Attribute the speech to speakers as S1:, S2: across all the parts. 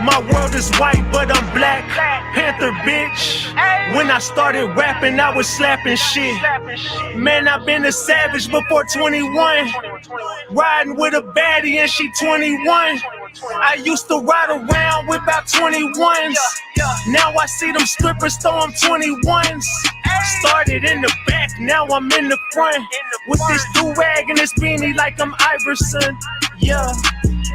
S1: My world is white, but I'm black. Panther, bitch. When I started rapping, I was slapping shit. Man, I've been a savage before 21. Riding with a baddie and she 21. I used to ride around with about 21s. Now I see them strippers throw them 21s. Started in the back, now I'm in the front. With this do-rag and this beanie like I'm Iverson. Yeah.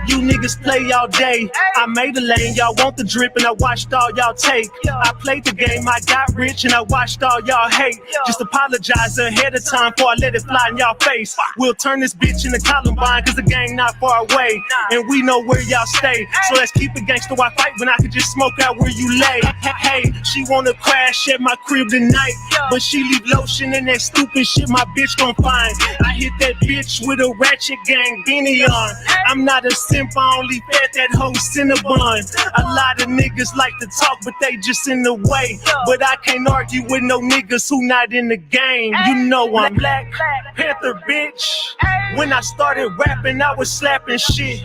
S1: You niggas play all day. I made a lane, y'all want the drip, and I watched all y'all take. I played the game, I got rich, and I watched all y'all hate. Just apologize ahead of time before I let it fly in y'all face. We'll turn this bitch into Columbine, cause the gang not far away. And we know where y'all stay. So let's keep it gangster, why fight when I could just smoke out where you lay? Hey, she wanna crash at my crib tonight, but she leave lotion in that stupid shit my bitch gon' find. I hit that bitch with a ratchet gang beanie on. I'm not a simp, I only fed that whole Cinnabon. A lot of niggas like to talk, but they just in the way. But I can't argue with no niggas who not in the game. You know I'm Black Panther, bitch. When I started rapping, I was slapping shit.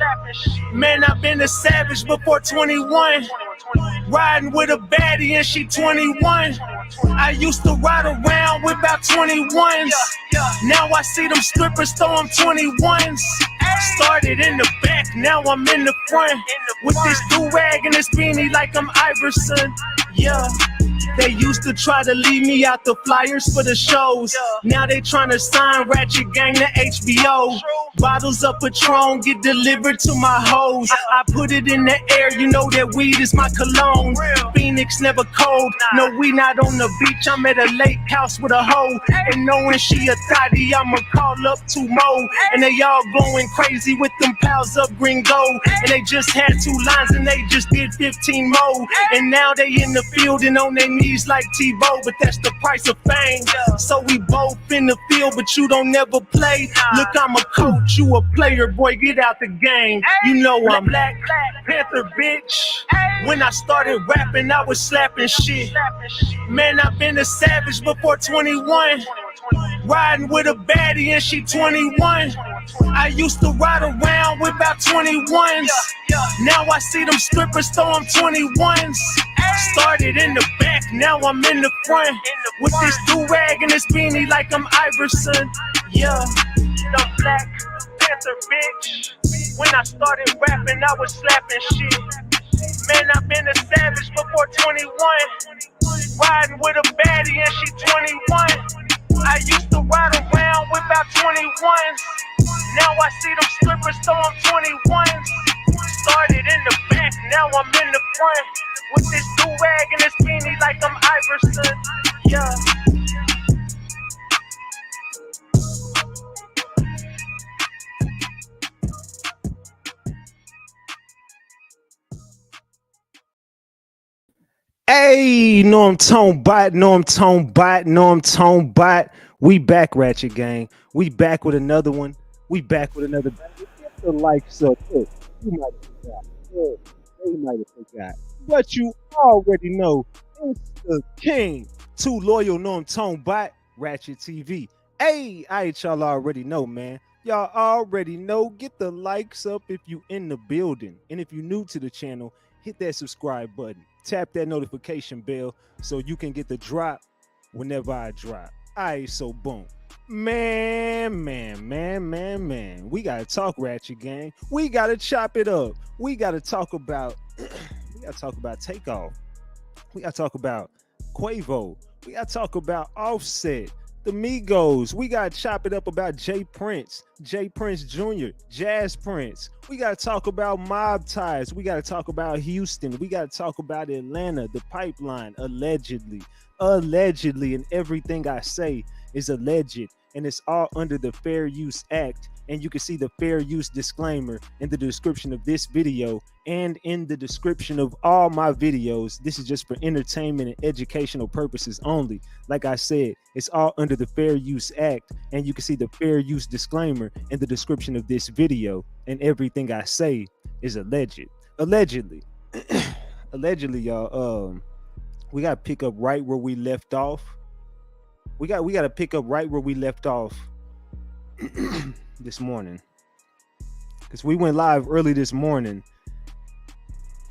S1: Man, I've been a savage before 21. Riding with a baddie and she 21. I used to ride around with about 21s. Now I see them strippers throw them 21s. Started in the back, now I'm in the front. With this do-rag and this beanie like I'm Iverson. Yeah. They used to try to leave me out the flyers for the shows. Now they tryna sign Ratchet Gang to HBO. Bottles of Patron get delivered to my hoes. I put it in the air, you know that weed is my cologne. Phoenix never cold, no we not on the beach. I'm at a lake house with a hoe. And knowing she a thotty, I'ma call up 2 more. And they all going crazy with them pals of green gold. And they just had 2 lines and they just did 15 more. And now they in the field and on their knees like Tebow, but that's the price of fame. So we both in the field, but you don't never play. Look, I'm a coach, you a player, boy, get out the game. You know I'm Black Panther, bitch. When I started rapping, I was slapping shit. Man, I've been a savage before 21. Riding with a baddie and she 21. I used to ride around with about 21s. Now I see them strippers throw them 21s. Started in the back, now I'm in the front. With this do-rag and this beanie like I'm Iverson. Yeah, the Black Panther, bitch. When I started rapping, I was slapping shit. Man, I've been a savage before 21. Riding with a baddie and she 21. I used to ride around with about 21s. Now I see them strippers throw them 21s. Started in the back, now I'm in the front. With this do-rag and this beanie like I'm Iverson. Yeah. Hey, know I'm Tone Bot, know I'm Tone Bot, know I'm Tone Bot. We back, Ratchet Gang. We back with another one. We back with another. Get the likes up. You might have forgot. You might have forgot. But you already know it's the king. Too loyal, know I'm Tone Bot, RatchetTV. Hey, y'all already know, man. Y'all already know. Get the likes up if you in the building. And if you're new to the channel, hit that subscribe button. Tap that notification bell so you can get the drop whenever I drop. Alright, so boom. Man. We gotta talk, Ratchet Gang. We gotta chop it up. We gotta talk about Takeoff. We gotta talk about Quavo. We gotta talk about Offset, the Migos. We gotta chop it up about J Prince Jr., Jazz Prince. We gotta talk about mob ties. We gotta talk about Houston. We gotta talk about Atlanta, the pipeline, allegedly, and everything I say is alleged, and it's all under the Fair Use Act. And you can see the fair use disclaimer in the description of this video and in the description of all my videos. This is just for entertainment and educational purposes only. Like I said, it's all under the Fair Use Act, and you can see the fair use disclaimer in the description of this video. And everything I say is allegedly. Allegedly, y'all. We gotta pick up right where we left off. We gotta pick up right where we left off this morning, because we went live early this morning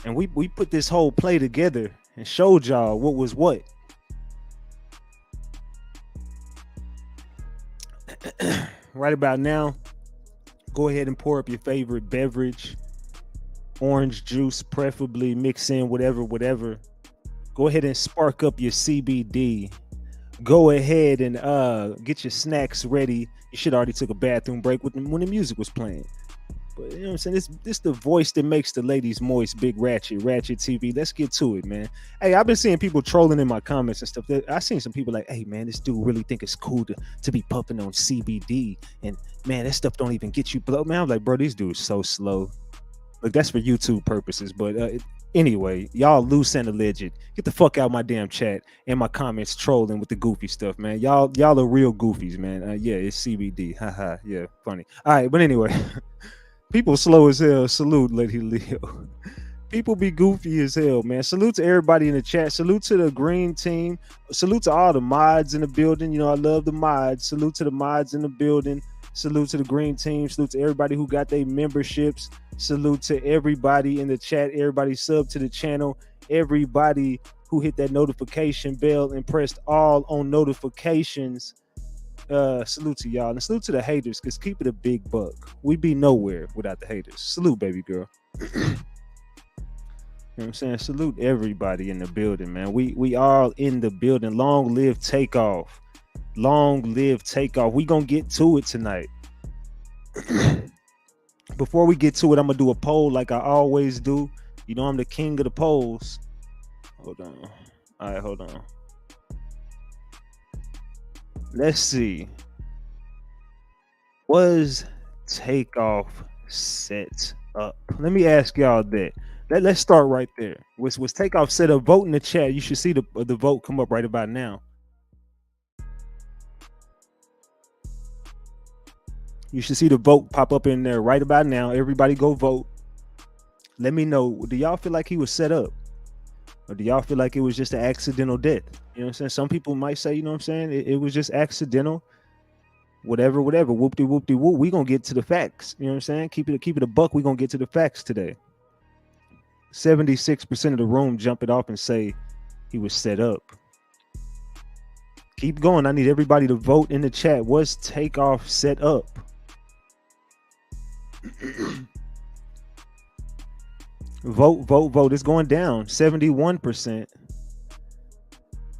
S2: And we put this whole play together and showed y'all what was what. Right about now, go ahead and pour up your favorite beverage, orange juice, preferably mix in whatever. Go ahead and spark up your CBD. Go ahead and get your snacks ready. You should already took a bathroom break when the music was playing. But you know what I'm saying? This the voice that makes the ladies moist. Big RatchetTV. Let's get to it, man. Hey, I've been seeing people trolling in my comments and stuff. I seen some people like, hey man, this dude really think it's cool to be puffing on CBD, and man, that stuff don't even get you blow. Man, I'm like, bro, these dudes so slow. Like, that's for YouTube purposes. But anyway, y'all loose and alleged. Get the fuck out of my damn chat and my comments trolling with the goofy stuff, man. Y'all are real goofies, man. Yeah, it's CBD. Haha. Yeah, funny. All right, but anyway. People slow as hell. Salute, let he live. People be goofy as hell, man. Salute to everybody in the chat. Salute to the green team. Salute to all the mods in the building. You know, I love the mods. Salute to the mods in the building. Salute to the green team. Salute to everybody who got their memberships. Salute to everybody in the chat. Everybody sub to the channel. Everybody who hit that notification bell and pressed all on notifications. Salute to y'all, and salute to the haters, because keep it a big buck. We be nowhere without the haters. Salute, baby girl. You know what I'm saying? Salute everybody in the building, man. We all in the building. Long live Takeoff. Long live Takeoff. We gonna get to it tonight. Before we get to it, I'm gonna do a poll like I always do. You know, I'm the king of the polls. Hold on. All right, hold on. Let's see. Was Takeoff set up? Let me ask y'all that. Let's start right there. Was Takeoff set up? Vote in the chat. You should see the vote come up right about now. You should see the vote pop up in there right about now. Everybody go vote. Let me know. Do y'all feel like he was set up? Or do y'all feel like it was just an accidental death? You know what I'm saying? Some people might say, you know what I'm saying? It was just accidental. Whatever. Whoop-de-whoop-de-whoop. We gonna get to the facts. You know what I'm saying? Keep it a buck. We gonna get to the facts today. 76% of the room jump it off and say he was set up. Keep going. I need everybody to vote in the chat. Was Takeoff set up? Vote. It's going down. 71%.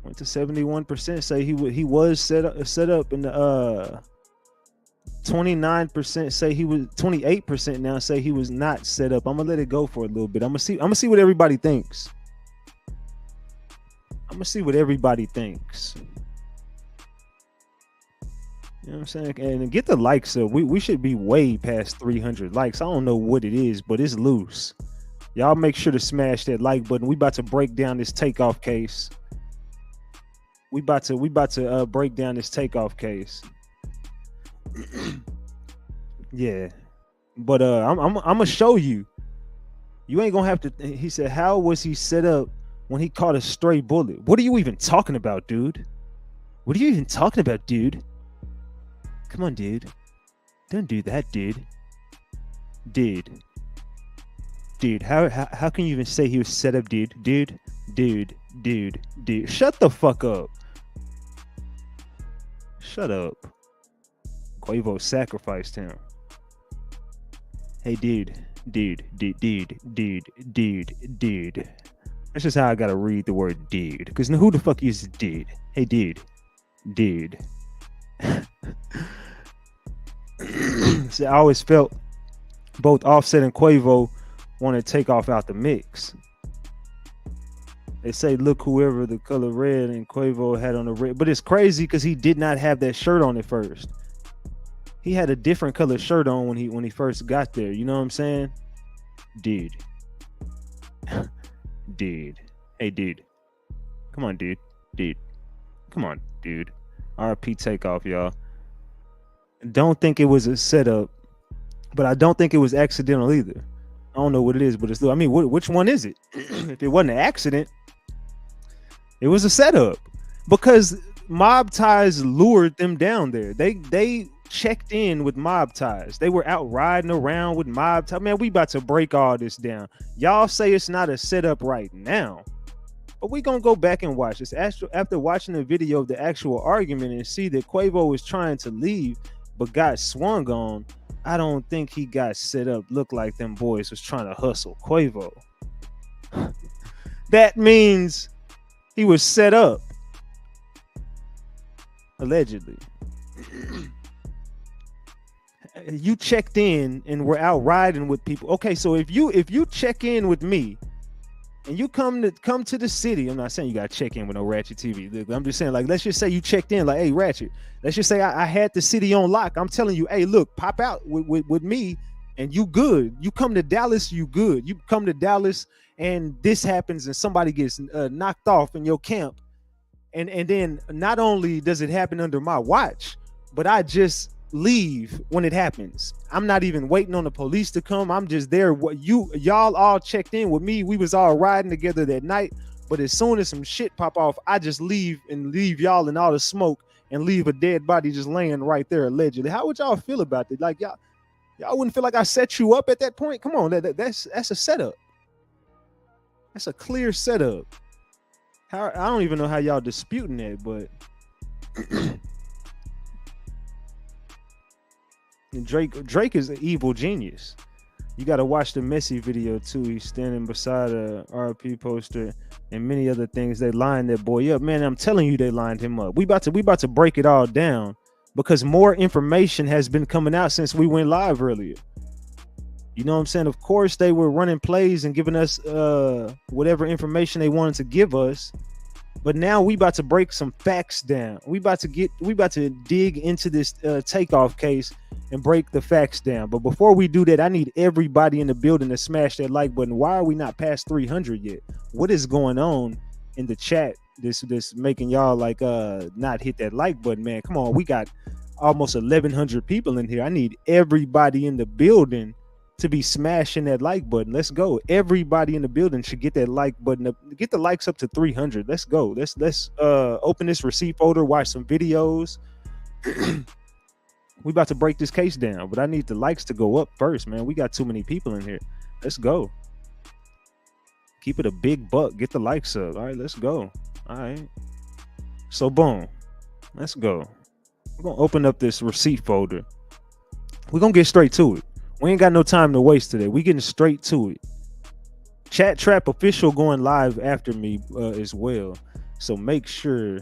S2: Went to 71%. Say he was set up in the 29% say he was. 28% now say he was not set up. I'm gonna let it go for a little bit. I'm gonna see what everybody thinks. You know what I'm saying? And get the likes up. We should be way past 300 likes. I don't know what it is, but it's loose. Y'all make sure to smash that like button. We about to break down this Takeoff case. We about to break down this Takeoff case. Yeah. But I'm gonna show you. You ain't gonna have to. He said, how was he set up when he caught a stray bullet? What are you even talking about, dude? Come on, dude. Don't do that, dude. Dude, how can you even say he was set up, dude? Dude. Shut the fuck up. Shut up. Quavo sacrificed him. Hey, dude. That's just how I gotta read the word dude. Because who the fuck uses dude? Hey, dude. See, I always felt both Offset and Quavo wanted Takeoff out the mix. They say, look, whoever the color red, and Quavo had on the red. But it's crazy because he did not have that shirt on at first. He had a different color shirt on when he first got there. You know what I'm saying? Dude. Hey, dude. Come on, dude. Come on, dude. RP Takeoff, y'all. Don't think it was a setup, but I don't think it was accidental either. I don't know what it is, but it's. I mean, which one is it? If it wasn't an accident, it was a setup, because mob ties lured them down there. They checked in with mob ties. They were out riding around with mob ties. Man, we about to break all this down. Y'all say it's not a setup right now, but we gonna go back and watch this. After watching the video of the actual argument and see that Quavo was trying to leave but got swung on, I don't think he got set up. Looked like them boys was trying to hustle Quavo. That means he was set up, allegedly. You checked in and were out riding with people. Okay, so if you check in with me and you come to the city, I'm not saying you gotta check in with no RatchetTV. I'm just saying, like, let's just say you checked in, like, hey, Ratchet, let's just say I had the city on lock. I'm telling you, hey, look, pop out with me and you good. You come to Dallas, you good. You come to Dallas and this happens and somebody gets knocked off in your camp. And then not only does it happen under my watch, but I just leave when it happens. I'm not even waiting on the police to come. I'm just there. What y'all all checked in with me. We was all riding together that night. But as soon as some shit pop off, I just leave and leave y'all in all the smoke and leave a dead body just laying right there allegedly. How would y'all feel about it? Like y'all wouldn't feel like I set you up at that point? Come on, that's a setup. That's a clear setup. I don't even know how y'all disputing that, but and Drake is an evil genius. You got to watch the Messi video too. He's standing beside a RP poster and many other things. They lined that boy up, man. I'm telling you, they lined him up. We about to break it all down because more information has been coming out since we went live earlier. You know what I'm saying? Of course, they were running plays and giving us whatever information they wanted to give us. But now we about to break some facts down. We about to dig into this Takeoff case and break the facts down. But before we do that, I need everybody in the building to smash that like button. Why are we not past 300 yet? What is going on in the chat? This making y'all like not hit that like button, man. Come on, we got almost 1,100 people in here. I need everybody in the building to be smashing that like button. Let's go. Everybody in the building should get that like button up. Get the likes up to 300. Let's go. Let's open this receipt folder, watch some videos. We about to break this case down, but I need the likes to go up first, man. We got too many people in here. Let's go. Keep it a big buck. Get the likes up. All right, let's go. All right. So boom. Let's go. We're gonna open up this receipt folder. We're gonna get straight to it. We ain't got no time to waste today. We getting straight to it. Chat Trap official going live after me as well. So make sure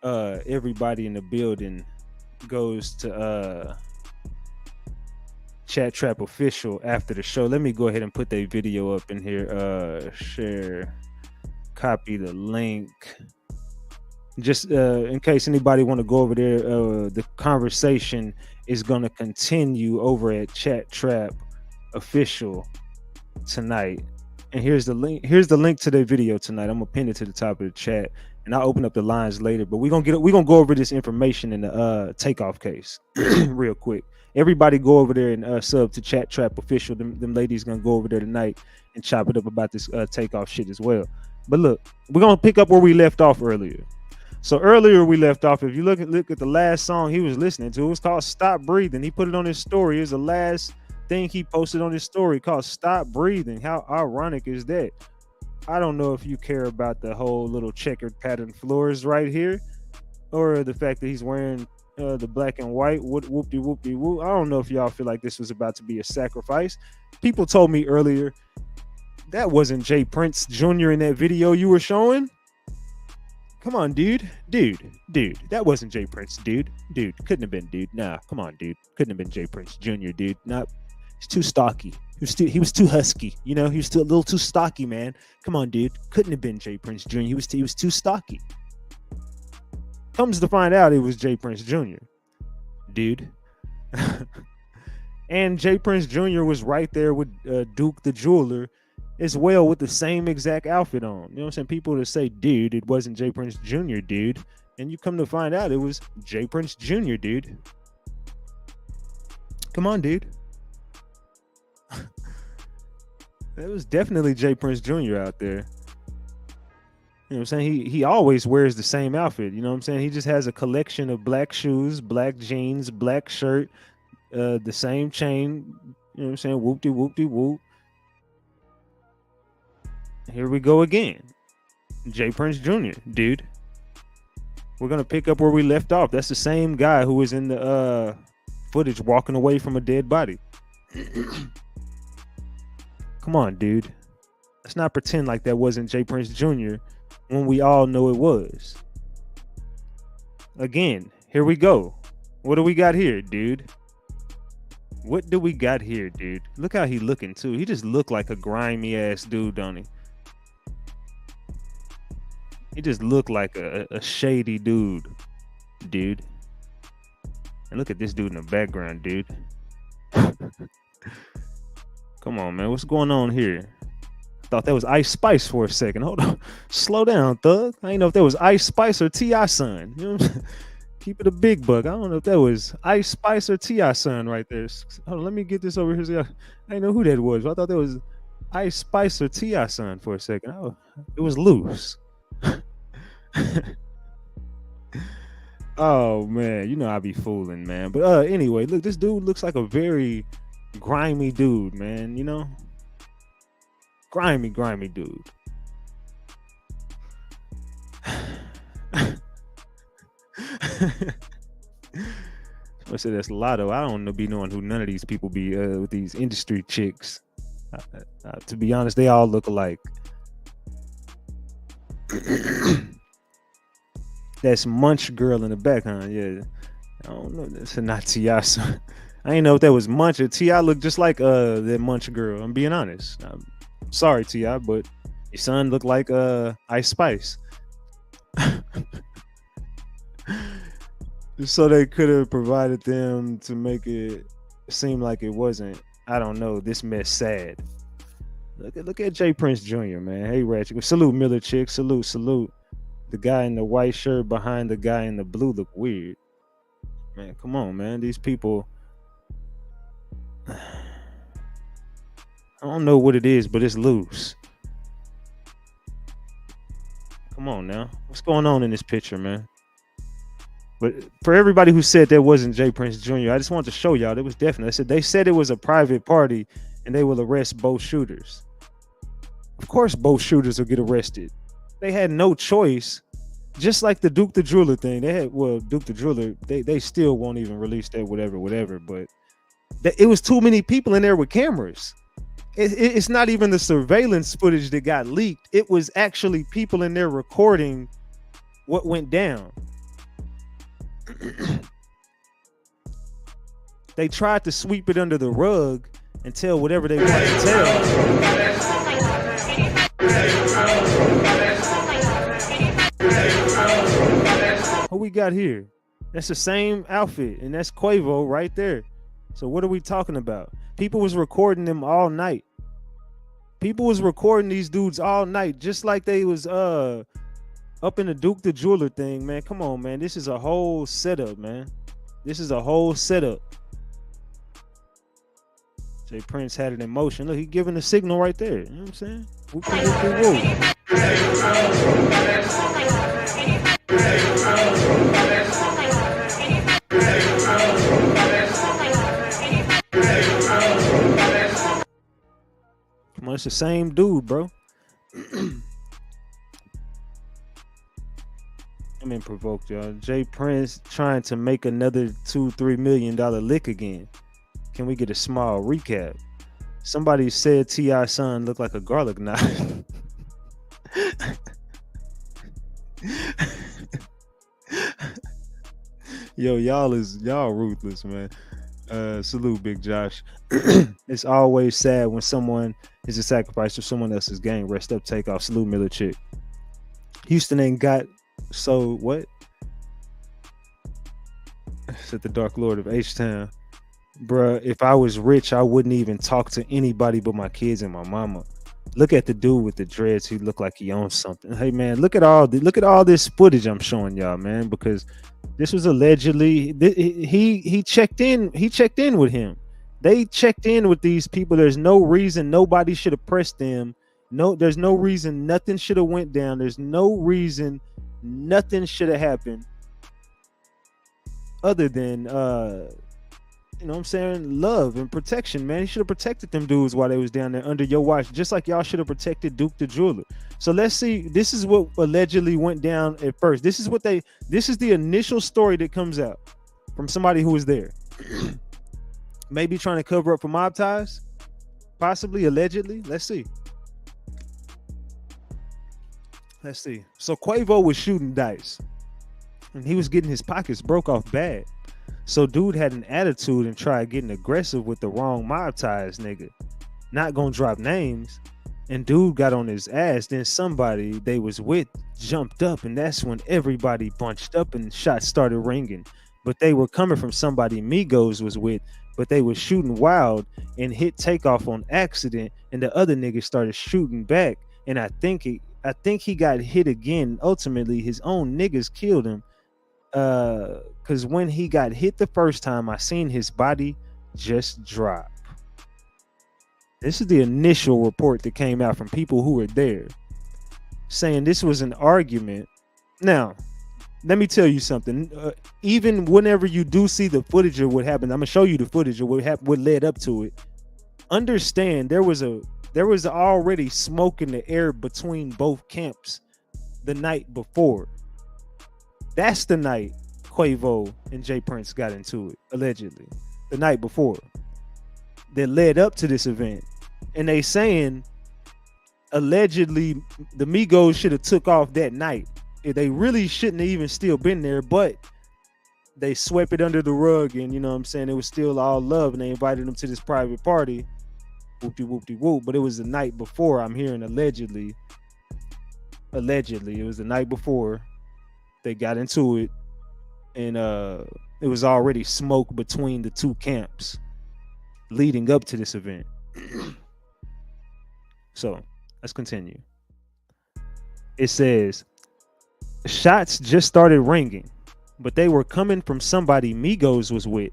S2: everybody in the building goes to Chat Trap official after the show. Let me go ahead and put that video up in here. Share, copy the link. Just in case anybody want to go over there, the conversation is going to continue over at Chat Trap official tonight. And here's the link. Here's the link to the video tonight. I'm gonna pin it to the top of the chat, and I'll open up the lines later. But we're gonna go over this information in the Takeoff case real quick. Everybody go over there and sub to Chat Trap official. Them ladies gonna go over there tonight and chop it up about this Takeoff shit as well. But look, we're gonna pick up where we left off earlier. So earlier we left off, if you look at the last song he was listening to, it was called Stop Breathing. He put it on his story. It was the last thing he posted on his story called Stop Breathing. How ironic is that? I don't know if you care about the whole little checkered pattern floors right here, or the fact that he's wearing the black and white. Whoop-de-whoop-de-whoop. I don't know if y'all feel like this was about to be a sacrifice. People told me earlier that wasn't Jay Prince Jr. in that video you were showing. Come on, dude. That wasn't Jay Prince, dude. Couldn't have been, dude. Nah, come on, dude. Couldn't have been Jay Prince Jr., dude. He's too stocky. He was too husky. You know, he was still a little too stocky, man. Come on, dude. Couldn't have been Jay Prince Jr. He was too stocky. Comes to find out it was Jay Prince Jr., dude. And Jay Prince Jr. was right there with Duke the jeweler as well, with the same exact outfit on. You know what I'm saying? People that say, dude, it wasn't Jay Prince Jr., dude. And you come to find out it was Jay Prince Jr., dude. Come on, dude. It was definitely Jay Prince Jr. out there. You know what I'm saying? He always wears the same outfit. You know what I'm saying? He just has a collection of black shoes, black jeans, black shirt, the same chain. You know what I'm saying? Whoop de whoop de whoop. Here we go again. J Prince Jr., dude. We're gonna pick up where we left off. That's the same guy who was in the footage walking away from a dead body. Come on, dude. Let's not pretend like that wasn't J Prince Jr. when we all know it was. Again, here we go. What do we got here, dude? What do we got here, dude? Look how he looking too. He just looked like a grimy ass dude, don't he? He just looked like a shady dude. And look at this dude in the background, dude. Come on, man. What's going on here? I thought that was Ice Spice for a second. Hold on. Slow down, thug. I didn't know if that was Ice Spice or T.I. son. You know what I'm saying? Keep it a big buck. I don't know if that was Ice Spice or T.I. son right there. Hold on, let me get this over here. I didn't know who that was. I thought that was Ice Spice or T.I. son for a second. Oh, it was loose. Oh man, you know I be fooling, man. But anyway, look, this dude looks like a very grimy dude, man. You know, grimy dude. I said that's Lotto. I don't be knowing who none of these people be with these industry chicks. To be honest, they all look alike. That's Munch girl in the back, huh? Yeah. I don't know. That's not T.I. son. I ain't know if that was Munch or T.I. look just like that Munch girl. I'm being honest. I'm sorry, T.I., but your son looked like Ice Spice. So they could have provided them to make it seem like it wasn't, I don't know, this mess sad. Look at J Prince Jr., man. Hey, Ratchet. Salute, Miller chick. Salute. The guy in the white shirt behind the guy in the blue look weird. Man, come on, man. These people, I don't know what it is, but it's loose. Come on now. What's going on in this picture, man? But for everybody who said that wasn't J Prince Jr., I just wanted to show y'all it was definitely. They said it was a private party and they will arrest both shooters. Of course, both shooters will get arrested. They had no choice. Just like the Duke the Driller thing, Duke the Driller, they still won't even release that whatever. But it was too many people in there with cameras. It's not even the surveillance footage that got leaked. It was actually people in there recording what went down. They tried to sweep it under the rug and tell whatever they wanted to tell. What we got here? That's the same outfit, and that's Quavo right there. So what are we talking about? People was recording them all night. People was recording these dudes all night, just like they was up in the Duke the Jeweler thing, man. Come on, man. This is a whole setup, man. This is a whole setup. J Prince had it in motion. Look, he giving the signal right there. You know what I'm saying? Whoop, whoop, whoop, whoop. Come on, it's the same dude, bro. I'm in provoked, y'all. J Prince trying to make another $2-3 million lick again. Can we get a small recap? Somebody said T.I. son looked like a garlic knife. Yo, y'all ruthless, man. Salute, Big Josh. It's always sad when someone is a sacrifice for someone else's game. Rest up, Takeoff. Salute, Miller chick. Houston ain't got so what? Said the Dark Lord of H-Town. Bruh, if I was rich, I wouldn't even talk to anybody but my kids and my mama. Look at the dude with the dreads. He looked like he owns something. Hey man, look at all this footage I'm showing y'all, man, because this was allegedly he checked in with him. They checked in with these people. There's no reason nobody should have pressed them No, there's no reason nothing should have went down. There's no reason nothing should have happened other than you know what I'm saying, love and protection, man. He should have protected them dudes while they was down there under your watch, just like y'all should have protected Duke the Jeweler. So let's see. This is what allegedly went down at first. This is the initial story that comes out from somebody who was there. Maybe trying to cover up for mob ties, possibly, allegedly. Let's see. So Quavo was shooting dice, and he was getting his pockets broke off bad. So dude had an attitude and tried getting aggressive with the wrong mob ties nigga. Not gonna drop names. And dude got on his ass. Then somebody they was with jumped up, and that's when everybody bunched up and shots started ringing. But they were coming from somebody Migos was with, but they was shooting wild and hit Takeoff on accident, and the other nigga started shooting back. And I think he got hit again. Ultimately, his own niggas killed him. Because when he got hit the first time, I seen his body just drop. This is the initial report that came out from people who were there, saying this was an argument. Now, let me tell you something. Even whenever you do see the footage of what happened, I'm gonna show you the footage of what led up to it. Understand there was already smoke in the air between both camps the night before. That's the night Quavo and Jay Prince got into it, allegedly. The night before. That led up to this event. And they saying, allegedly, the Migos should have took off that night. They really shouldn't have even still been there, but they swept it under the rug, and you know what I'm saying, it was still all love, and they invited them to this private party. Whoop-de-whoop-de-whoop. But it was the night before, I'm hearing allegedly. Allegedly, it was the night before they got into it, and it was already smoke between the two camps leading up to this event. So let's continue. It says shots just started ringing, but they were coming from somebody Migos was with,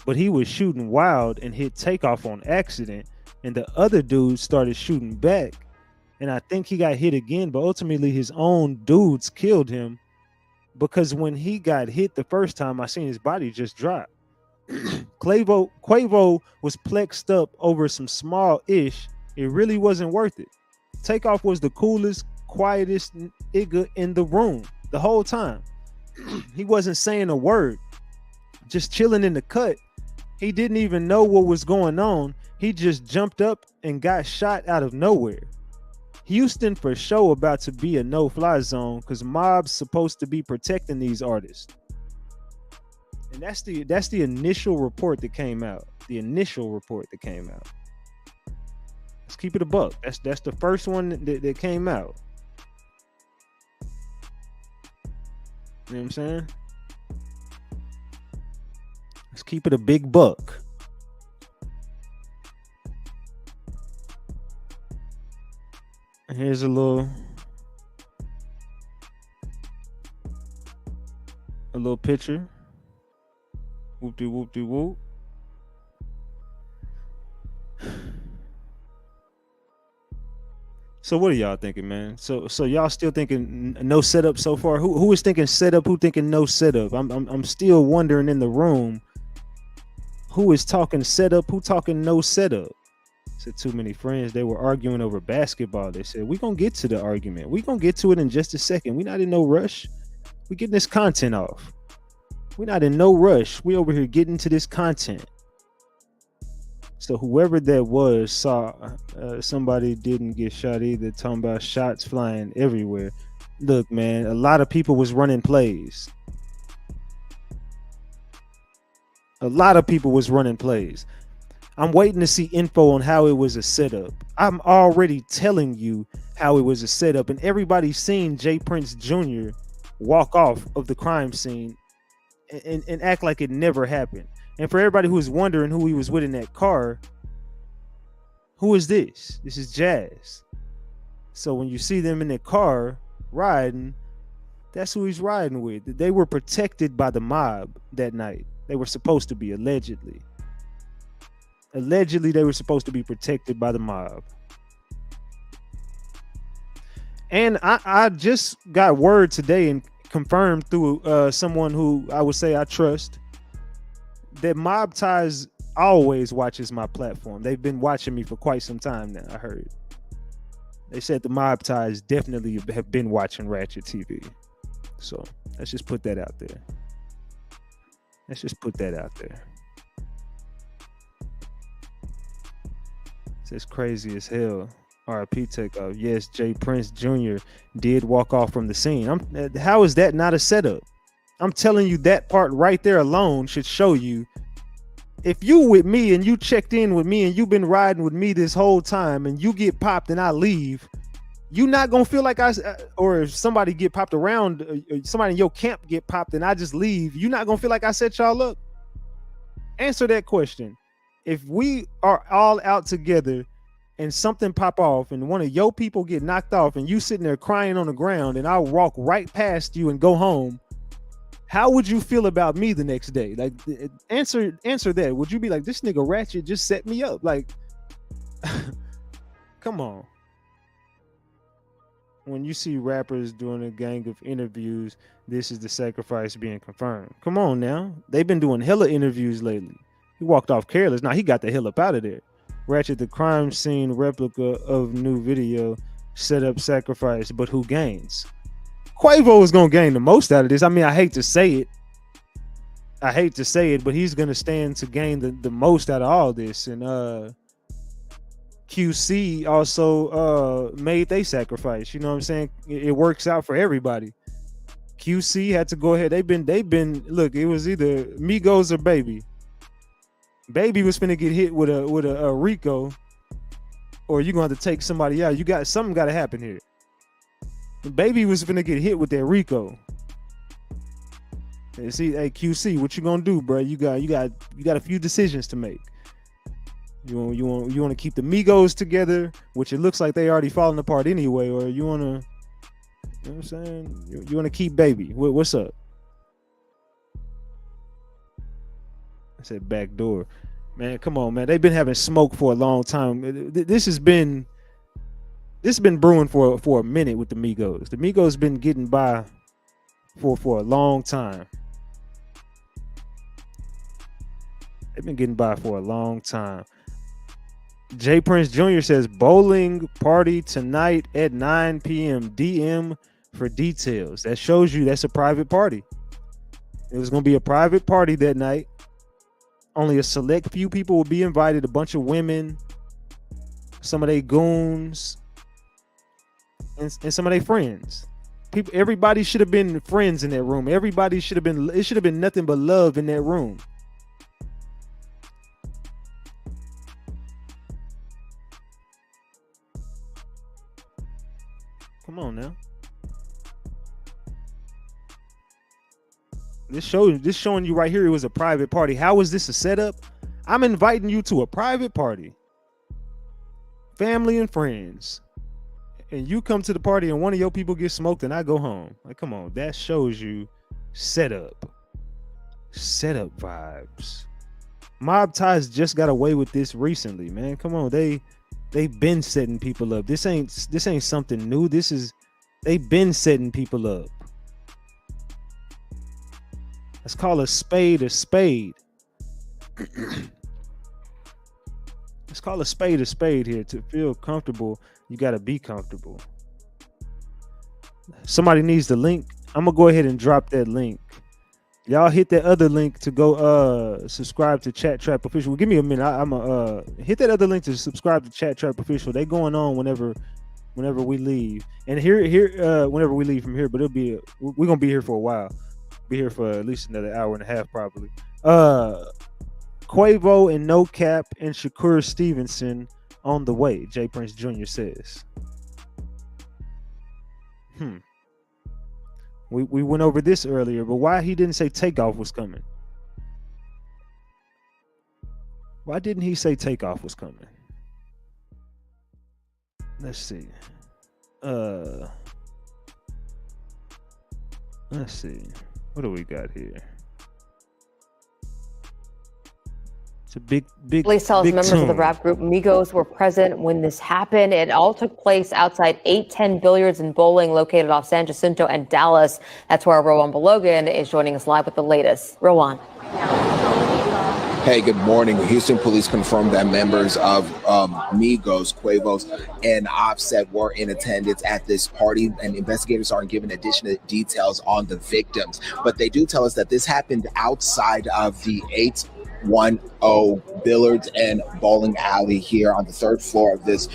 S2: but he was shooting wild and hit Takeoff on accident, and the other dude started shooting back, and I think he got hit again, but ultimately his own dudes killed him. Because when he got hit the first time, I seen his body just drop. Quavo was plexed up over some small ish. It really wasn't worth it. Takeoff was the coolest, quietest nigga in the room the whole time. He wasn't saying a word, just chilling in the cut. He didn't even know what was going on. He just jumped up and got shot out of nowhere. Houston for sure about to be a no-fly zone because mob's supposed to be protecting these artists. And that's the initial report that came out. The initial report that came out. Let's keep it a buck. That's the first one that came out. You know what I'm saying? Let's keep it a big buck. Here's a little picture. Whoop-de-whoop-de-whoop. So what are y'all thinking, man? So y'all still thinking no setup so far? Who is thinking setup? Who thinking no setup? I'm still wondering in the room who is talking setup, who talking no setup. Said too many friends. They were arguing over basketball. They said we're gonna get to the argument. We're gonna get to it in just a second. We're not in no rush. We're getting this content off. We're not in no rush. We over here getting to this content. So whoever that was saw somebody didn't get shot either, talking about shots flying everywhere. Look, man, a lot of people was running plays. A lot of people was running plays. I'm waiting to see info on how it was a setup. I'm already telling you how it was a setup, and everybody's seen Jay Prince Jr. walk off of the crime scene and act like it never happened. And for everybody who's wondering who he was with in that car, who is this? This is Jazz. So when you see them in the car riding, that's who he's riding with. They were protected by the mob that night. They were supposed to be, allegedly. Allegedly, they were supposed to be protected by the mob. And I just got word today and confirmed through someone who I would say I trust that Mob Ties always watches my platform. They've been watching me for quite some time now. I heard they said the Mob Ties definitely have been watching Ratchet TV. So let's just put that out there. Let's just put that out there. It's crazy as hell. RIP Takeoff. Yes, Jay Prince Jr. did walk off from the scene. How is that not a setup? I'm telling you, that part right there alone should show you. If you with me and you checked in with me and you've been riding with me this whole time and you get popped and I leave, you not gonna feel like or if somebody get popped around, somebody in your camp get popped and I just leave, you not gonna feel like I set y'all up? Answer that question. If we are all out together and something pop off and one of your people get knocked off and you sitting there crying on the ground and I walk right past you and go home, how would you feel about me the next day? Like, answer that. Would you be like, this nigga Ratchet just set me up? Like, come on. When you see rappers doing a gang of interviews, this is the sacrifice being confirmed. Come on now. They've been doing hella interviews lately. He walked off careless. Now he got the hell up out of there. Ratchet, the crime scene replica of new video, set up sacrifice, but who gains? Quavo is going to gain the most out of this. I mean, I hate to say it. But he's going to stand to gain the most out of all this. And QC also made they sacrifice. You know what I'm saying? It works out for everybody. QC had to go ahead. They've been look, it was either Migos or Baby. Baby was finna get hit with a Rico, or you're gonna have to take somebody out. Something gotta happen here. Baby was finna get hit with that Rico. And see, hey QC, what you gonna do, bro? You got a few decisions to make. You want to keep the Migos together, which it looks like they already falling apart anyway, or you want to, you know what I'm saying? You want to keep Baby. What's up? I said back door. Man, come on, man. They've been having smoke for a long time. This has been brewing for a minute with the Migos. The Migos been getting by for a long time. They've been getting by for a long time. Jay Prince Jr. says bowling party tonight at 9 p.m. DM for details. That shows you that's a private party. It was going to be a private party that night. Only a select few people will be invited. A bunch of women, some of their goons, and some of their friends. Everybody should have been friends in that room. It should have been nothing but love in that room. Come on now. This showing you right here it was a private party. How is this a setup? I'm inviting you to a private party. Family and friends. And you come to the party and one of your people gets smoked and I go home. Like, come on. That shows you setup. Setup vibes. Mob Ties just got away with this recently, man. Come on. They've been setting people up. This ain't something new. They've been setting people up. Let's call a spade a spade. Let's call a spade here. To feel comfortable, you got to be comfortable. Somebody needs the link. I'm going to go ahead and drop that link. Y'all hit that other link to go subscribe to Chat Trap Official. Give me a minute. I'm going to hit that other link to subscribe to Chat Trap Official. They going on whenever we leave. And here whenever we leave from here, but we're going to be here for a while. Be here for at least another hour and a half probably. Quavo and No Cap and Shakur Stevenson on the way, Jay Prince Jr. says. We went over this earlier, but why he didn't say Takeoff was coming? Why didn't he say Takeoff was coming? Let's see. Let's see. What do we got here? It's a big
S3: Police tell us members of the
S2: tune.
S3: rap group Migos were present when this happened. It all took place outside 810 Billiards and Bowling, located off San Jacinto and Dallas. That's where Rowan Balogan is joining us live with the latest. Rowan.
S4: Hey, good morning. Houston police confirmed that members of Migos, Quavos, and Offset were in attendance at this party, and investigators aren't giving additional details on the victims. But they do tell us that this happened outside of the 810 Billiards and Bowling Alley here on the third floor of this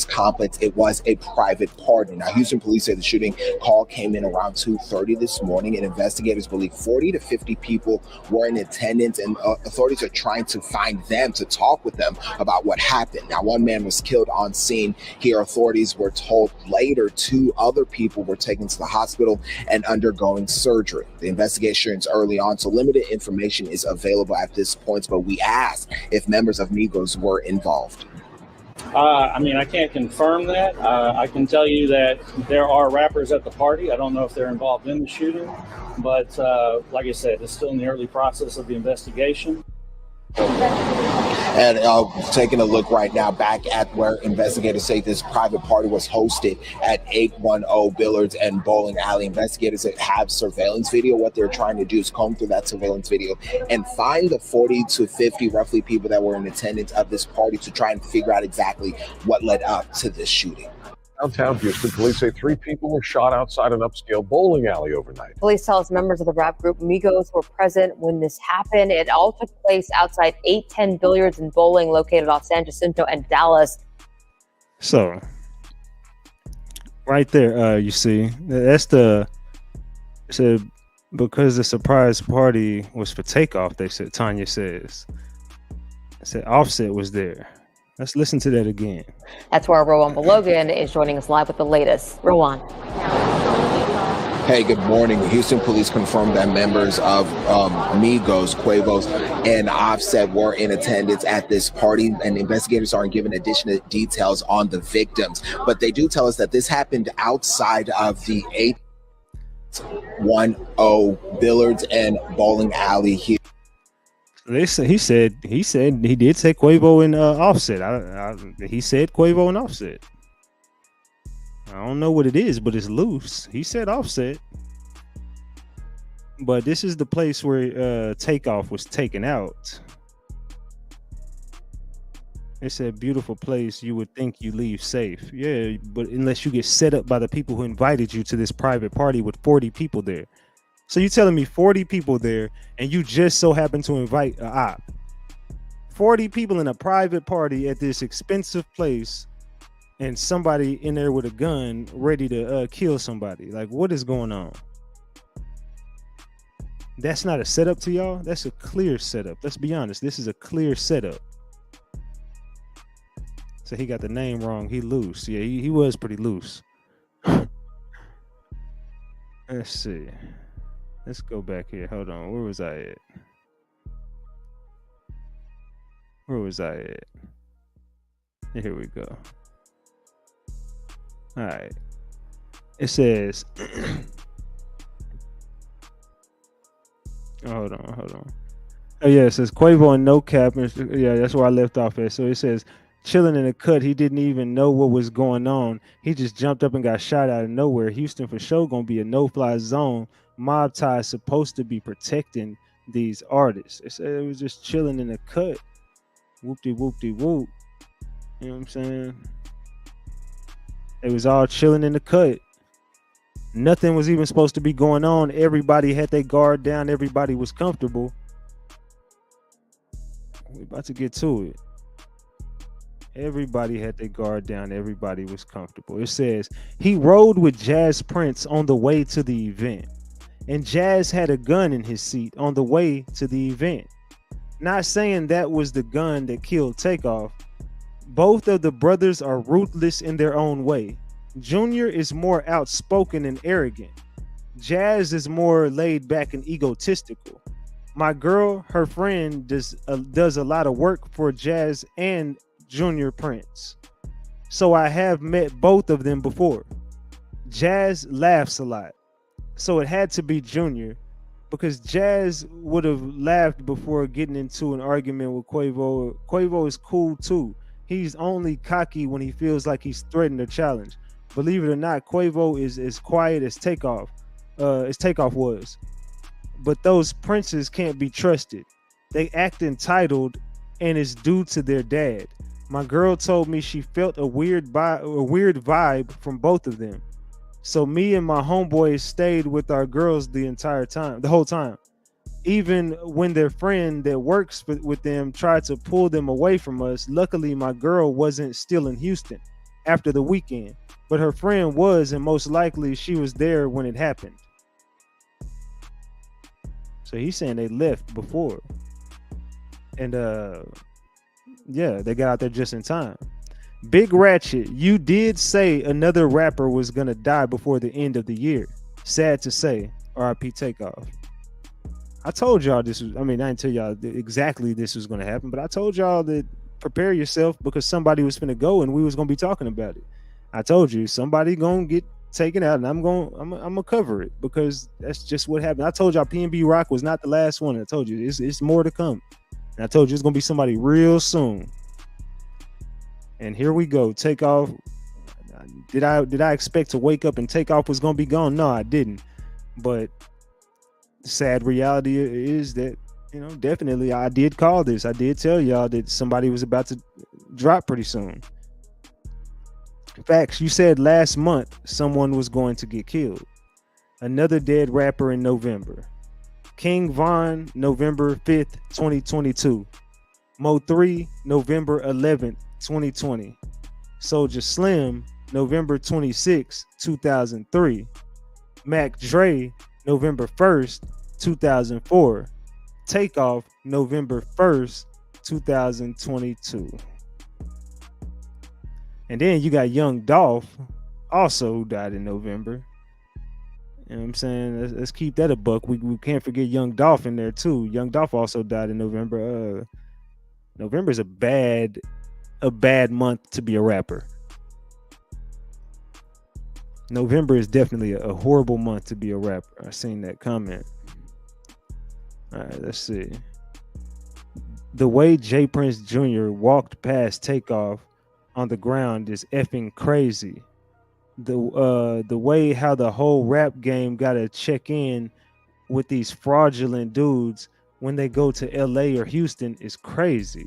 S4: complex. It was a private party. Now, Houston police say the shooting call came in around 2:30 this morning, and investigators believe 40 to 50 people were in attendance, and authorities are trying to find them to talk with them about what happened. Now, one man was killed on scene here. Authorities were told later 2 other people were taken to the hospital and undergoing surgery. The investigation is early on, so limited information is available at this point, but we asked if members of Migos were involved.
S5: I mean, I can't confirm that. I can tell you that there are rappers at the party. I don't know if they're involved in the shooting, but like I said, it's still in the early process of the investigation.
S4: And taking a look right now back at where investigators say this private party was hosted at 810 Billiards and Bowling Alley. Investigators have surveillance video. What they're trying to do is comb through that surveillance video and find the 40 to 50 roughly people that were in attendance of this party to try and figure out exactly what led up to this shooting.
S6: Downtown Houston, police say 3 people were shot outside an upscale bowling alley overnight.
S3: Police tell us members of the rap group Migos were present when this happened. It all took place outside 810 Billiards and Bowling, located off San Jacinto and Dallas.
S2: So, right there, you see, that's the. Said because the surprise party was for Takeoff. They said Tanya says. I said Offset was there. Let's listen to that again.
S3: That's where Rowan Balogan is joining us live with the latest. Rowan.
S4: Hey, good morning. Houston police confirmed that members of Migos, Quavos, and Offset were in attendance at this party, and investigators aren't giving additional details on the victims. But they do tell us that this happened outside of the 810 Billiards and Bowling Alley here.
S2: He said he did say Quavo and Offset. He said Quavo and Offset. I don't know what it is, but it's loose. He said Offset. But this is the place where Takeoff was taken out. It's a beautiful place. You would think you leave safe. Yeah, but unless you get set up by the people who invited you to this private party with 40 people there. So you telling me 40 people there, and you just so happen to invite a op. 40 people in a private party at this expensive place, and somebody in there with a gun ready to kill somebody. Like, what is going on? That's not a setup to y'all. That's a clear setup. Let's be honest. This is a clear setup. So he got the name wrong. He loose. Yeah, he was pretty loose. Let's see. Let's go back here. Hold on. Where was I at? Here we go. All right. It says, hold on. Oh yeah, it says Quavo and No Cap. Yeah, that's where I left off at. So it says, chilling in the cut. He didn't even know what was going on. He just jumped up and got shot out of nowhere. Houston for sure gonna be a no-fly zone. Mob Tie is supposed to be protecting these artists. It said it was just chilling in the cut. Whoop-de-whoop-de-whoop. You know what I'm saying? It was all chilling in the cut. Nothing was even supposed to be going on. Everybody had their guard down. Everybody was comfortable. We're about to get to it. Everybody had their guard down. Everybody was comfortable. It says he rode with Jazz Prince on the way to the event. And Jazz had a gun in his seat on the way to the event. Not saying that was the gun that killed Takeoff. Both of the brothers are ruthless in their own way. Junior is more outspoken and arrogant. Jazz is more laid back and egotistical. My girl, her friend, does a lot of work for Jazz and Junior Prince. So I have met both of them before. Jazz laughs a lot. So it had to be Junior. because Jazz would have laughed before getting into an argument with Quavo. Quavo is cool too. He's only cocky when he feels like he's threatened a challenge. Believe it or not, Quavo is as quiet as Takeoff was. But those princes can't be trusted. They act entitled, and it's due to their dad. My girl told me she felt a weird vibe from both of them. So me and my homeboys stayed with our girls the whole time. Even when their friend that works with them tried to pull them away from us, luckily my girl wasn't still in Houston after the weekend, but her friend was, and most likely she was there when it happened. So he's saying they left before. And yeah, they got out there just in time. Big Ratchet, you did say another rapper was gonna die before the end of the year. Sad to say, RIP Takeoff. I told y'all this was, I didn't tell y'all exactly this was gonna happen, but I told y'all that prepare yourself because somebody was finna go and we was gonna be talking about it. I told you somebody gonna get taken out, and I'm gonna cover it because that's just what happened. I told y'all PNB Rock was not the last one. I told you it's more to come. And I told you it's gonna be somebody real soon. And here we go. Takeoff. Did I expect to wake up and Takeoff was gonna be gone? No, I didn't. But the sad reality is that, definitely I did call this. I did tell y'all that somebody was about to drop pretty soon. Facts, you said last month someone was going to get killed. Another dead rapper in November. King Von, November 5th, 2022. Mo 3, November 11th, 2020. Soulja Slim, November 26, 2003. Mac Dre, November 1st, 2004. Takeoff, November 1st, 2022. And then you got Young Dolph, also who died in November. You know what I'm saying? Let's keep that a buck. We can't forget Young Dolph in there too. Young Dolph also died in November. November is a bad month to be a rapper. November is definitely a horrible month to be a rapper. I seen that comment. All right, let's see. The way J Prince Jr. walked past Takeoff on the ground is effing crazy. The way how the whole rap game gotta check in with these fraudulent dudes when they go to LA or Houston is crazy.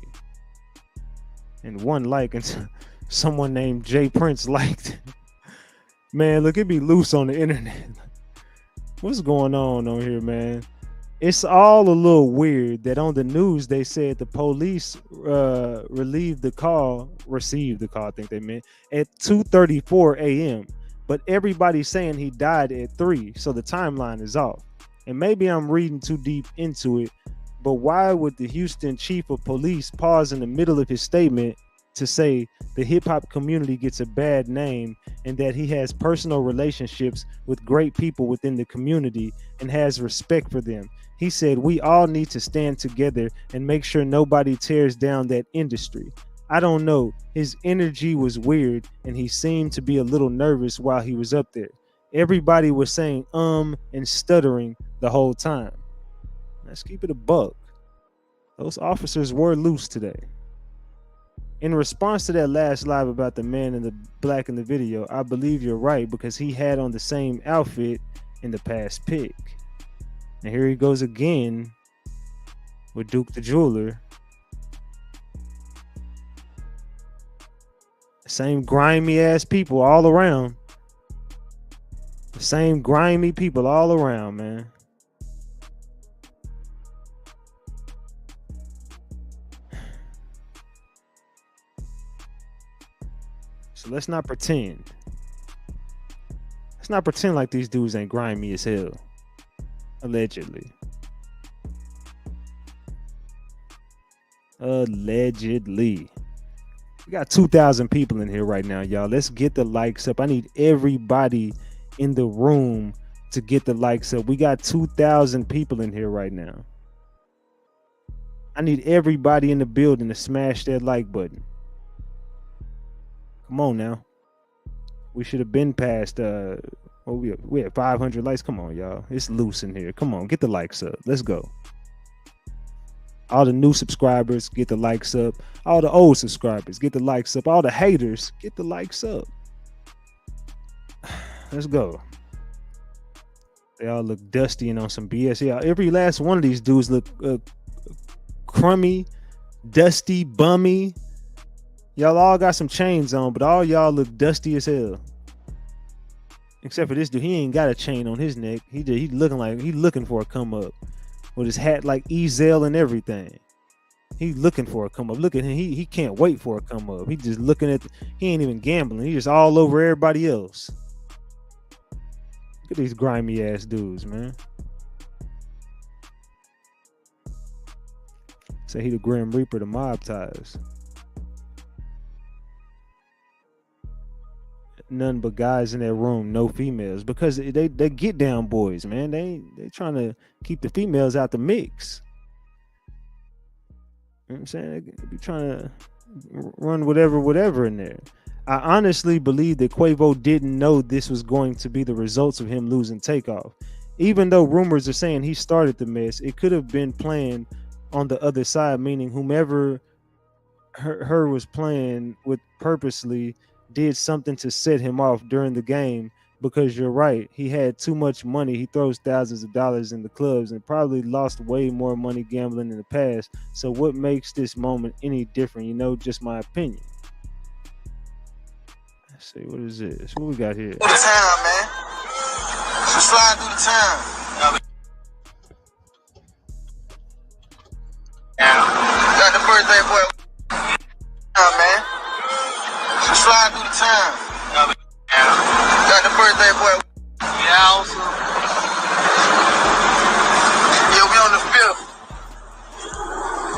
S2: And one like, and someone named J Prince liked. Man, look, it be loose on the internet. What's going on here, man? It's all a little weird that on the news they said the police received the call, I think they meant, at 2:34 a.m. But everybody's saying he died at 3, so the timeline is off. And maybe I'm reading too deep into it, but why would the Houston chief of police pause in the middle of his statement to say the hip-hop community gets a bad name and that he has personal relationships with great people within the community and has respect for them? He said, we all need to stand together and make sure nobody tears down that industry. I don't know. His energy was weird and he seemed to be a little nervous while he was up there. Everybody was saying and stuttering the whole time. Let's keep it a buck. Those officers were loose today. In response to that last live about the man in the black in the video, I believe you're right because he had on the same outfit in the past pic. And here he goes again with Duke the Jeweler. Same grimy ass people all around. The same grimy people all around, man. So let's not pretend. Let's not pretend like these dudes ain't grimy as hell. Allegedly. We got 2,000 people in here right now, y'all. Let's get the likes up. I need everybody in the room to get the likes up. We got 2,000 people in here right now. I need everybody in the building to smash that like button. Come on now. We should have been past Oh, we at 500 likes. Come on, y'all. It's loose in here. Come on, get the likes up. Let's go. All the new subscribers, get the likes up. All the old subscribers, get the likes up. All the haters, get the likes up. Let's go. They all look dusty and on some BS. Yeah, every last one of these dudes look crummy, dusty, bummy. Y'all all got some chains on, but all y'all look dusty as hell. Except for this dude, he ain't got a chain on his neck. He looking for a come up with his hat like Ezel and everything. He looking for a come up. Look at him. He can't wait for a come up. He just looking at. He ain't even gambling. He just all over everybody else. Look at these grimy ass dudes, man. Say he the Grim Reaper, the mob ties. None but guys in that room, no females, because they get down boys, man. They trying to keep the females out the mix. You know what I'm saying? They be trying to run whatever in there. I honestly believe that Quavo didn't know this was going to be the results of him losing Takeoff. Even though rumors are saying he started the mess, it could have been planned on the other side, meaning whomever her was playing with purposely did something to set him off during the game, because you're right, he had too much money. He throws thousands of dollars in the clubs and probably lost way more money gambling in the past. So what makes this moment any different? You know, just my opinion. Let's see, what is this? What we got here?
S7: Through the town, man. Just slide through the town. Got the birthday boy. Man. Just slide through the town. Got the birthday boy. Yeah, also. Yeah, we on the 5th.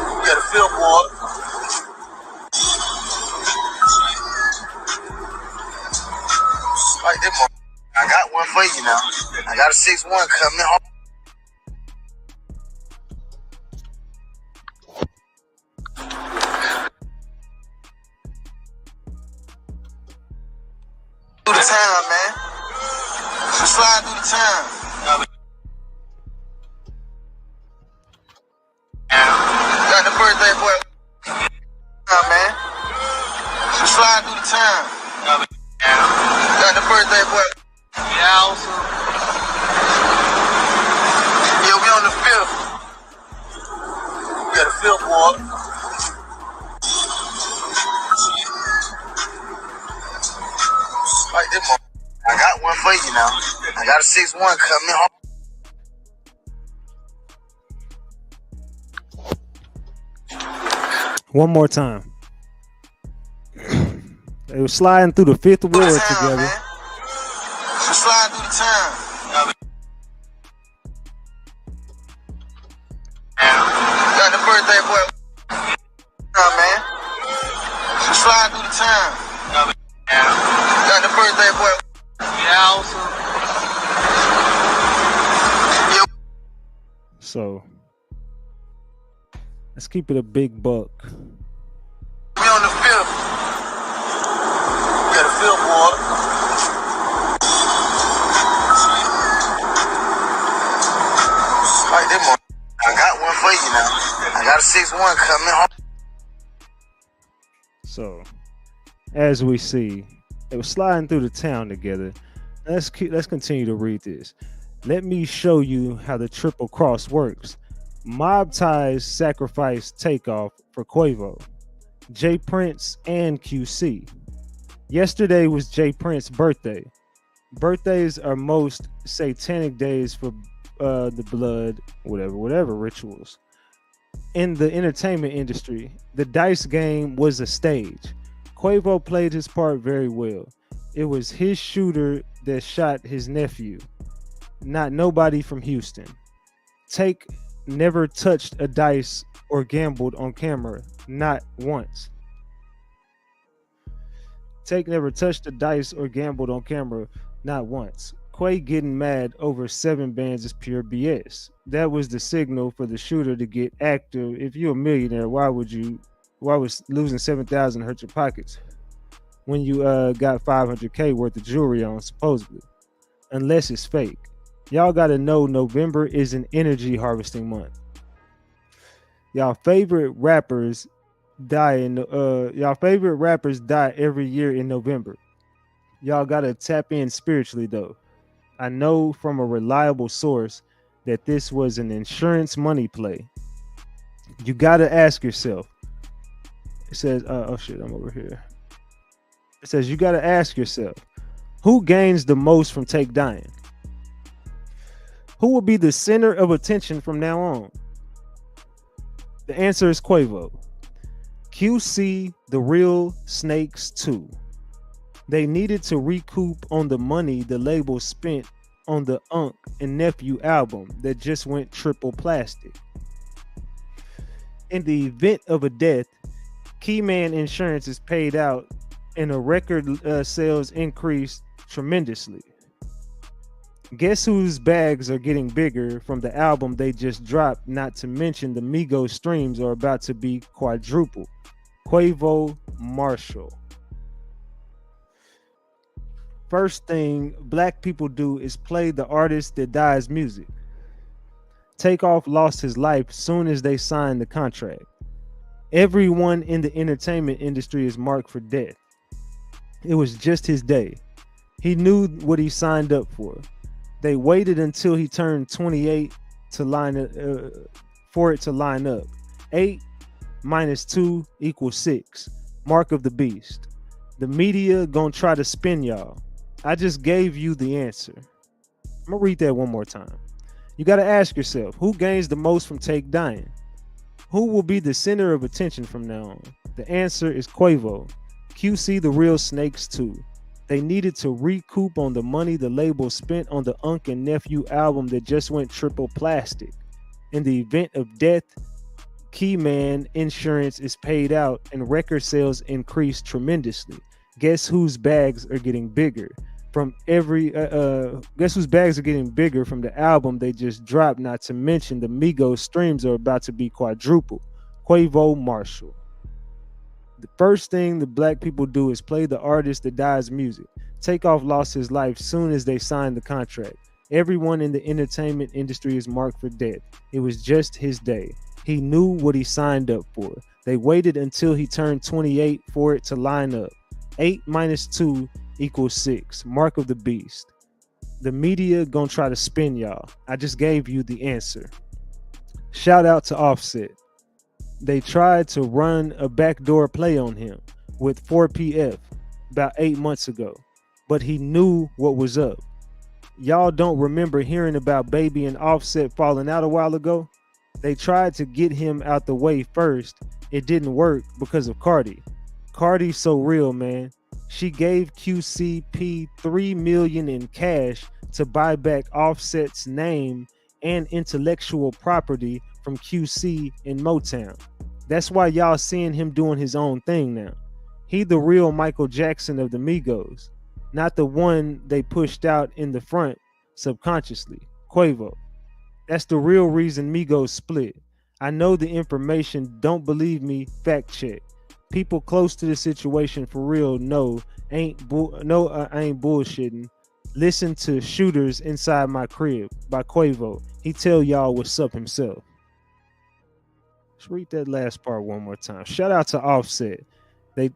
S7: We got the 5th, boy. Like this, I got one for you now. I got a 6-1 coming. Through the town, man. Just slide through the town. Got the birthday boy. Man. Just slide through the town. Got the birthday boy. Yeah, also. Yeah, we on the 5th. We got the 5th, boy. Like this, I got one for you now. I got a 6-1 coming.
S2: One more time. They were sliding through the 5th ward together.
S7: Man. Just slide through the town. Got the birthday boy. Man. Just slide through the town. Got the birthday boy. Yeah, also. Yeah.
S2: So let's keep it a big buck.
S7: We on the 5th. We got the 5th, boy. Like this, I got one for you now. I got a 6-1 coming.
S2: So as we see, they were sliding through the town together. Let's continue to read this. Let me show you how the triple cross works. Mob ties sacrifice Takeoff for Quavo, J Prince, and QC. Yesterday was J Prince's birthday. Birthdays are most satanic days for the blood, whatever rituals. In the entertainment industry, the dice game was a stage. Quavo played his part very well. It was his shooter that shot his nephew, not nobody from Houston. Take never touched a dice or gambled on camera, not once. Take never touched a dice or gambled on camera, not once. Quay getting mad over 7 bands is pure BS. That was the signal for the shooter to get active. If you're a millionaire, why was losing 7,000 hurt your pockets when you got 500K worth of jewelry on, supposedly? unless it's fake. Y'all gotta know November is an energy harvesting month. Y'all favorite rappers die every year in November. Y'all gotta tap in spiritually though. I know from a reliable source that this was an insurance money play. You gotta ask yourself. It says, oh shit, I'm over here. It says you gotta ask yourself, who gains the most from Take dying? Who will be the center of attention from now on? The answer is Quavo. QC, the real Snakes 2. They needed to recoup on the money the label spent on the Unc and Nephew album that just went triple plastic. In the event of a death, Keyman Insurance is paid out and a record sales increased tremendously. Guess whose bags are getting bigger from the album they just dropped, not to mention the Migos streams are about to be quadruple. Quavo Marshall. First thing black people do is play the artist that dies music. Takeoff lost his life soon as they signed the contract. Everyone in the entertainment industry is marked for death. It was just his day. He knew what he signed up for. They waited until he turned 28 to for it to line up. 8 minus 2 equals 6. Mark of the beast. The media gonna try to spin y'all. I just gave you the answer. I'm gonna read that one more time. You gotta ask yourself, who gains the most from Take dying? Who will be the center of attention from now on? The answer is Quavo. QC, the real Snakes 2. They needed to recoup on the money the label spent on the Unc and Nephew album that just went triple plastic. In the event of death, Keyman Insurance is paid out and record sales increased tremendously. Guess whose bags are getting bigger from guess whose bags are getting bigger from the album they just dropped, not to mention the Migos streams are about to be quadruple. Quavo Marshall. The first thing the black people do is play the artist that dies music. Takeoff lost his life soon as they signed the contract. Everyone in the entertainment industry is marked for death. It was just his day. He knew what he signed up for. They waited until he turned 28 for it to line up. 8 minus 2 equals 6. Mark of the beast. The media gonna try to spin y'all. I just gave you the answer. Shout out to Offset. They tried to run a backdoor play on him with 4PF about 8 months ago, but he knew what was up. Y'all don't remember hearing about Baby and Offset falling out a while ago? They tried to get him out the way first. It didn't work because of Cardi. Cardi's so real, man. She gave QCP $3 million in cash to buy back Offset's name and intellectual property from QC in Motown. That's why y'all seeing him doing his own thing now. He the real Michael Jackson of the Migos, not the one they pushed out in the front subconsciously. Quavo. That's the real reason Migos split. I know the information. Don't believe me? Fact check. People close to the situation for real I ain't bullshitting. Listen to Shooters Inside My Crib by Quavo. He tell y'all what's up himself. Let's read that last part one more time. Shout out to Offset. They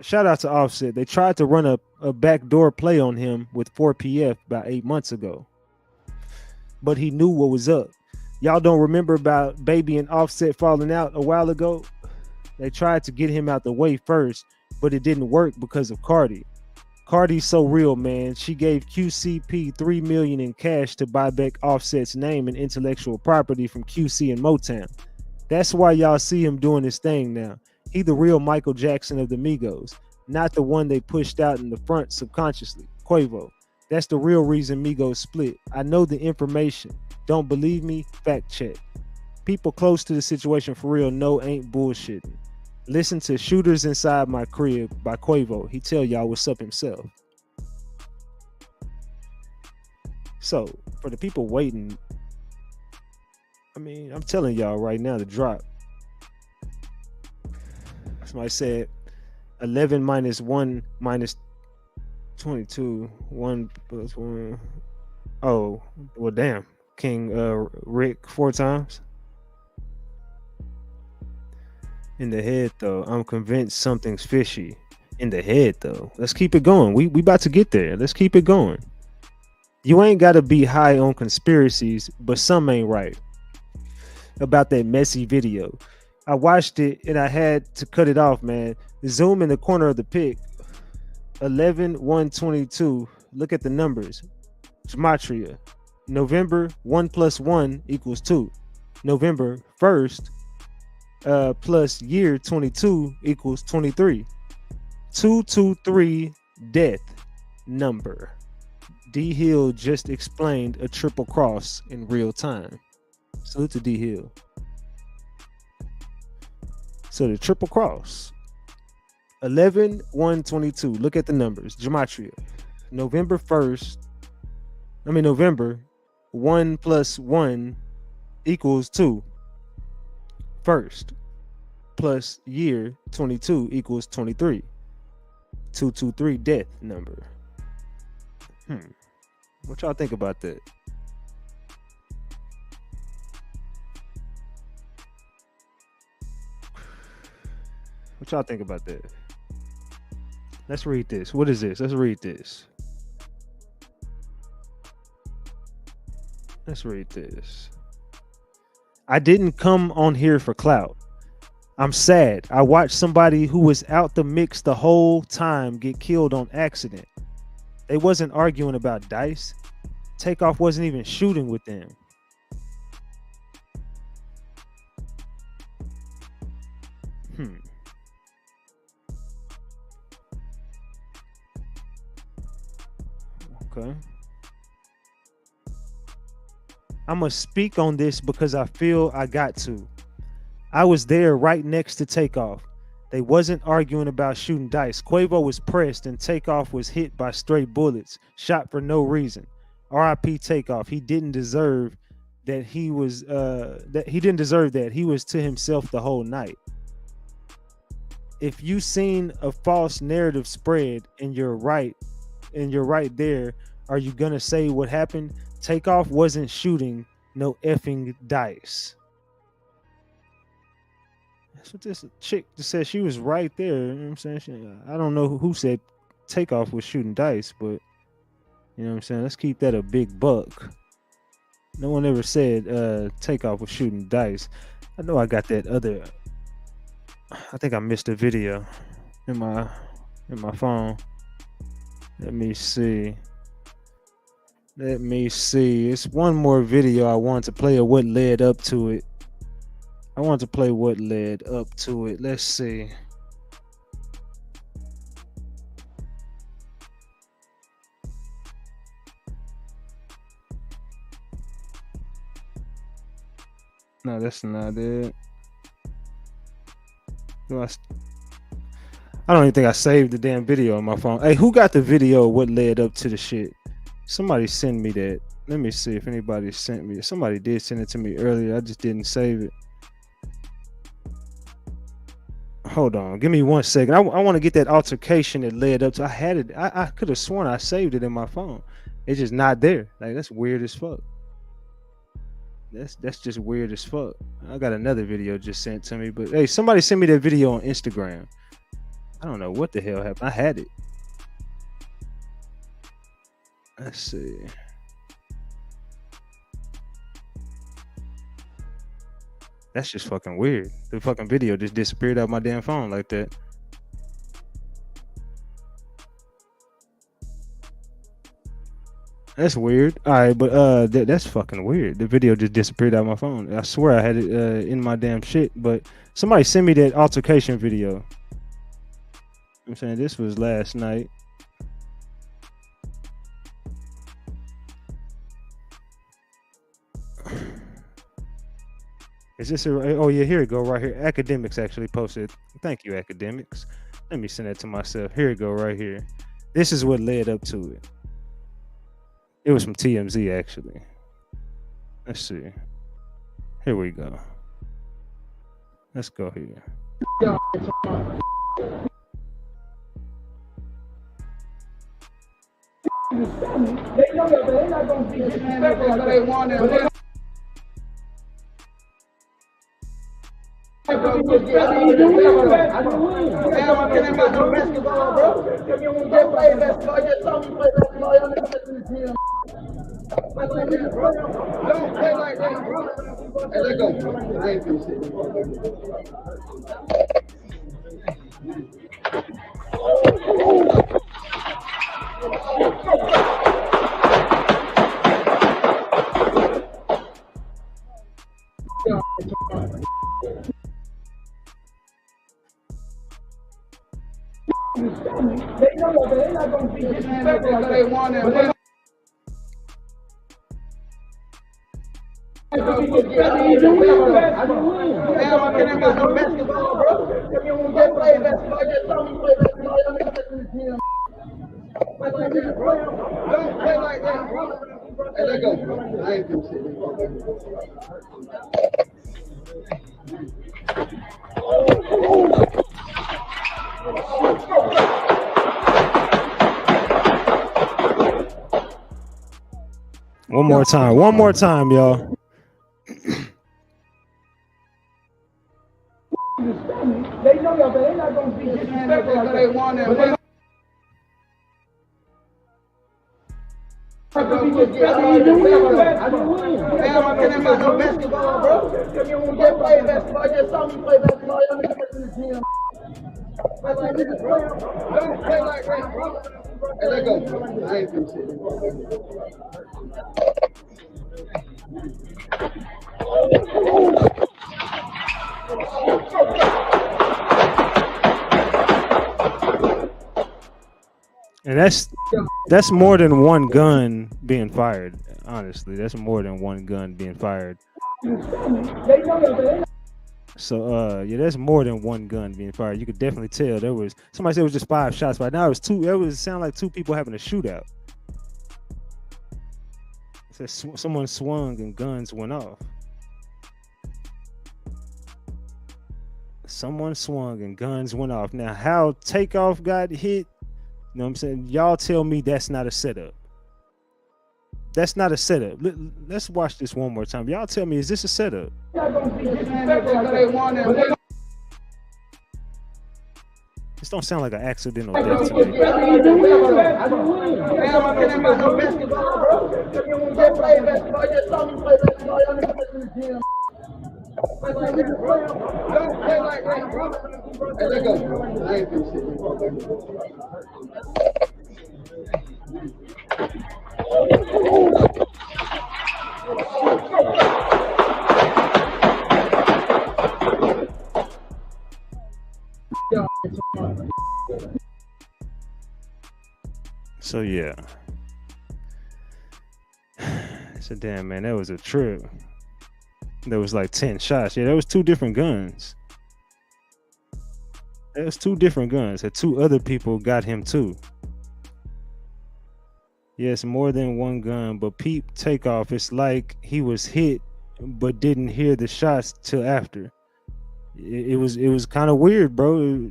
S2: tried to run a backdoor play on him with 4PF about 8 months ago, but he knew what was up. Y'all don't remember about Baby and Offset falling out a while ago? They tried to get him out the way first, but it didn't work because of Cardi. Cardi's so real, man. She gave QCP $3 million in cash to buy back Offset's name and intellectual property from QC and Motown. That's why y'all see him doing his thing now. He the real Michael Jackson of the Migos, not the one they pushed out in the front subconsciously. Quavo. That's the real reason Migos split. I know the information. Don't believe me? Fact check. People close to the situation for real ain't bullshitting. Listen to Shooters Inside My Crib by Quavo. He tell y'all what's up himself. So, for the people waiting, I mean, I'm telling y'all right now, the drop. Somebody said 11 minus 1 minus 22. 1 plus 1. Oh, well, damn. King Rick 4 times. In the head, though, I'm convinced something's fishy. In the head, though. Let's keep it going. We about to get there. Let's keep it going. You ain't got to be high on conspiracies, but some ain't right about that messy video. I watched it and I had to cut it off, man. Zoom in the corner of the pic. 11/1/22. Look at the numbers. Gematria. November 1 plus 1 equals 2. November 1st plus year 22 equals 23. 223 death number. D Hill just explained a triple cross in real time. Salute to D Hill. So the triple cross. 11/1/22. Look at the numbers. Gematria. November 1 plus 1 equals 2. First plus year 22 equals 23. 223 death number. What y'all think about that? What y'all think about that? Let's read this. What is this? Let's read this. Let's read this. I didn't come on here for clout. I'm sad. I watched somebody who was out the mix the whole time get killed on accident. They wasn't arguing about dice. Takeoff wasn't even shooting with them. Okay. I'm going to speak on this because I feel I got to. I was there right next to Takeoff. They wasn't arguing about shooting dice. Quavo was pressed and Takeoff was hit by stray bullets, shot for no reason. RIP Takeoff. He didn't deserve that. He was He was to himself the whole night. If you seen a false narrative spread and you're right there, are you gonna say what happened? Takeoff wasn't shooting no effing dice. That's what this chick just said. She was right there. You know what I'm saying? I don't know who said Takeoff was shooting dice, but you know what I'm saying? Let's keep that a big buck. No one ever said Takeoff was shooting dice. I know I got that other. I think I missed a video in my phone. Let me see. It's one more video I want to play of what led up to it. Let's see. No, that's not it. I don't even think I saved the damn video on my phone. Hey, who got the video of what led up to the shit? Somebody send me that. Let me see if anybody sent me. Somebody did send it to me earlier. I just didn't save it. Hold on. Give me 1 second. I want to get that altercation that led up to. I had it. I could have sworn I saved it in my phone. It's just not there. Like, that's weird as fuck. That's just weird as fuck. I got another video just sent to me, but hey, somebody send me that video on Instagram. I don't know what the hell happened. I had it. Let's see. That's just fucking weird. The fucking video just disappeared out my damn phone like that. That's weird. All right, but that's fucking weird. The video just disappeared out my phone. I swear I had it in my damn shit, but somebody send me that altercation video. I'm saying this was last night. Is this oh yeah, here it go right here. Academics actually posted. Thank you, Academics. Let me send that to myself. Here it go right here. This is what led up to it. It was from TMZ actually. Let's see. Here we go. Let's go here.
S7: They know that, but they're not going to be disrespectful like they want to. I'm telling about no basketball, bro. If you want to play basketball, just tell me play basketball. Y'all niggas in the gym. Don't play like that, bro. Hey, let go. I ain't They know that, but they're not going to be disrespectful like they want to. I'm telling about no basketball, bro. If you want to play basketball, just tell me play basketball. Y'all niggas in the gym. Don't play like that, bro. Hey, let go. I ain't doing shit.
S2: One more time, y'all.
S7: They know that, but they're not going to be disrespectful like they want to. I'm telling about no basketball, bro. If you want to play basketball, just tell me play basketball. Y'all niggas in the gym. Don't play like that, bro. Hey, let go. I ain't doing shit.
S2: And that's more than one gun being fired. Honestly, that's more than one gun being fired. So yeah, that's more than one gun being fired. You could definitely tell there was somebody said it was just 5 shots, but now it was 2. It was sound like 2 people having a shootout. It said someone swung and guns went off. Someone swung and guns went off. Now, how Takeoff got hit, you know what I'm saying? Y'all tell me that's not a setup. That's not a setup. Let's watch this one more time. Y'all tell me, is this a setup? This don't sound like an accidental death to me.
S7: Don't play like that, bro. Hey, let go. I ain't doing shit.
S2: So yeah. I said, damn, man, that was a trip. There was like 10 shots. Yeah, there was 2 different guns. There's 2 different guns. And 2 other people got him too. Yes, more than one gun, but peep Takeoff. It's like he was hit, but didn't hear the shots till after. It was kind of weird, bro.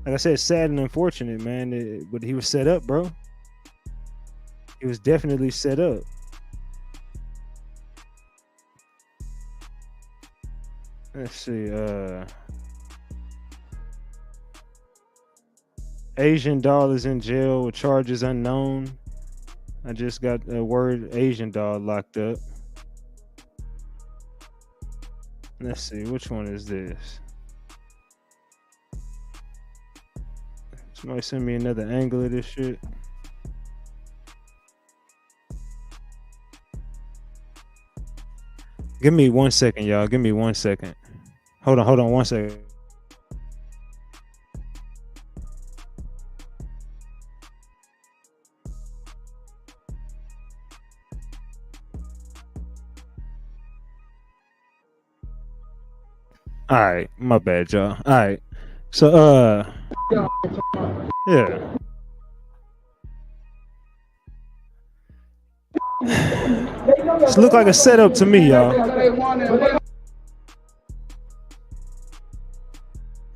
S2: Like I said, sad and unfortunate, man. But he was set up, bro. He was definitely set up. Let's see. Asian doll is in jail with charges unknown. I just got a word Asian doll locked up. Let's see, which one is this? Somebody send me another angle of this shit. Give me 1 second, y'all. Give me 1 second. Hold on 1 second. All right, my bad, y'all. All right, so yeah. This look like a setup to me, y'all.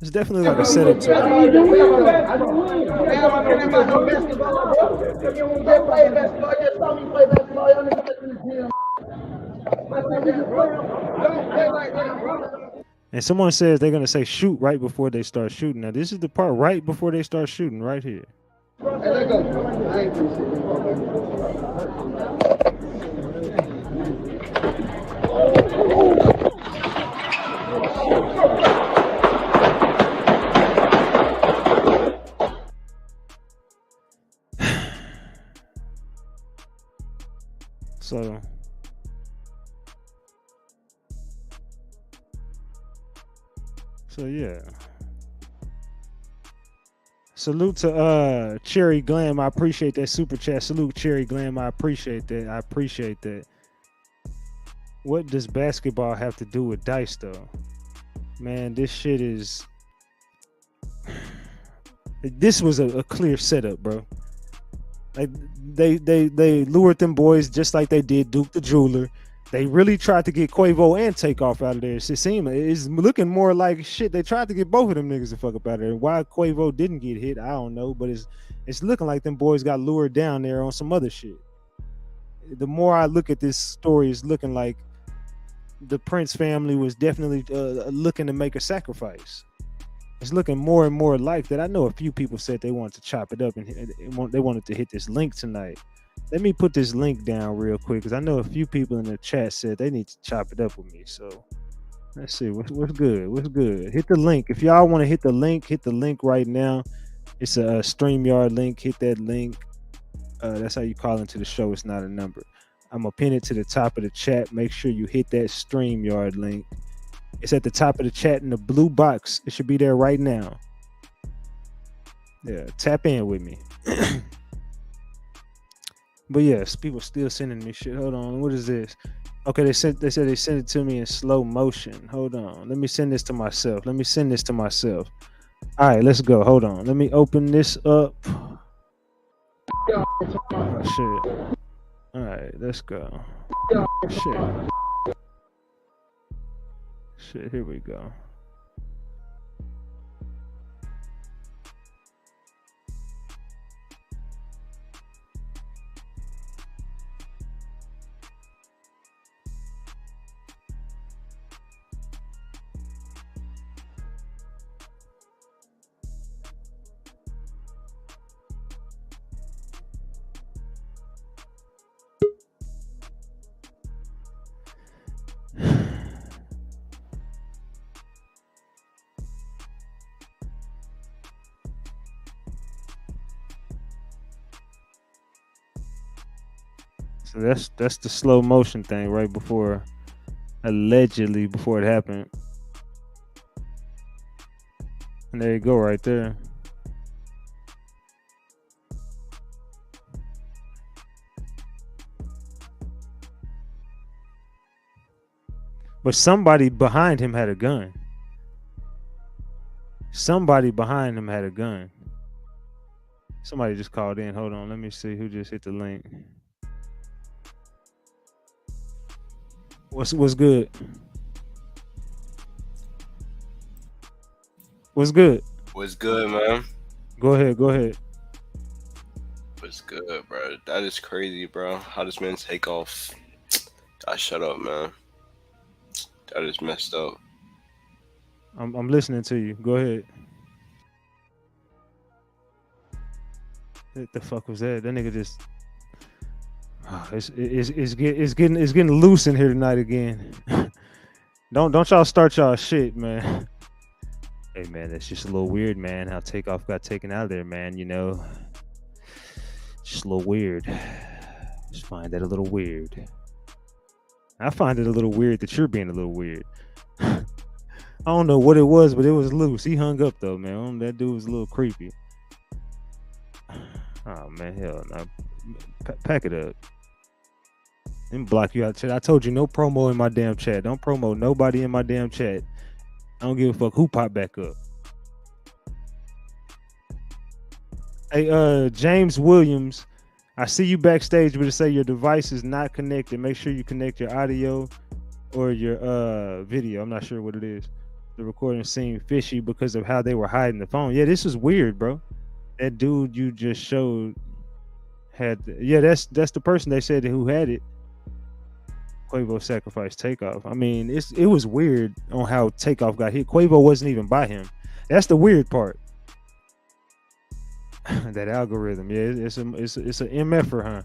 S2: It's definitely like a setup to And someone says they're gonna say shoot right before they start shooting. Now this is the part right before they start shooting, right here. So yeah. Salute to Cherry Glam. I appreciate that super chat. Salute Cherry Glam. I appreciate that. What does basketball have to do with dice though? Man, this shit is this was a clear setup, bro. Like they lured them boys just like they did Duke the Jeweler. They really tried to get Quavo and Takeoff out of there. It's looking more like shit. They tried to get both of them niggas to fuck up out of there. Why Quavo didn't get hit, I don't know. But it's looking like them boys got lured down there on some other shit. The more I look at this story, it's looking like the Prince family was definitely looking to make a sacrifice. It's looking more and more like that. I know a few people said they wanted to chop it up and they wanted to hit this link tonight. Let me put this link down real quick because I know a few people in the chat said they need to chop it up with me. So let's see what's good. Hit the link if y'all want to hit the link. Hit the link right now. It's a StreamYard link. Hit that link. That's how you call into the show. It's not a number. I'm gonna pin it to the top of the chat. Make sure you hit that StreamYard link. It's at the top of the chat in the blue box. It should be there right now. Yeah, tap in with me. But yes, people still sending me shit. Hold on, what is this? Okay, they said they sent it to me in slow motion. Hold on, let me send this to myself. All right, let's go. Hold on, let me open this up. Oh shit. All right, let's go. Shit, here we go. So that's the slow motion thing right before, allegedly before it happened. And there you go right there. But somebody behind him had a gun. Somebody just called in. Hold on, let me see who just hit the link. What's good? What's good?
S8: What's good, man?
S2: Go ahead.
S8: What's good, bro? That is crazy, bro. How this man Takeoff? I shut up, man. That is messed up.
S2: I'm listening to you. Go ahead. What the fuck was that? That nigga just. Oh, it's getting loose in here tonight again. Don't y'all start y'all shit, man. Hey man, that's just a little weird, man. How Takeoff got taken out of there, man. You know, just a little weird. Just find that a little weird. I find it a little weird that you're being a little weird. I don't know what it was, but it was loose. He hung up though, man. That dude was a little creepy. Oh man, hell no. Pack it up. Didn't block you out chat. I told you no promo in my damn chat. Don't promo nobody in my damn chat. I don't give a fuck who popped back up. Hey, James Williams, I see you backstage, but it say your device is not connected. Make sure you connect your audio or your video. I'm not sure what it is. The recording seemed fishy because of how they were hiding the phone. Yeah, this is weird, bro. That dude you just showed that's the person they said who had it. Quavo sacrificed Takeoff. I mean, it was weird on how Takeoff got hit. Quavo wasn't even by him. That's the weird part. That algorithm, yeah, it's an MFer, huh?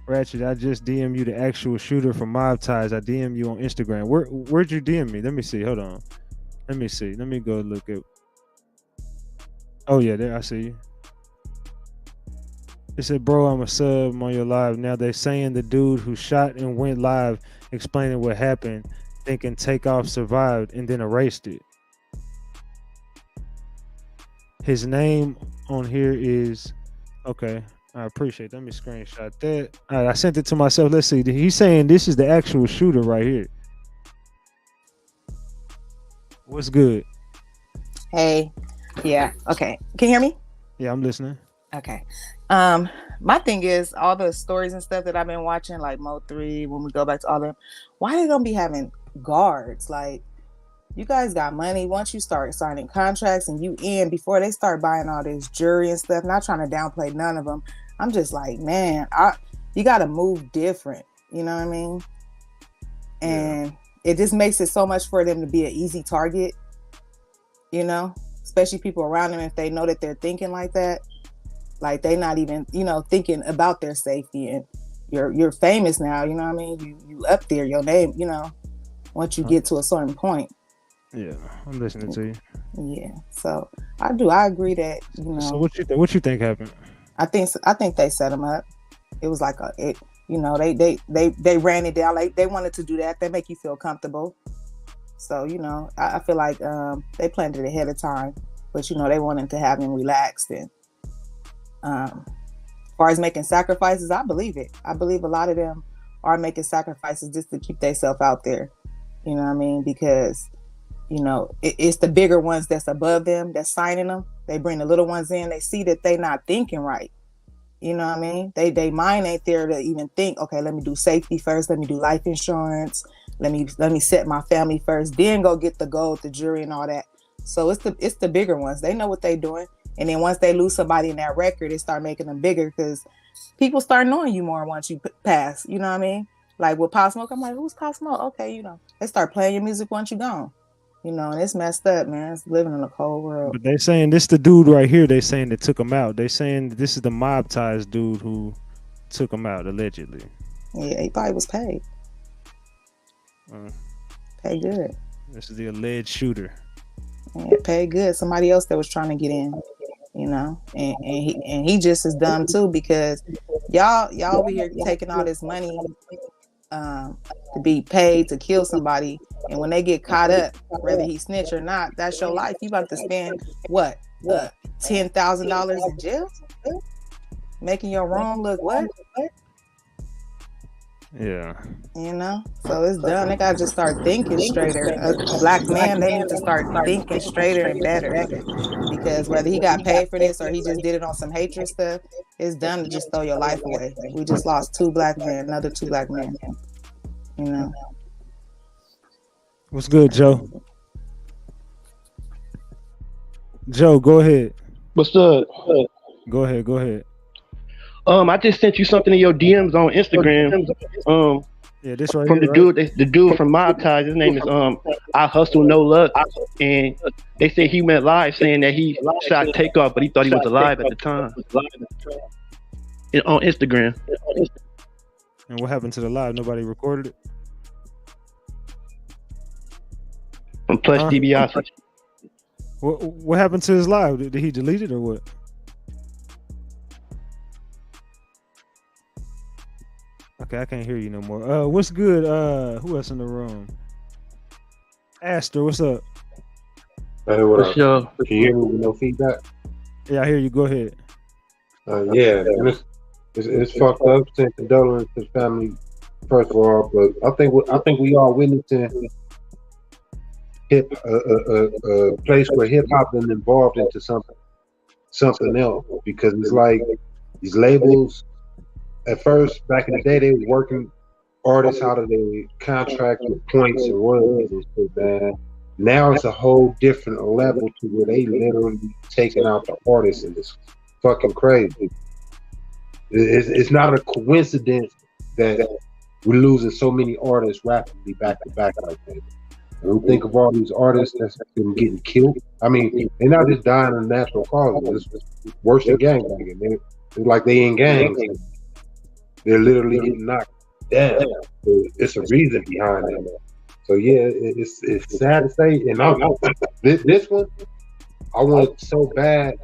S2: Ratchet, I just DM you the actual shooter from Mob Ties. I DM you on Instagram. Where'd you DM me? Let me see. Hold on. Let me see. Let me go look at. Oh yeah, there I see you. It said, bro, I'm a sub on your live. Now they saying the dude who shot and went live explaining what happened, thinking Takeoff survived and then erased it. His name on here is okay. I appreciate it. Let me screenshot that. All right, I sent it to myself. Let's see. He's saying this is the actual shooter right here. What's good?
S9: Hey. Yeah. Okay. Can you hear me?
S2: Yeah, I'm listening.
S9: Okay. My thing is all the stories and stuff that I've been watching, like Mo3, when we go back to all them, why are they gonna be having guards? Like, you guys got money. Once you start signing contracts and you in, before they start buying all this jewelry and stuff, not trying to downplay none of them, I'm just like, man, you gotta move different. You know what I mean? And it just makes it so much for them to be an easy target, you know, especially people around them, if they know that they're thinking like that. Like, they not even, you know, thinking about their safety, and you're famous now, you know what I mean? You up there, your name, you know, once you get to a certain point.
S2: Yeah, I'm listening to you.
S9: Yeah, so I agree that, you know.
S2: So what you think happened?
S9: I think they set him up. It was like you know, they ran it down. Like, they wanted to do that. They make you feel comfortable. So, you know, I feel like they planned it ahead of time, but, you know, they wanted to have him relaxed. And as far as making sacrifices, I believe it. I believe a lot of them are making sacrifices just to keep themselves out there. You know what I mean? Because, you know, it's the bigger ones that's above them that's signing them. They bring the little ones in. They see that they not thinking right. You know what I mean? They mind ain't there to even think, okay, let me do safety first. Let me do life insurance. Let me set my family first. Then go get the gold, the jewelry, and all that. So it's the bigger ones. They know what they're doing. And then once they lose somebody in that record, it start making them bigger because people start knowing you more once you pass. You know what I mean? Like with Pop Smoke, I'm like, who's Pop Smoke? Okay, you know, they start playing your music once you're gone. You know, and it's messed up, man. It's living in a cold world.
S2: But they saying this the dude right here. They saying that took him out. They saying this is the Mob Ties dude who took him out allegedly.
S9: Yeah, he probably was paid. Paid good.
S2: This is the alleged shooter.
S9: Yeah, paid good. Somebody else that was trying to get in, you know, and he just as dumb too, because y'all over here taking all this money to be paid to kill somebody, and when they get caught up, whether he snitch or not, that's your life. You about to spend what $10,000 in jail, making your wrong look what?
S2: Yeah.
S9: You know, so it's done. They gotta just start thinking straighter. A black man, they need to start thinking straighter and better, because whether he got paid for this or he just did it on some hatred stuff, it's done to just throw your life away. We just lost 2 black men, another 2 black men. You know.
S2: What's good, Joe? Joe, go ahead.
S10: What's up?
S2: Go ahead.
S10: I just sent you something in your DMs on Instagram.
S2: Yeah, this right
S10: from
S2: here,
S10: the dude from Mob Ties. His name is I Hustle No Luck, and they said he went live saying that he shot Takeoff, but he thought he was alive at the time. On Instagram.
S2: And what happened to the live? Nobody recorded it.
S10: From Plush DiBiase.
S2: What happened to his live? Did he delete it or what? Okay, I can't hear you no more. What's good? Who else in the room? Astor, what's up?
S11: Hey, what up? Can you hear me with no feedback?
S2: Yeah, I hear you. Go ahead.
S11: Yeah, and it's fucked up. Send condolences to the family first of all, but I think we are witnessing a place where hip hop been involved into something else, because it's like these labels. At first, back in the day, they were working artists out of their contracts with points and royalties and shit, man. Now it's a whole different level to where they literally taking out the artists, and it's fucking crazy. It's not a coincidence that we're losing so many artists rapidly back to back like that. When we think of all these artists that's been getting killed, I mean, they're not just dying of natural causes. It's worse than gangbanging. It's like they in gangs. They're literally getting knocked down. So it's a reason behind it. So yeah, it's sad to say. And this one, I wanted so bad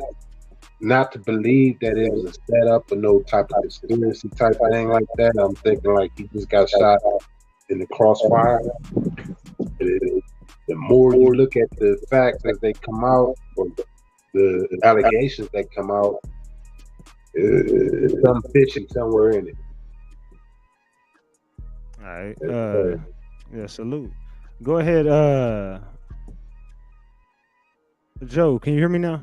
S11: not to believe that it was a setup or no type of conspiracy type thing like that. I'm thinking like he just got shot in the crossfire. The more you look at the facts as they come out, or the allegations that come out, some fishy somewhere in it.
S2: All right. Yeah, salute. Go ahead, Joe, can you hear me now?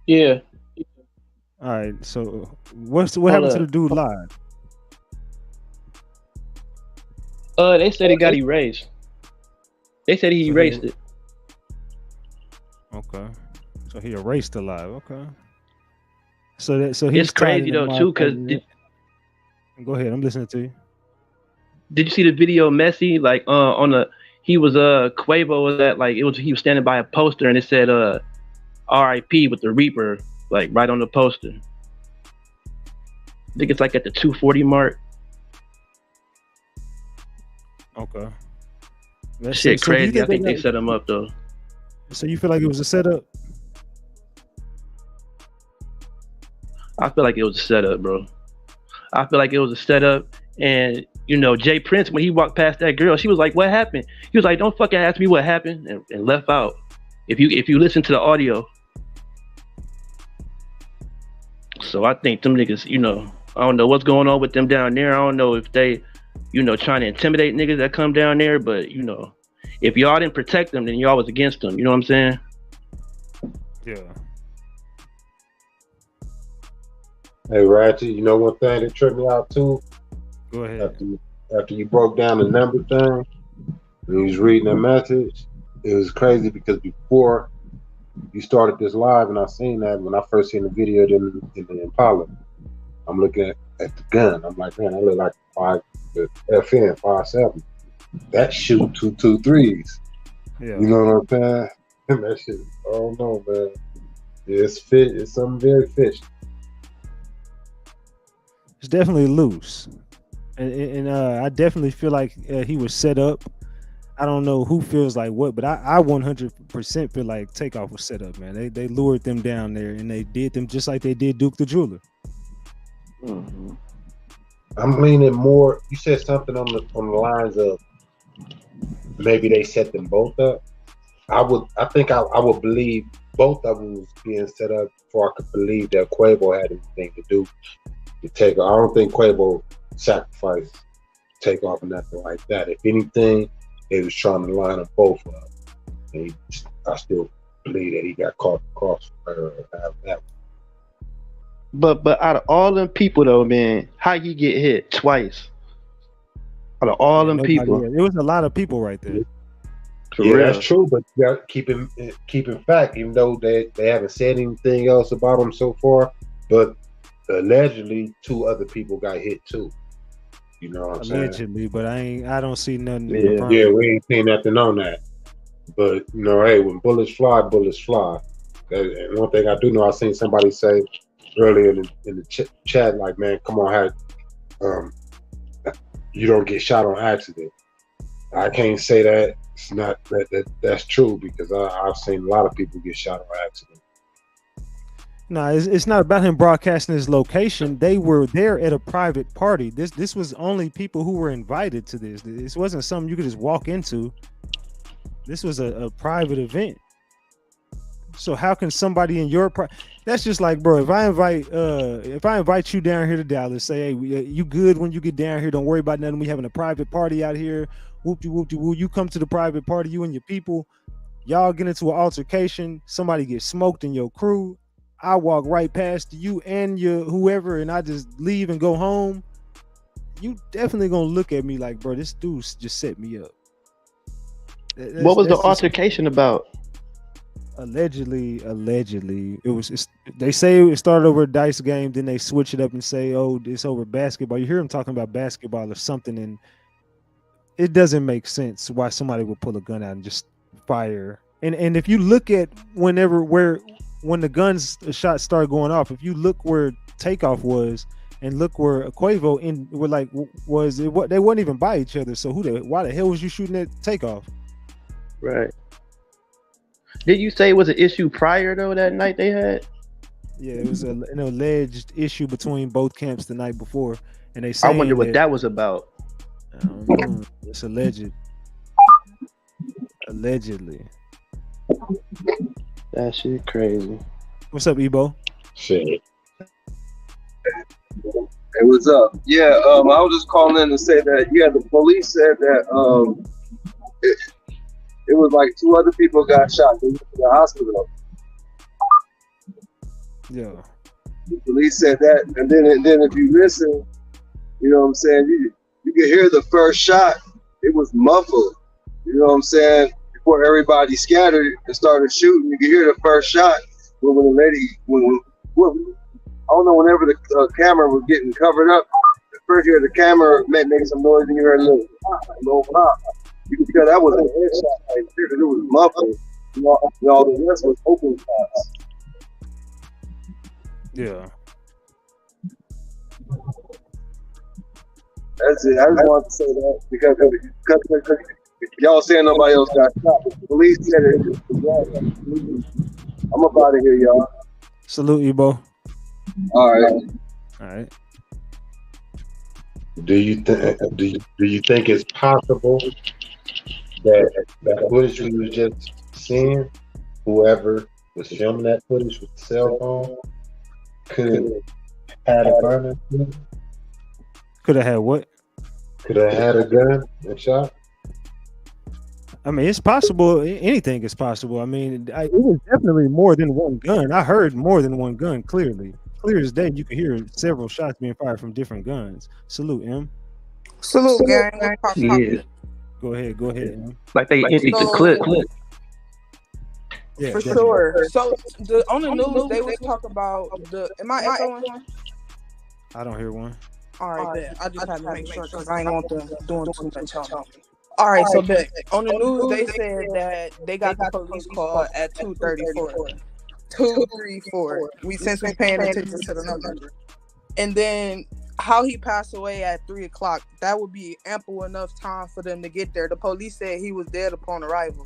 S10: Yeah.
S2: All right. So what happened to the dude live?
S10: They said it got erased. They said he erased it.
S2: Okay. So he erased the live. Okay. So
S10: it's crazy though too, because
S2: go ahead, I'm listening to you.
S10: Did you see the video Messi? Like on the Quavo was at, like, he was standing by a poster and it said R.I.P. with the Reaper, like right on the poster. I think it's like at the 240 mark.
S2: Okay.
S10: Shit crazy. I think they set him up though.
S2: So you feel like it was a setup?
S10: I feel like it was a setup, bro. I feel like it was a setup. And you know, Jay Prince, when he walked past that girl, she was like, "What happened?" He was like, "Don't fucking ask me what happened," and left out. If you listen to the audio. So I think them niggas, you know, I don't know what's going on with them down there. I don't know if they, you know, trying to intimidate niggas that come down there, but you know, if y'all didn't protect them, then y'all was against them. You know what I'm saying?
S2: Yeah.
S11: Hey, Ratchet, you know one thing that tripped me out too?
S2: Go ahead.
S11: After you broke down the number thing, and you was reading the message, it was crazy because before you started this live, and I seen that when I first seen the video in the Impala, I'm looking at the gun. I'm like, man, I look like the FN 5.7. That shoot 223s.
S2: Yeah.
S11: You know what I'm saying? That shit, I don't know, man. Yeah, it's something very fishy.
S2: It's definitely loose. And I definitely feel like he was set up. I don't know who feels like what, but I 100% feel like Takeoff was set up, man. They lured them down there, and they did them just like they did Duke the Jeweler.
S11: Mm-hmm. I'm leaning more. You said something on the lines of maybe they set them both up. I would believe both of them was being set up before I could believe that Quavo had anything to do with Takeoff. I don't think Quavo sacrificed Takeoff or nothing like that. If anything, they was trying to line up both of them. And I still believe that he got caught across that.
S10: But out of all them people though, man, how he get hit twice? Out of all them people,
S2: there was a lot of people right there.
S11: Yeah, that's true. But you got keep in fact, even though they haven't said anything else about him so far, but allegedly 2 other people got hit too. You know what I'm saying?
S2: Allegedly, but I don't see nothing.
S11: Yeah, we ain't seen nothing on that. But you know, hey, when bullets fly, bullets fly. And one thing I do know, I seen somebody say earlier in the chat, like, man, come on, you don't get shot on accident. I can't say that it's not that's true, because I've seen a lot of people get shot on accident.
S2: No, it's not about him broadcasting his location. They were there at a private party. This was only people who were invited to this. This wasn't something you could just walk into. This was a private event. So how can somebody in your that's just like, bro, if I invite you down here to Dallas, say, hey, you good when you get down here, don't worry about nothing. We having a private party out here. Whoop-de-whoop-de-woo. You come to the private party, you and your people, y'all get into an altercation, somebody gets smoked in your crew. I walk right past you and your whoever, and I just leave and go home. You definitely gonna look at me like, bro, this dude just set me up.
S10: What was the altercation about?
S2: Allegedly, they say it started over a dice game. Then they switch it up and say, "Oh, it's over basketball." You hear them talking about basketball or something, and it doesn't make sense why somebody would pull a gun out and just fire. And if you look at when the shots started going off, if you look where Takeoff was and look where Quavo they weren't even by each other. So why the hell was you shooting at Takeoff?
S10: Right. Did you say it was an issue prior though that night they had?
S2: Yeah, it was an alleged issue between both camps the night before, and they say
S10: I wonder what that was about.
S2: I don't know. It's alleged. Allegedly.
S10: That shit crazy.
S2: What's up, Ebo?
S11: Shit.
S12: Hey, what's up? Yeah, I was just calling in to say that, the police said that it was like 2 other people got shot. They went to the hospital.
S2: Yeah.
S12: The police said that, and then if you listen, you know what I'm saying, you can hear the first shot. It was muffled. You know what I'm saying? Before everybody scattered and started shooting, you could hear the first shot when the lady, I don't know, whenever the camera was getting covered up, at first you heard the camera make some noise and you heard a little pop. You could tell that was a headshot right there, because it was muffled. All the rest was open shots.
S2: Yeah.
S12: That's it. I just wanted to say that because y'all saying nobody else got shot. The police said it. I'm up out of here, y'all.
S2: Salute you, Bo.
S12: All right.
S2: All right.
S11: Do you think it's possible that footage we was just seeing, whoever was filming that footage with the cell phone, could have had a burner?
S2: Could have had what?
S11: Could have had a gun and shot?
S2: I mean, it's possible. Anything is possible. I mean, it was definitely more than one gun. I heard more than one gun clearly. Clear as day, you could hear several shots being fired from different guns. Salute, M.
S9: Salute, gang.
S10: Yeah.
S2: Go ahead, M.
S10: Like they emptied the clip.
S2: Yeah,
S9: For
S2: definitely.
S9: sure. So on the news, they was talking about am I echoing?
S2: I don't hear one.
S9: All right, bet. I just had to make sure because I ain't want them doing too much talking. All right, so bet. On the news, they said that they got the police call at 2:34. 234. Since we paying attention to the number. And then how he passed away at 3:00, that would be ample enough time for them to get there. The police said he was dead upon arrival.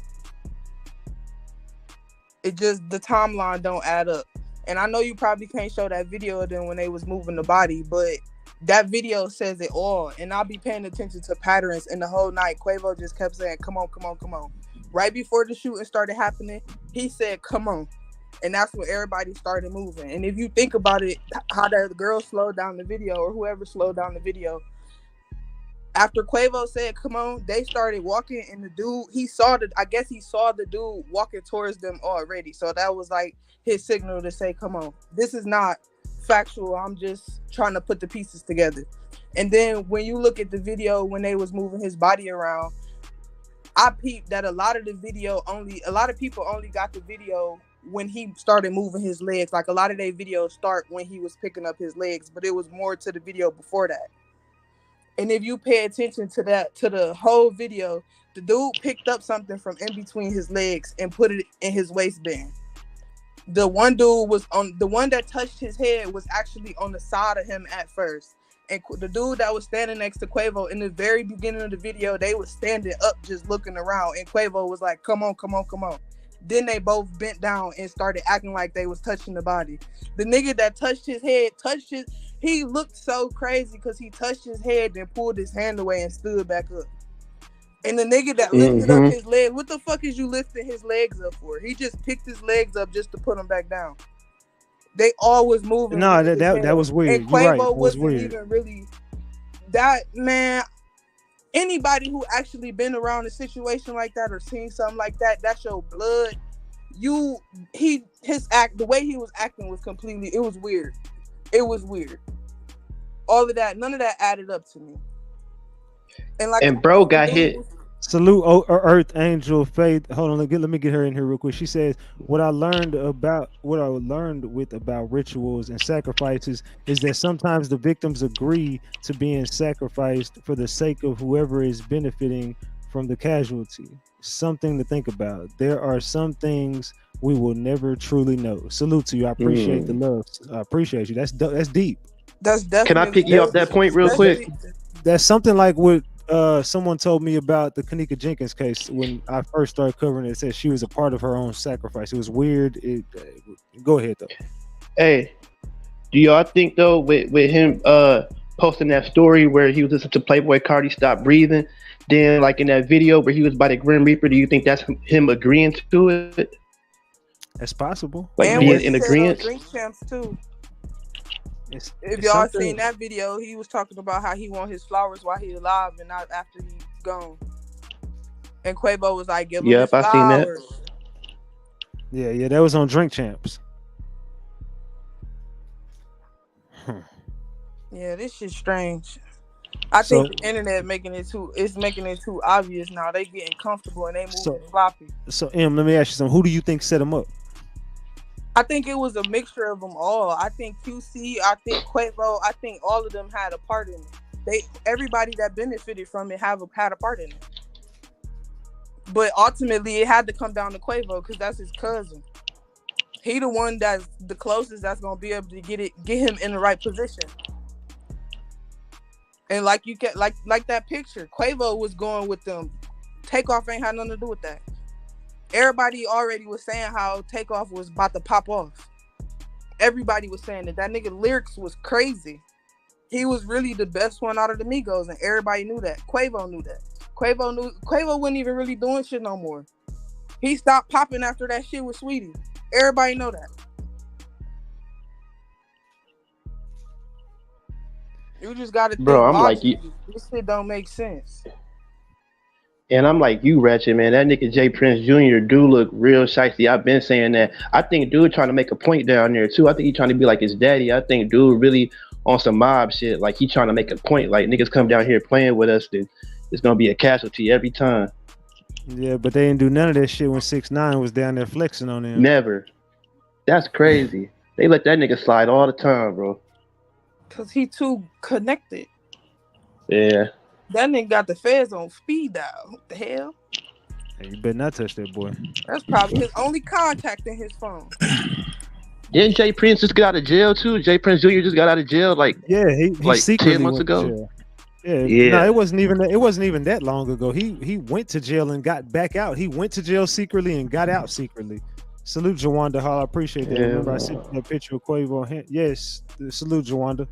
S9: It just, the timeline don't add up. And I know you probably can't show that video of them when they was moving the body, but that video says it all. And I'll be paying attention to patterns. And the whole night, Quavo just kept saying, come on, come on, come on. Right before the shooting started happening, he said, come on. And that's when everybody started moving. And if you think about it, how the girl slowed down the video, or whoever slowed down the video, after Quavo said, come on, they started walking, and the dude, I guess he saw the dude walking towards them already. So that was like his signal to say, come on. This is not factual. I'm just trying to put the pieces together. And then when you look at the video, when they was moving his body around, I peeped that a lot of people only got the video when he started moving his legs. Like a lot of their videos start when he was picking up his legs, but it was more to the video before that. And if you pay attention to the whole video, the dude picked up something from in between his legs and put it in his waistband. The one that touched his head was actually on the side of him at first. And the dude that was standing next to Quavo in the very beginning of the video, they was standing up just looking around. And Quavo was like, come on, come on, come on. Then they both bent down and started acting like they was touching the body. The nigga that touched his head, he looked so crazy because he touched his head, then pulled his hand away and stood back up. And the nigga that lifted up his leg, what the fuck is you lifting his legs up for? He just picked his legs up just to put them back down. They all was moving.
S2: No, that was weird.
S9: And Quavo
S2: right.
S9: wasn't even really that, man. Anybody who actually been around a situation like that or seen something like that, that's your blood. The way he was acting was completely, it was weird. It was weird. All of that, none of that added up to me.
S10: And bro got hit.
S2: Salute, Earth Angel Faith. Hold on, let me get her in here real quick. She says, what I learned with about rituals and sacrifices is that sometimes the victims agree to being sacrificed for the sake of whoever is benefiting from the casualty. Something to think about. There are some things we will never truly know. Salute to you. I appreciate the love. I appreciate you. That's deep.
S9: That's
S10: Can I
S9: definitely
S10: pick you off that point real quick?
S2: That's something like what someone told me about the Kanika Jenkins case when I first started covering it. It said she was a part of her own sacrifice. It was weird. Go ahead though.
S10: Hey, do y'all think though with him posting that story where he was listening to Playboy Cardi Stop Breathing, then like in that video where he was by the Grim Reaper, do you think that's him agreeing to it?
S2: That's possible.
S10: Like
S9: And
S10: being
S9: what he
S10: in
S9: said on
S10: agreement?
S9: Drink Champs too. If
S2: It's
S9: y'all
S2: something-
S9: seen that video, he was talking about how he want his flowers while he's alive and not after he's gone. And Quavo was like, "Give him his
S10: Yep, I seen that.
S9: flowers."
S2: Yeah, that was on Drink Champs.
S9: Yeah, this shit's strange. I think the internet making it too obvious now. They getting comfortable and they moving sloppy.
S2: So M, let me ask you something. Who do you think set him up?
S9: I think it was a mixture of them all. I think QC, I think Quavo, I think all of them had a part in it. Everybody that benefited from it had a part in it. But ultimately, it had to come down to Quavo because that's his cousin. He the one that's the closest that's gonna be able to get him in the right position. And like you get like that picture, Quavo was going with them. Takeoff ain't had nothing to do with that. Everybody already was saying how Takeoff was about to pop off. Everybody was saying that nigga lyrics was crazy. He was really the best one out of the Migos, and everybody knew that. Quavo knew that. Quavo wasn't even really doing shit no more. He stopped popping after that shit with Sweetie. Everybody know that. You just gotta think,
S10: Bro, I'm like you.
S9: This shit don't make sense.
S10: And I'm like you, Ratchet, man. That nigga Jay Prince Jr. do look real shicey. I've been saying that. I think dude trying to make a point down there too. I think he trying to be like his daddy. I think dude really on some mob shit. Like he trying to make a point. Like niggas come down here playing with us, then it's gonna be a casualty every time.
S2: Yeah, but they didn't do none of that shit when 6ix9ine was down there flexing on them.
S10: Never. That's crazy. They let that nigga slide all the time, bro.
S9: Cause he too connected.
S10: Yeah.
S9: That nigga got the feds on speed dial. What the hell?
S2: Hey, you better not touch that boy.
S9: That's probably his only contact in his phone.
S10: Didn't Jay Prince just get out of jail too? Jay Prince Jr. just got out of jail like
S2: he
S10: like
S2: secretly
S10: 10 months
S2: went to
S10: ago.
S2: jail. Yeah.
S10: Yeah.
S2: No, it wasn't even that long ago. He went to jail and got back out. He went to jail secretly and got out secretly. Salute Jawanda Hall. I appreciate that.
S10: Yeah.
S2: Remember I sent you a picture of Quavo. Yes, salute Jawanda.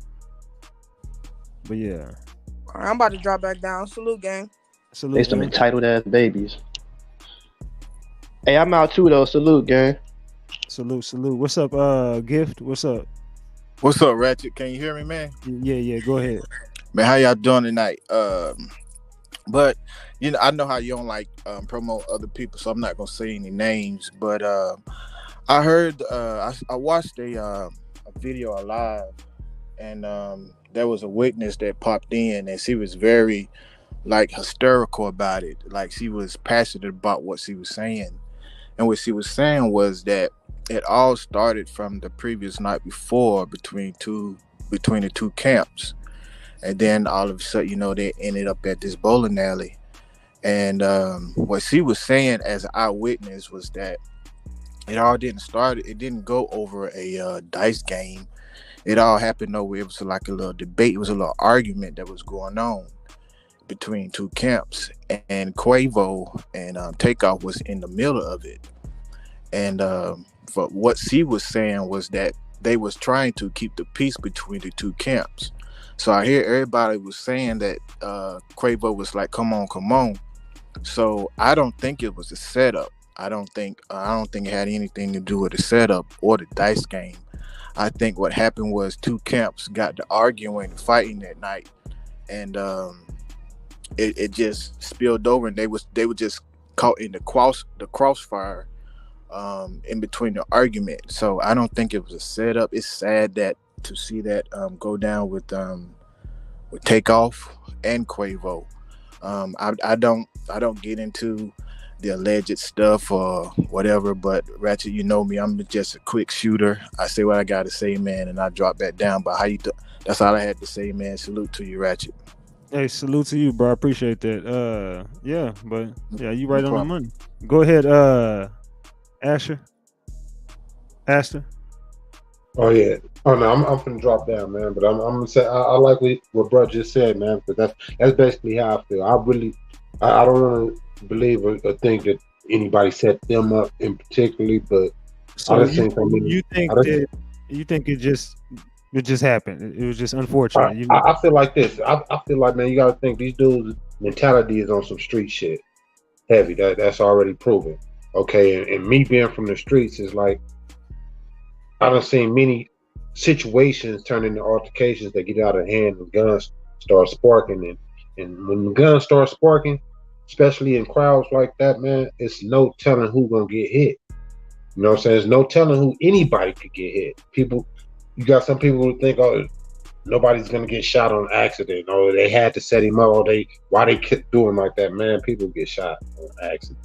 S2: But yeah.
S9: All right, I'm about to drop back down. Salute, gang.
S2: Salute.
S10: They some entitled ass babies. Hey, I'm out too though. Salute, gang.
S2: Salute. What's up, Gift? What's up?
S13: What's up, Ratchet? Can you hear me, man?
S2: Yeah. Go ahead.
S13: Man, how y'all doing tonight? But you know, I know how you don't like promote other people, so I'm not gonna say any names. But I heard I watched a video live, and there was a witness that popped in, and she was very like hysterical about it. Like she was passionate about what she was saying, and what she was saying was that it all started from the previous night before between the two camps. And then all of a sudden, you know, they ended up at this bowling alley. And what she was saying as an eyewitness was that it all didn't start. It didn't go over a dice game. It all happened over. It was like a little debate. It was a little argument that was going on between two camps. And Quavo and Takeoff was in the middle of it. And for what she was saying was that they was trying to keep the peace between the two camps. So I hear everybody was saying that Quavo was like, come on. So I don't think it was a setup. I don't think it had anything to do with the setup or the dice game. I think what happened was two camps got to arguing, fighting that night, and it just spilled over, and they were just caught in the crossfire in between the argument. So I don't think it was a setup. It's sad that to see that go down with Takeoff and Quavo. I don't get into the alleged stuff or whatever. But Ratchet, you know me, I'm just a quick shooter. I say what I got to say, man, and I drop that down. But that's all I had to say, man. Salute to you, Ratchet.
S2: Hey, salute to you, bro. I appreciate that. Yeah, but yeah, you right
S13: No
S2: on the
S13: problem.
S2: money. Go ahead, Asher.
S11: Oh yeah. Oh no, I'm finna drop down, man. But I'm gonna say I like what bro just said, man. Because that's basically how I feel. I don't want to believe or think that anybody set them up in particularly, but
S2: So
S11: I just think
S2: you think it just happened. It was just unfortunate.
S11: I feel like this. I feel like, man, you gotta think these dudes' mentality is on some street shit. Heavy. That's already proven. Okay, and me being from the streets is like I done seen many situations turn into altercations that get out of hand and guns start sparking. And when the guns start sparking, especially in crowds like that, man, it's no telling who gonna get hit. You know what I'm saying? There's no telling who anybody could get hit. You got some people who think, oh, nobody's gonna get shot on accident, or they had to set him up, or why they kept doing like that, man. People get shot on accident.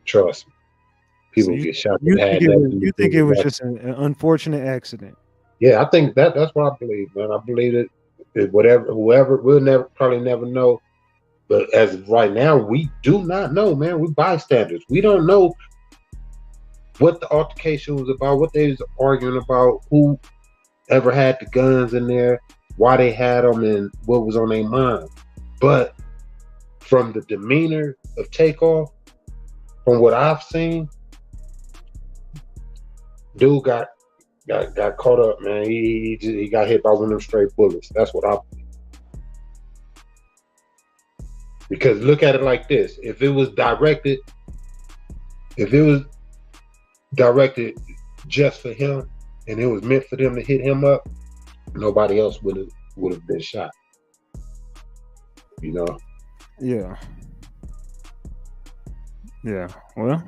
S11: Trust me. People get shot.
S2: You think it was just an unfortunate accident?
S11: Yeah, I think that's what I believe, man. I believe that whoever we'll probably never know. But as of right now, we do not know, man. We bystanders. We don't know what the altercation was about, what they was arguing about, who ever had the guns in there, why they had them, and what was on their mind. But from the demeanor of Takeoff, from what I've seen, dude got caught up, man. He got hit by one of them straight bullets. That's what I believe. Because look at it like this: if it was directed just for him, and it was meant for them to hit him up, nobody else would have been shot. You know?
S2: Yeah. Yeah. Well,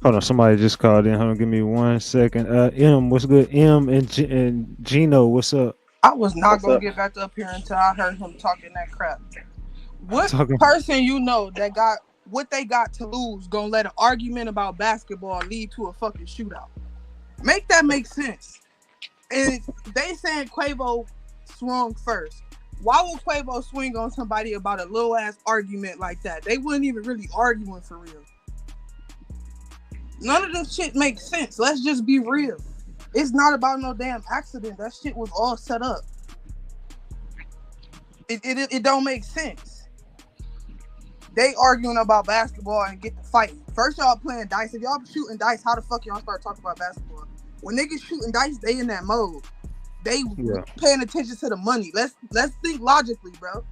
S2: hold on. Somebody just called in. Hold on. Give me 1 second. M, what's good? M and Gino, what's up?
S14: I was not gonna get back up here until I heard him talking that crap. What person you know that got what they got to lose gonna let an argument about basketball lead to a fucking shootout? Make that make sense. And they saying Quavo swung first. Why would Quavo swing on somebody about a little ass argument like that? They wasn't even really arguing for real. None of this shit makes sense. Let's just be real. It's not about no damn accident. That shit was all set up. It don't make sense. They arguing about basketball and get to fighting. First y'all playing dice. If y'all shooting dice, how the fuck y'all start talking about basketball? When niggas shooting dice, they in that mode. They paying attention to the money. Let's think logically, bro.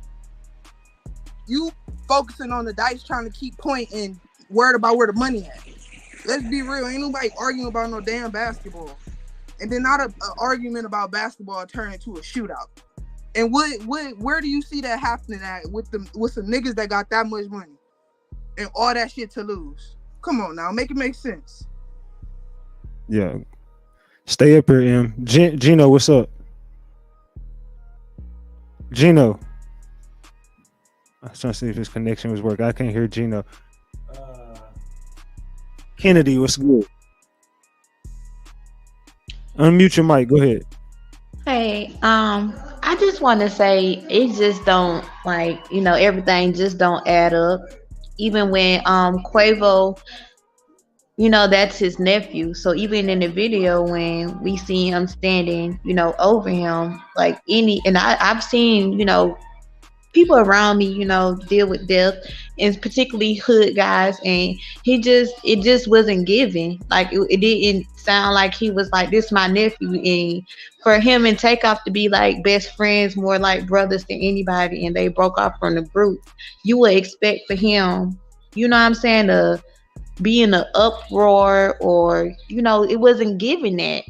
S14: You focusing on the dice, trying to keep point and worried about where the money at. Let's be real. Ain't nobody arguing about no damn basketball. And then not an argument about basketball turn into a shootout. And where do you see that happening at with some niggas that got that much money and all that shit to lose? Come on now, make it make sense.
S2: Yeah. Stay up here, M. Gino, what's up? Gino. I was trying to see if his connection was working. I can't hear Gino. Kennedy, what's good? Unmute your mic. Go ahead.
S15: Hey, I just want to say it just don't everything just don't add up. Even when Quavo, that's his nephew. So even in the video when we see him standing, over him, I've seen, people around me, deal with death, and particularly hood guys, and it just wasn't given. Like it didn't sound like he was like, this my nephew, and for him and Takeoff to be like best friends, more like brothers than anybody, and they broke off from the group, you would expect for him, you know what I'm saying, to be in an uproar, or it wasn't given that,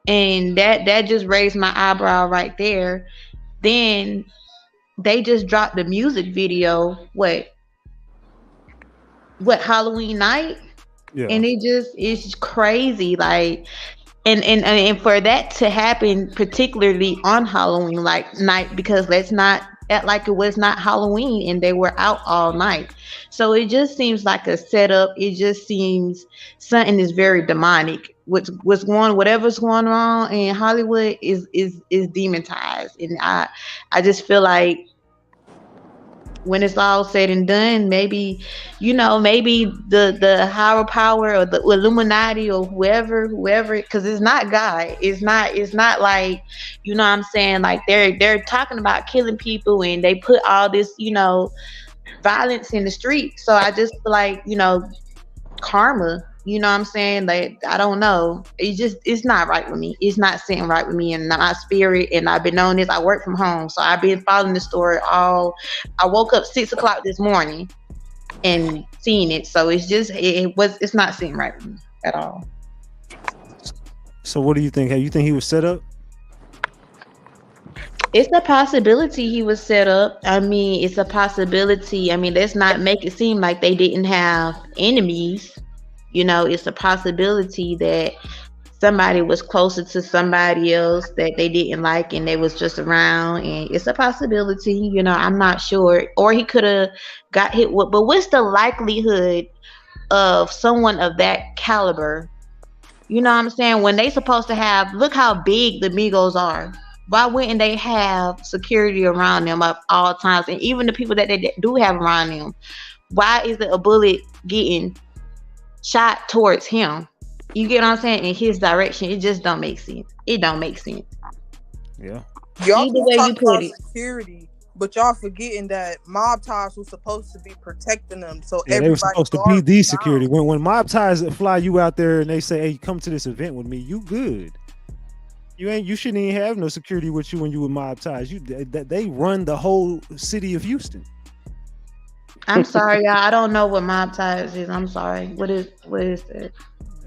S15: and that just raised my eyebrow right there. Then they just dropped the music video, what Halloween night? Yeah. And it's crazy, like, and for that to happen, particularly on Halloween night, because let's not act like it was not Halloween and they were out all night. So it just seems like a setup. It just seems something is very demonic. Whatever's going on in Hollywood is demonized, and I just feel like when it's all said and done, maybe, maybe the higher power or the Illuminati or whoever, because it's not God. It's not like, what I'm saying, like they're talking about killing people and they put all this, violence in the street. So I just feel like, karma, what I'm saying? Like, I don't know. It's not right with me. It's not sitting right with me and my spirit. And I've been on this. I work from home. So I've been following the story I woke up 6:00 this morning and seeing it. So it's not sitting right with me at all.
S2: So what do you think? Hey, you think he was set up?
S15: It's a possibility he was set up. I mean, it's a possibility. I mean, let's not make it seem like they didn't have enemies. It's a possibility that somebody was closer to somebody else that they didn't like and they was just around, and it's a possibility. I'm not sure. Or he could have got hit with, but what's the likelihood of someone of that caliber? You know what I'm saying? When they supposed to have, look how big the Migos are. Why wouldn't they have security around them at all times? And even the people that they do have around them, why is it a bullet getting shot towards him? You get what I'm saying? In his direction. It just don't make sense. It don't make sense.
S2: Yeah.
S14: Y'all
S15: Either way
S14: talk
S15: you put
S14: about
S15: it.
S14: security, but y'all forgetting that mob ties was supposed to be protecting them. So
S2: Yeah, they were
S14: everybody
S2: supposed to be the security. When mob ties fly you out there and they say, "Hey, come to this event with me," you good. You shouldn't even have no security with you when you with mob ties. They run the whole city of Houston.
S15: I'm sorry, y'all. I don't know what mob ties is. I'm sorry. What is that?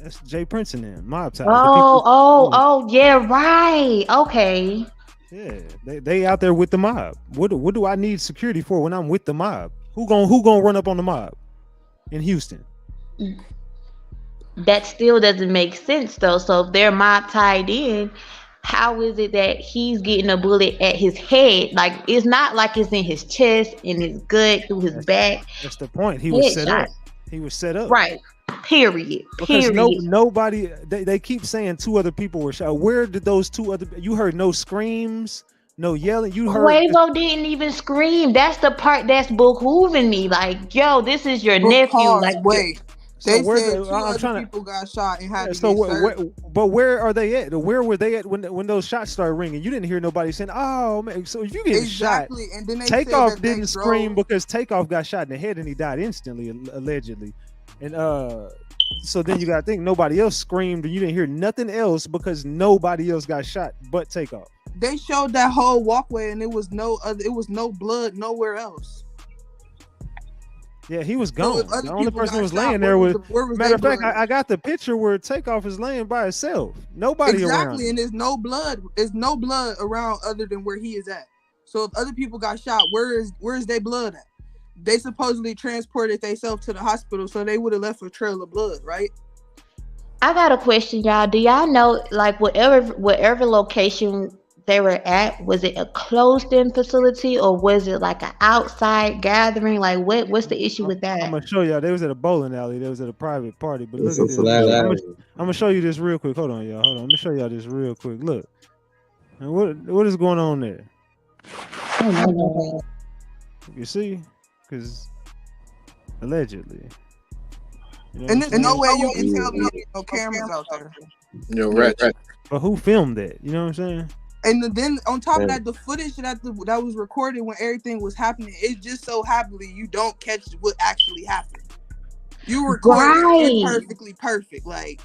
S2: That's Jay Prince and them mob ties.
S15: Oh, yeah, right. Okay.
S2: Yeah, they out there with the mob. What do I need security for when I'm with the mob? Who gonna run up on the mob in Houston?
S15: That still doesn't make sense though. So if they're mob tied in, how is it that he's getting a bullet at his head? Like, it's not like it's in his chest, in his gut, through his back.
S2: That's the point. He was set
S15: Headshot.
S2: up. He was set up.
S15: Right. Period.
S2: Because nobody. They keep saying 2 other people were shot. Where did those 2 other? You heard no screams, no yelling. You heard
S15: Quavo didn't even scream. That's the part that's behooving me. Like, yo, this is your nephew. Like,
S14: wait. They
S2: So
S14: said 2 other people got shot and had to
S2: So
S14: get served.
S2: but where are they at? Where were they at when those shots started ringing? You didn't hear nobody saying, "Oh man!" So if you get
S14: Exactly.
S2: shot,
S14: And then they said
S2: Takeoff
S14: that they
S2: didn't scream
S14: drove-
S2: because Takeoff got shot in the head and he died instantly, allegedly. And so then you gotta think nobody else screamed and you didn't hear nothing else because nobody else got shot but Takeoff.
S14: They showed that whole walkway and it was no blood nowhere else.
S2: Yeah, he was
S14: So
S2: gone.
S14: if other
S2: The only
S14: people
S2: person
S14: got
S2: who was
S14: shot,
S2: laying there was.
S14: where was
S2: Matter of
S14: their
S2: fact,
S14: blood?
S2: I got the picture where Takeoff is laying by himself. Nobody around.
S14: Exactly, and there's no blood. There's no blood around other than where he is at. So if other people got shot, where is their blood at? They supposedly transported themselves to the hospital, so they would have left a trail of blood, right?
S15: I got a question, y'all. Do y'all know, like, whatever location they were at, was it a closed-in facility or was it like an outside gathering? Like, what's the issue with that?
S2: I'm gonna show y'all. They was at a bowling alley. They was at a private party. But look
S11: It's
S2: at
S11: a
S2: this.
S11: flat alley.
S2: I'm gonna show you this real quick. Hold on, y'all. Hold on. Let me show y'all this real quick. Look. And what is going on there? You see? Because allegedly. You know
S14: And
S2: what I'm
S14: there's no
S2: saying?
S14: way you can tell me there's no cameras out there.
S13: You're right.
S2: But who filmed that? You know what I'm saying?
S14: And then on top of that, the footage that was recorded when everything was happening, it just so happily you don't catch what actually happened. You record it perfectly perfect. Like,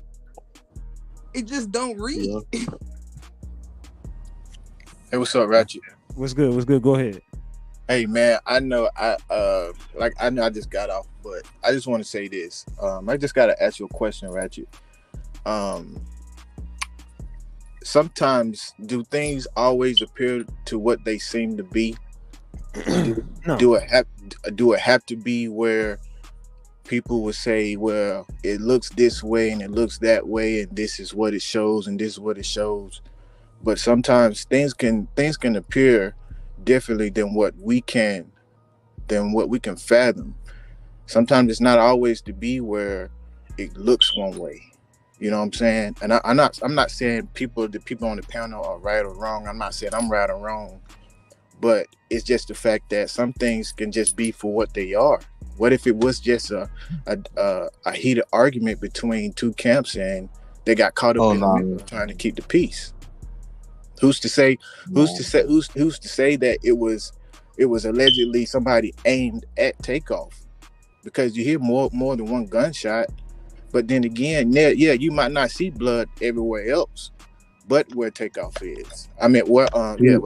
S14: it just don't read.
S13: Hey, what's up, Ratchet?
S2: What's good? What's good? Go ahead.
S13: Hey man, I know I just got off, but I just want to say this. I just gotta ask you a question, Ratchet. Sometimes do things always appear to what they seem to be?
S2: No.
S13: Do it have to be where people would say, well, it looks this way and it looks that way, and this is what it shows and this is what it shows? But sometimes things can appear differently than what we can fathom. Sometimes it's not always to be where it looks one way. You know what I'm saying? And I'm not saying the people on the panel are right or wrong. I'm not saying I'm right or wrong, but it's just the fact that some things can just be for what they are. What if it was just a heated argument between two camps and they got caught up in the middle of trying to keep the peace? Who's to say that it was allegedly somebody aimed at Takeoff? Because you hear more than one gunshot, but then again, you might not see blood everywhere else, but where Takeoff is. I mean, where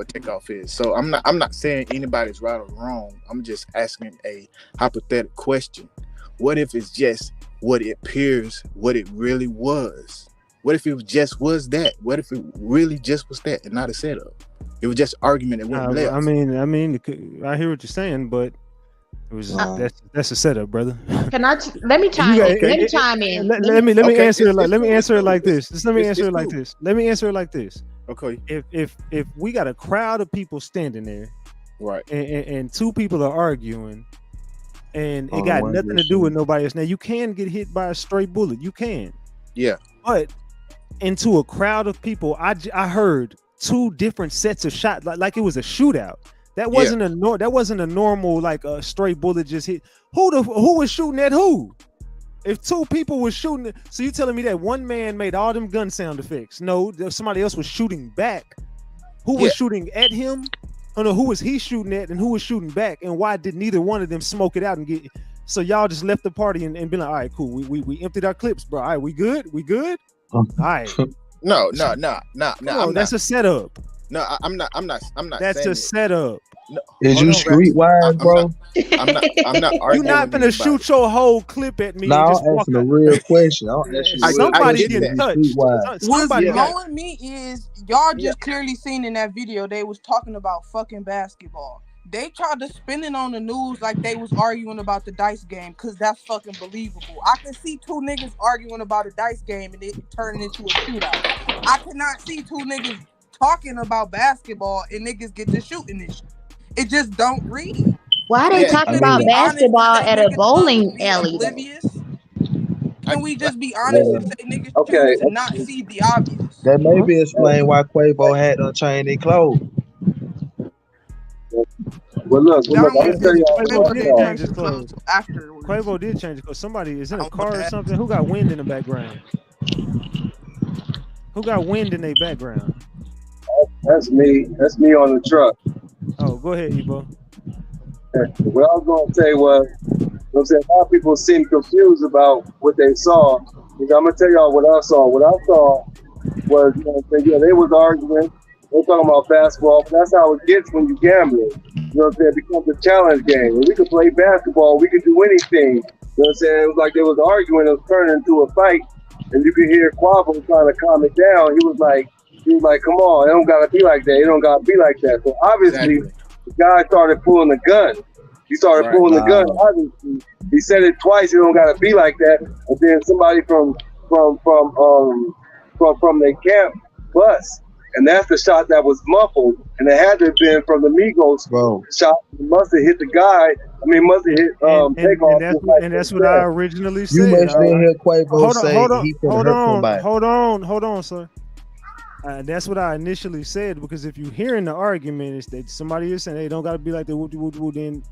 S13: Takeoff is. So I'm not saying anybody's right or wrong. I'm just asking a hypothetical question. What if it's just what it appears, what it really was? What if it just was that? What if it really just was that and not a setup? It was just argument and went left.
S2: I mean, I hear what you're saying, but it was that's a setup, brother.
S15: Can I let me chime in? Let me chime in.
S2: Let me answer it like this. Just let me answer it like this. Let me answer it like this.
S13: Okay.
S2: If we got a crowd of people standing there,
S13: right,
S2: and two people are arguing, and it got nothing to do with nobody else. Now you can get hit by a stray bullet. You can.
S13: Yeah.
S2: But into a crowd of people, I heard two different sets of shots, like it was a shootout. That wasn't a normal like a stray bullet just hit. Who was shooting at who? If two people were shooting, so you telling me that one man made all them gun sound effects? No, somebody else was shooting back. Who was shooting at him? Oh no, who was he shooting at and who was shooting back? And why did neither one of them smoke it out and get? So y'all just left the party and been like, all right, cool. We emptied our clips, bro. All right, we good? We good? All right.
S13: No.
S2: That's a setup.
S13: No, I'm not.
S2: That's a setup.
S16: No, is you streetwise, bro?
S13: I'm not arguing.
S2: You're not gonna shoot your whole clip at me.
S16: No, I'm asking a real question.
S2: Somebody getting touched.
S14: What's blowing me is y'all just clearly seen in that video they was talking about fucking basketball. They tried to spin it on the news like they was arguing about the dice game because that's fucking believable. I can see two niggas arguing about a dice game and it turning into a shootout. I cannot see two niggas talking about basketball and niggas get to shooting this shit. It just don't read.
S15: Why are they talking about basketball at a bowling alley?
S14: Can we just be honest and say niggas choose to not see the obvious?
S16: That maybe explain why Quavo had unchained their clothes.
S12: Well, look, I'm tell y'all.
S2: Quavo did change it because somebody is in a car or something. Who got wind in the background? Who got wind in their background?
S12: That's me. That's me on the truck.
S2: Oh, go ahead, Ebo.
S12: What I was going to say was, a lot of people seem confused about what they saw. I'm going to tell y'all what I saw. What I saw was, they was arguing. They're talking about basketball, but that's how it gets when you gambling. You know what I'm saying? It becomes a challenge game. When we could play basketball, we could do anything. You know what I'm saying? It was like they was arguing, it was turning into a fight, and you could hear Quavo trying to calm it down. He was like, come on, it don't gotta be like that. It don't gotta be like that. So obviously, the guy started pulling the gun. He started pulling the gun. Obviously, he said it twice. It don't gotta be like that. And then somebody from their camp bust. And that's the shot that was muffled, and it had to have been from the Migos shot. It must have hit the guy. I mean, must have hit Takeoff.
S2: And that's what I originally said.
S16: You must didn't hear Quavo say he could hurt somebody.
S2: Hold on, sir. That's what I initially said, because if you hearing the argument is that somebody is saying, "Hey, don't gotta be like that," then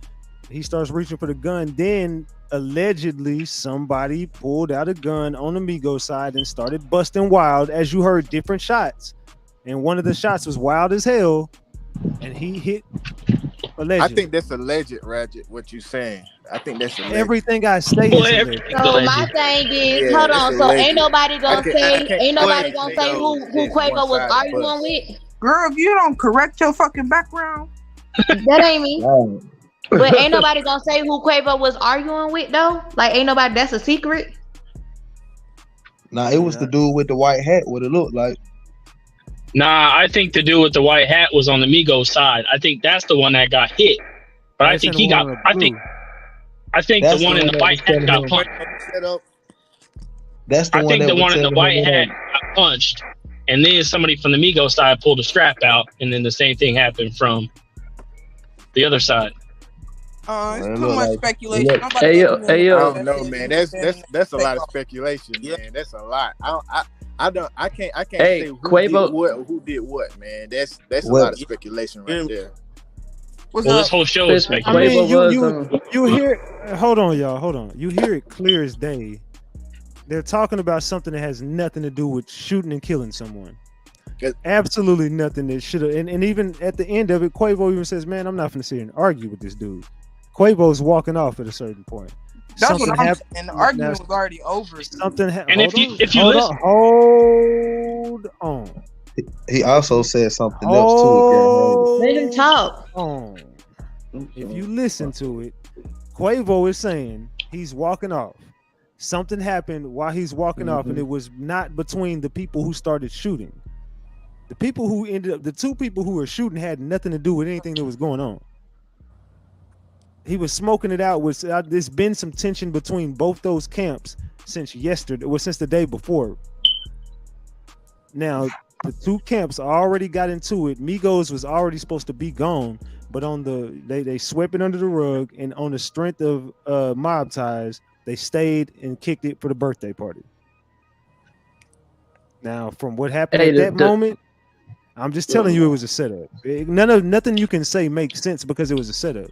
S2: he starts reaching for the gun. Then allegedly somebody pulled out a gun on the Migos side and started busting wild, as you heard different shots. And one of the shots was wild as hell, and he hit alleged.
S13: I think that's alleged, Ratchet, what you saying. I think that's alleged.
S2: Everything I say is
S15: so my thing is, hold on. So ain't nobody gonna say who Quavo was arguing with?
S14: Girl, if you don't correct your fucking background,
S15: that ain't me. But ain't nobody gonna say who Quavo was arguing with though. Like ain't nobody. That's a secret.
S16: Nah, it was the dude with the white hat. What it looked like.
S17: Nah, I think the dude with the white hat was on the Migos side. I think that's the one that got hit. But I think he got. I think the one in the white hat got punched.
S16: That's the
S17: I think the one in the white hat got punched, and then somebody from the Migos side pulled a strap out, and then the same thing happened from the other side.
S14: It's
S16: Man,
S14: too
S16: look
S14: much
S16: like-
S14: speculation.
S16: look-
S14: Nobody
S10: Hey, yo,
S14: else
S10: hey,
S14: knows
S10: yo.
S13: I
S14: what
S13: don't know,
S14: that
S13: man.
S14: is.
S13: That's a lot of
S14: Takeoff.
S13: speculation, man. That's a lot. I can't
S10: Hey,
S13: say who
S10: Quavo.
S13: did what or who did what, man. That's a
S16: What-
S13: lot of speculation right there.
S14: What's
S17: Well,
S14: up?
S17: this whole show is
S10: Listen,
S2: I
S17: speculation.
S2: mean,
S10: Quavo was
S2: you hear. Hold on, y'all. Hold on. You hear it clear as day. They're talking about something that has nothing to do with shooting and killing someone. Absolutely nothing that should have. And even at the end of it, Quavo even says, "Man, I'm not going to sit here and argue with this dude." Quavo's walking off at a certain point.
S14: That's
S2: Something
S14: what I'm
S2: happened.
S14: saying. The argument was already over.
S2: Something
S17: And if you
S2: hold
S17: listen,
S2: on.
S16: He also said something else too.
S15: Let him talk.
S2: On. If you listen to it, Quavo is saying he's walking off. Something happened while he's walking off, and it was not between the people who started shooting. The people who ended up, the two people who were shooting had nothing to do with anything that was going on. He was smoking it out. There's been some tension between both those camps since yesterday, or since the day before. Now, the two camps already got into it. Migos was already supposed to be gone, but they swept it under the rug, and on the strength of mob ties, they stayed and kicked it for the birthday party. Now, from what happened at that moment, I'm just telling you it was a setup. Nothing you can say makes sense because it was a setup.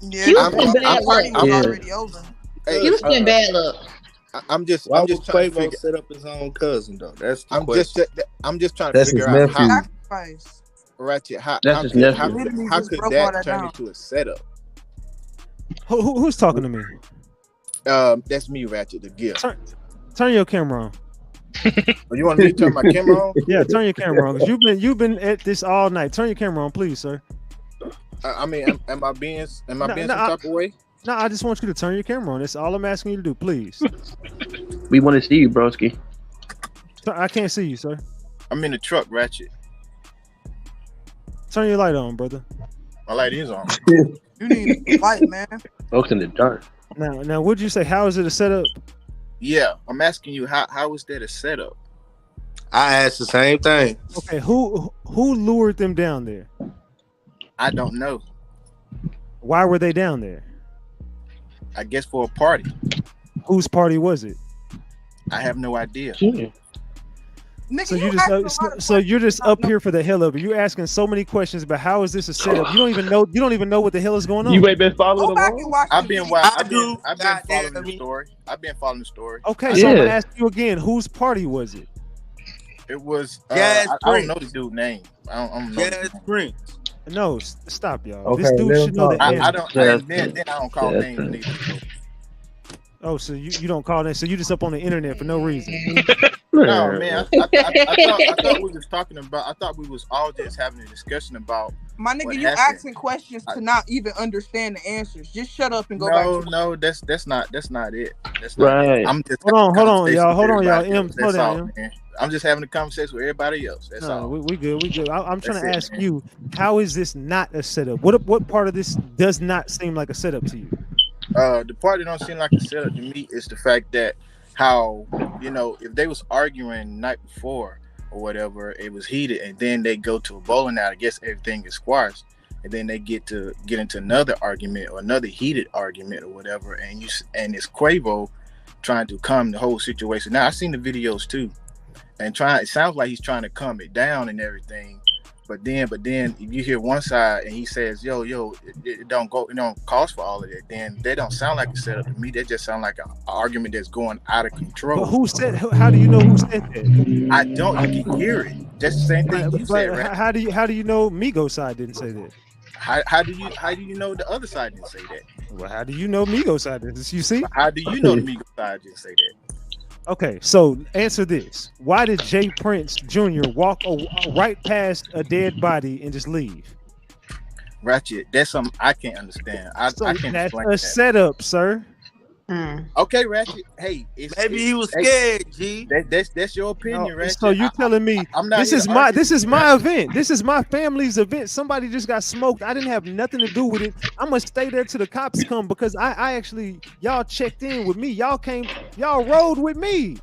S14: Yeah,
S15: He was in bad luck.
S14: already over.
S15: He was in bad luck.
S13: I'm just
S18: Why
S13: trying
S18: would
S13: to
S18: Quavo
S13: figure.
S18: set up his own cousin though? That's the
S13: I'm
S18: question.
S13: just trying to
S16: That's
S13: figure
S16: his
S13: out how
S16: nephew.
S14: Sacrifice.
S13: Ratchet
S10: That's his nephew.
S13: how
S14: Just
S13: could
S14: broke all
S13: that
S14: that
S13: turn
S14: down.
S13: into a setup?
S2: Who's talking to me?
S13: That's me, Ratchet, the gift.
S2: Turn your camera on.
S13: You want me to turn my camera on?
S2: Yeah, turn your camera on because you've been at this all night. Turn your camera on, please, sir.
S13: I mean, am I being some type of way?
S2: No, I just want you to turn your camera on. That's all I'm asking you to do, please.
S10: We want to see you, broski.
S2: I can't see you, sir.
S13: I'm in the truck, Ratchet.
S2: Turn your light on, brother.
S13: My light is on.
S14: You need a light, man.
S10: Folks in the dark.
S2: Now, what'd you say? How is it a setup?
S13: Yeah, I'm asking you how is that a setup?
S18: I asked the same thing.
S2: Okay, who lured them down there?
S13: I don't know.
S2: Why were they down there?
S13: I guess for a party.
S2: Whose party was it?
S13: I have no idea.
S14: Nigga,
S2: So you're just up here for the hell of it. You're asking so many questions about how is this a setup. You don't even know what the hell is going on.
S10: You ain't been following
S14: along?
S13: I've been following the story. I've been following the story.
S2: Okay, so I'm gonna ask you again. Whose party was it?
S13: It was.
S18: Jazz
S13: I don't know the dude's name. I don't know.
S18: Jazz Prince.
S2: No, stop, y'all.
S16: Okay,
S2: this dude
S16: let him
S2: should know the
S16: talk.
S2: answer.
S13: I don't. Then I don't call names. Neither.
S2: Oh, so you don't call that? So you just up on the internet for no reason?
S13: No, man. I thought we was talking about. I thought we was all just having a discussion about.
S14: My nigga,
S13: what
S14: you
S13: happened.
S14: asking questions to not even understand the answers. Just shut up and go back.
S13: No, that's not it. That's not
S10: Right.
S13: it. I'm just
S2: Hold on, y'all.
S13: having a
S2: Hold on, y'all.
S13: conversation with
S2: M, slow
S13: everybody
S2: down,
S13: else. That's all, man. I'm just having a conversation with everybody else. That's
S2: No,
S13: all.
S2: we good. We good. I'm trying to
S13: That's it,
S2: ask
S13: man.
S2: you, how is this not a setup? What part of this does not seem like a setup to you?
S13: The part that don't seem like a setup to me is the fact that how, if they was arguing the night before or whatever, it was heated, and then they go to a bowling alley. I guess everything is squashed, and then they get into another argument or another heated argument or whatever, and it's Quavo trying to calm the whole situation. Now I've seen the videos too, and it sounds like he's trying to calm it down and everything. But then if you hear one side and he says, yo, it don't cost for all of that, then they don't sound like a setup to me. They just sound like an argument that's going out of control.
S2: But who said? How do you know who said that?
S13: I don't. You can hear it. That's the same thing you said, right?
S2: How do you know Migos side didn't say that?
S13: How do you know the other side didn't say that?
S2: Well, how do you know Migos side didn't? You see?
S13: How do you know the Migos side didn't say that?
S2: Okay, so answer this: why did Jay Prince Jr. walk right past a dead body and just leave?
S13: Ratchet, that's something I can't understand. I can't
S2: That's
S13: explain
S2: a
S13: that.
S2: setup, sir.
S13: Okay, Ratchet. Hey,
S18: maybe he was scared. G.
S13: That's your opinion, Ratchet.
S2: So you telling me
S13: I'm not
S2: this
S13: here
S2: is
S13: to
S2: my
S13: argue
S2: this is
S13: with
S2: my
S13: Ratchet.
S2: event. This is my family's event. Somebody just got smoked. I didn't have nothing to do with it. I'm gonna stay there till the cops come because I actually y'all checked in with me. Y'all rode with me.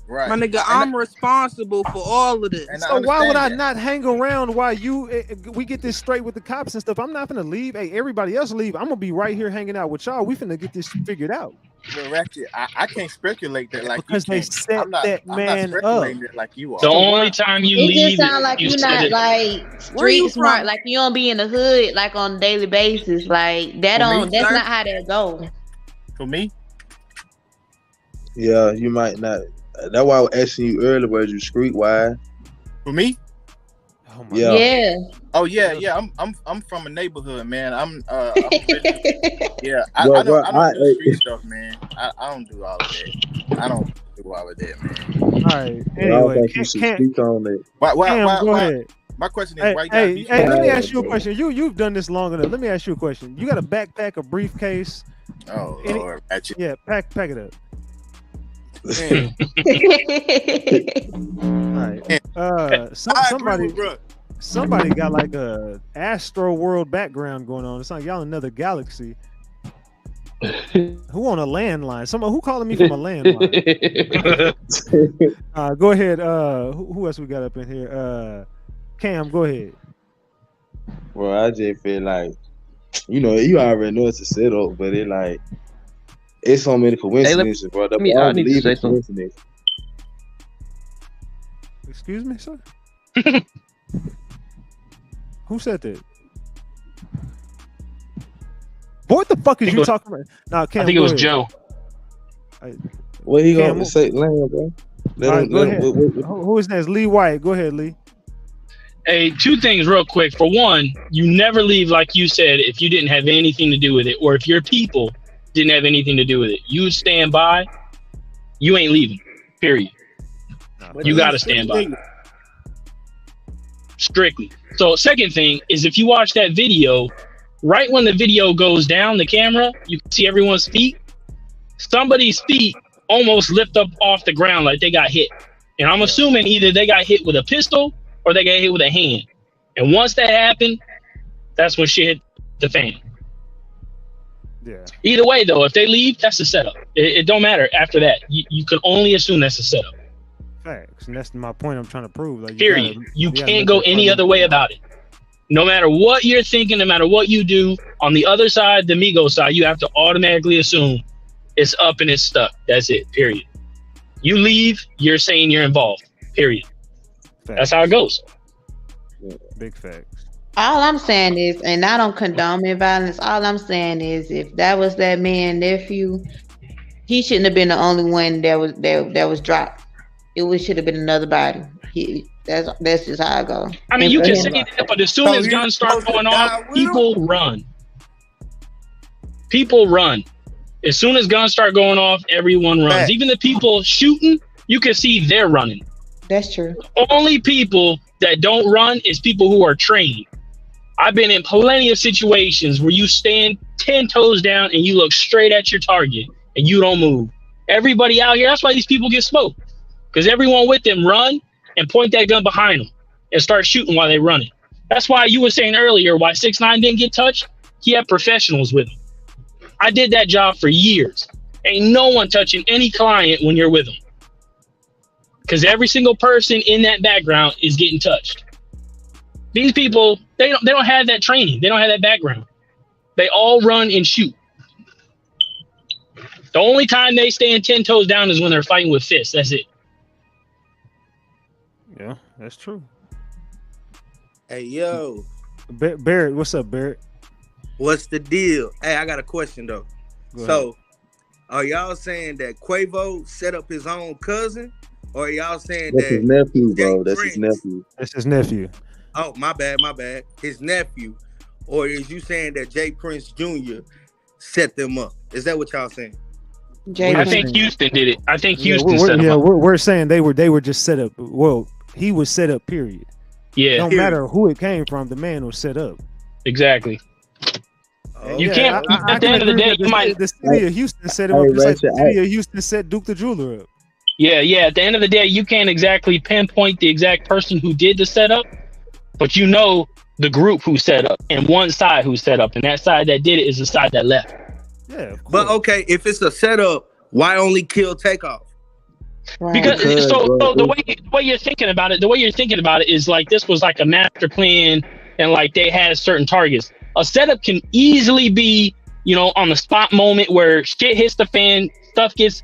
S18: Right.
S14: My nigga, I'm responsible for all of this.
S2: So why would I not hang around while we get this straight with the cops and stuff? I'm not gonna leave. Hey, everybody else leave. I'm gonna be right here hanging out with y'all. We finna get this figured out.
S13: But Ratchet, I can't speculate that like
S2: because
S13: you
S2: they
S13: can.
S2: set
S13: I'm not,
S2: that
S13: I'm
S2: man
S13: not
S2: up.
S13: speculating it like you are.
S17: The only time you
S15: It
S17: leave,
S15: just sounds like
S17: you
S15: you're
S17: set
S15: not
S17: it.
S15: like street smart, like you don't be in the hood like on a daily basis. Like that
S13: For me,
S15: don't. That's
S13: sir?
S15: not how that go.
S13: For me,
S16: Yeah, you might not. That's why I was asking you earlier, was you streetwise?
S13: for me.
S2: Oh
S16: my Yeah.
S15: Yeah.
S13: Oh yeah. I'm from a neighborhood, man. I'm really, yeah. I
S16: Bro,
S13: don't do street stuff, man. I don't do all of that. I don't do all of that, man.
S2: All right.
S16: I
S2: Anyway,
S16: don't think you should speak on it.
S2: Cam, go ahead.
S13: My question is,
S2: Hey,
S13: why you gotta be
S2: let me ask you a question. You've done this long enough. Let me ask you a question. You got a backpack, a briefcase?
S13: Oh Lord, Ratchet.
S2: Yeah, pack it up. All right. Somebody got like a Astro World background going on. It's like y'all in another galaxy. Who on a landline? Who calling me from a landline? Go ahead. Who else we got up in here? Cam, go ahead.
S16: Well, I just feel like, you already know it's a setup, but it's so many coincidences, bro.
S10: I need to say something.
S2: Excuse me, sir? Who said that? What the fuck is you talking about? Nah, Cam,
S17: I think it was Joe.
S16: What he
S2: Cam,
S16: gonna say, land, bro?
S2: Go ahead. Who is next? Lee White. Go ahead, Lee.
S17: Hey, two things real quick. For one, you never leave, like you said, if you didn't have anything to do with it, or if your people didn't have anything to do with it. You stand by. You ain't leaving. Period. You got to stand by. Strictly. So, second thing is, if you watch that video, right when the video goes down, the camera, you can see everyone's feet. Somebody's feet almost lift up off the ground like they got hit. And I'm assuming either they got hit with a pistol or they got hit with a hand. And once that happened, that's when shit hit the fan.
S2: Yeah.
S17: Either way, though, if they leave, that's a setup. It don't matter after that. You can only assume that's a setup.
S2: Facts. And that's my point I'm trying to prove. Like,
S17: Period. You can't go any other way about it. No matter what you're thinking, no matter what you do, on the other side, the Migos side, you have to automatically assume it's up and it's stuck. That's it. Period. You leave, you're saying you're involved. Period.
S2: Facts.
S17: That's how it goes.
S2: Big facts.
S15: All I'm saying is, and I don't condone violence. All I'm saying is, if that was that man's nephew, he shouldn't have been the only one that was dropped. It should have been another body. That's just how I go.
S17: I mean, you can say that, but as soon as guns start going off, people run. People run. As soon as guns start going off, everyone runs.
S18: Fact.
S17: Even the people shooting, you can see they're running.
S15: That's true.
S17: Only people that don't run is people who are trained. I've been in plenty of situations where you stand 10 toes down and you look straight at your target and you don't move. Everybody out here, that's why these people get smoked. Because everyone with them run and point that gun behind them and start shooting while they run it. That's why you were saying earlier why 6ix9ine didn't get touched. He had professionals with him. I did that job for years. Ain't no one touching any client when you're with them. Because every single person in that background is getting touched. These people, they don't have that training. They don't have that background. They all run and shoot. The only time they stand 10 toes down is when they're fighting with fists. That's it.
S2: Yeah, that's true.
S18: Hey, yo.
S2: Barrett, what's up, Barrett?
S18: What's the deal? Hey, I got a question, though. So, are y'all saying that Quavo set up his own cousin? Or are y'all saying
S16: That's
S18: that
S16: his nephew, bro.
S18: Jay
S16: That's
S18: Prince-
S16: his nephew.
S2: That's his nephew.
S18: Oh, my bad. His nephew. Or is you saying that Jay Prince Jr. set them up? Is that what y'all saying?
S17: I think Houston did it. I think Houston set them up.
S2: We're saying they were just set up. Well, he was set up, period.
S17: Yeah.
S2: Don't matter who it came from, the man was set up.
S17: Exactly. You can't. At the end of the day, you might.
S2: The city of Houston set him up just like the city of Houston set Duke the Jeweler up.
S17: Yeah. At the end of the day, you can't exactly pinpoint the exact person who did the setup, but you know the group who set up and one side who set up, and that side that did it is the side that left.
S2: Yeah.
S18: But okay, if it's a setup, why only kill Takeoff?
S17: Because so the way you're thinking about it, is like this was like a master plan, and like they had certain targets. A setup can easily be, on the spot moment where shit hits the fan, stuff gets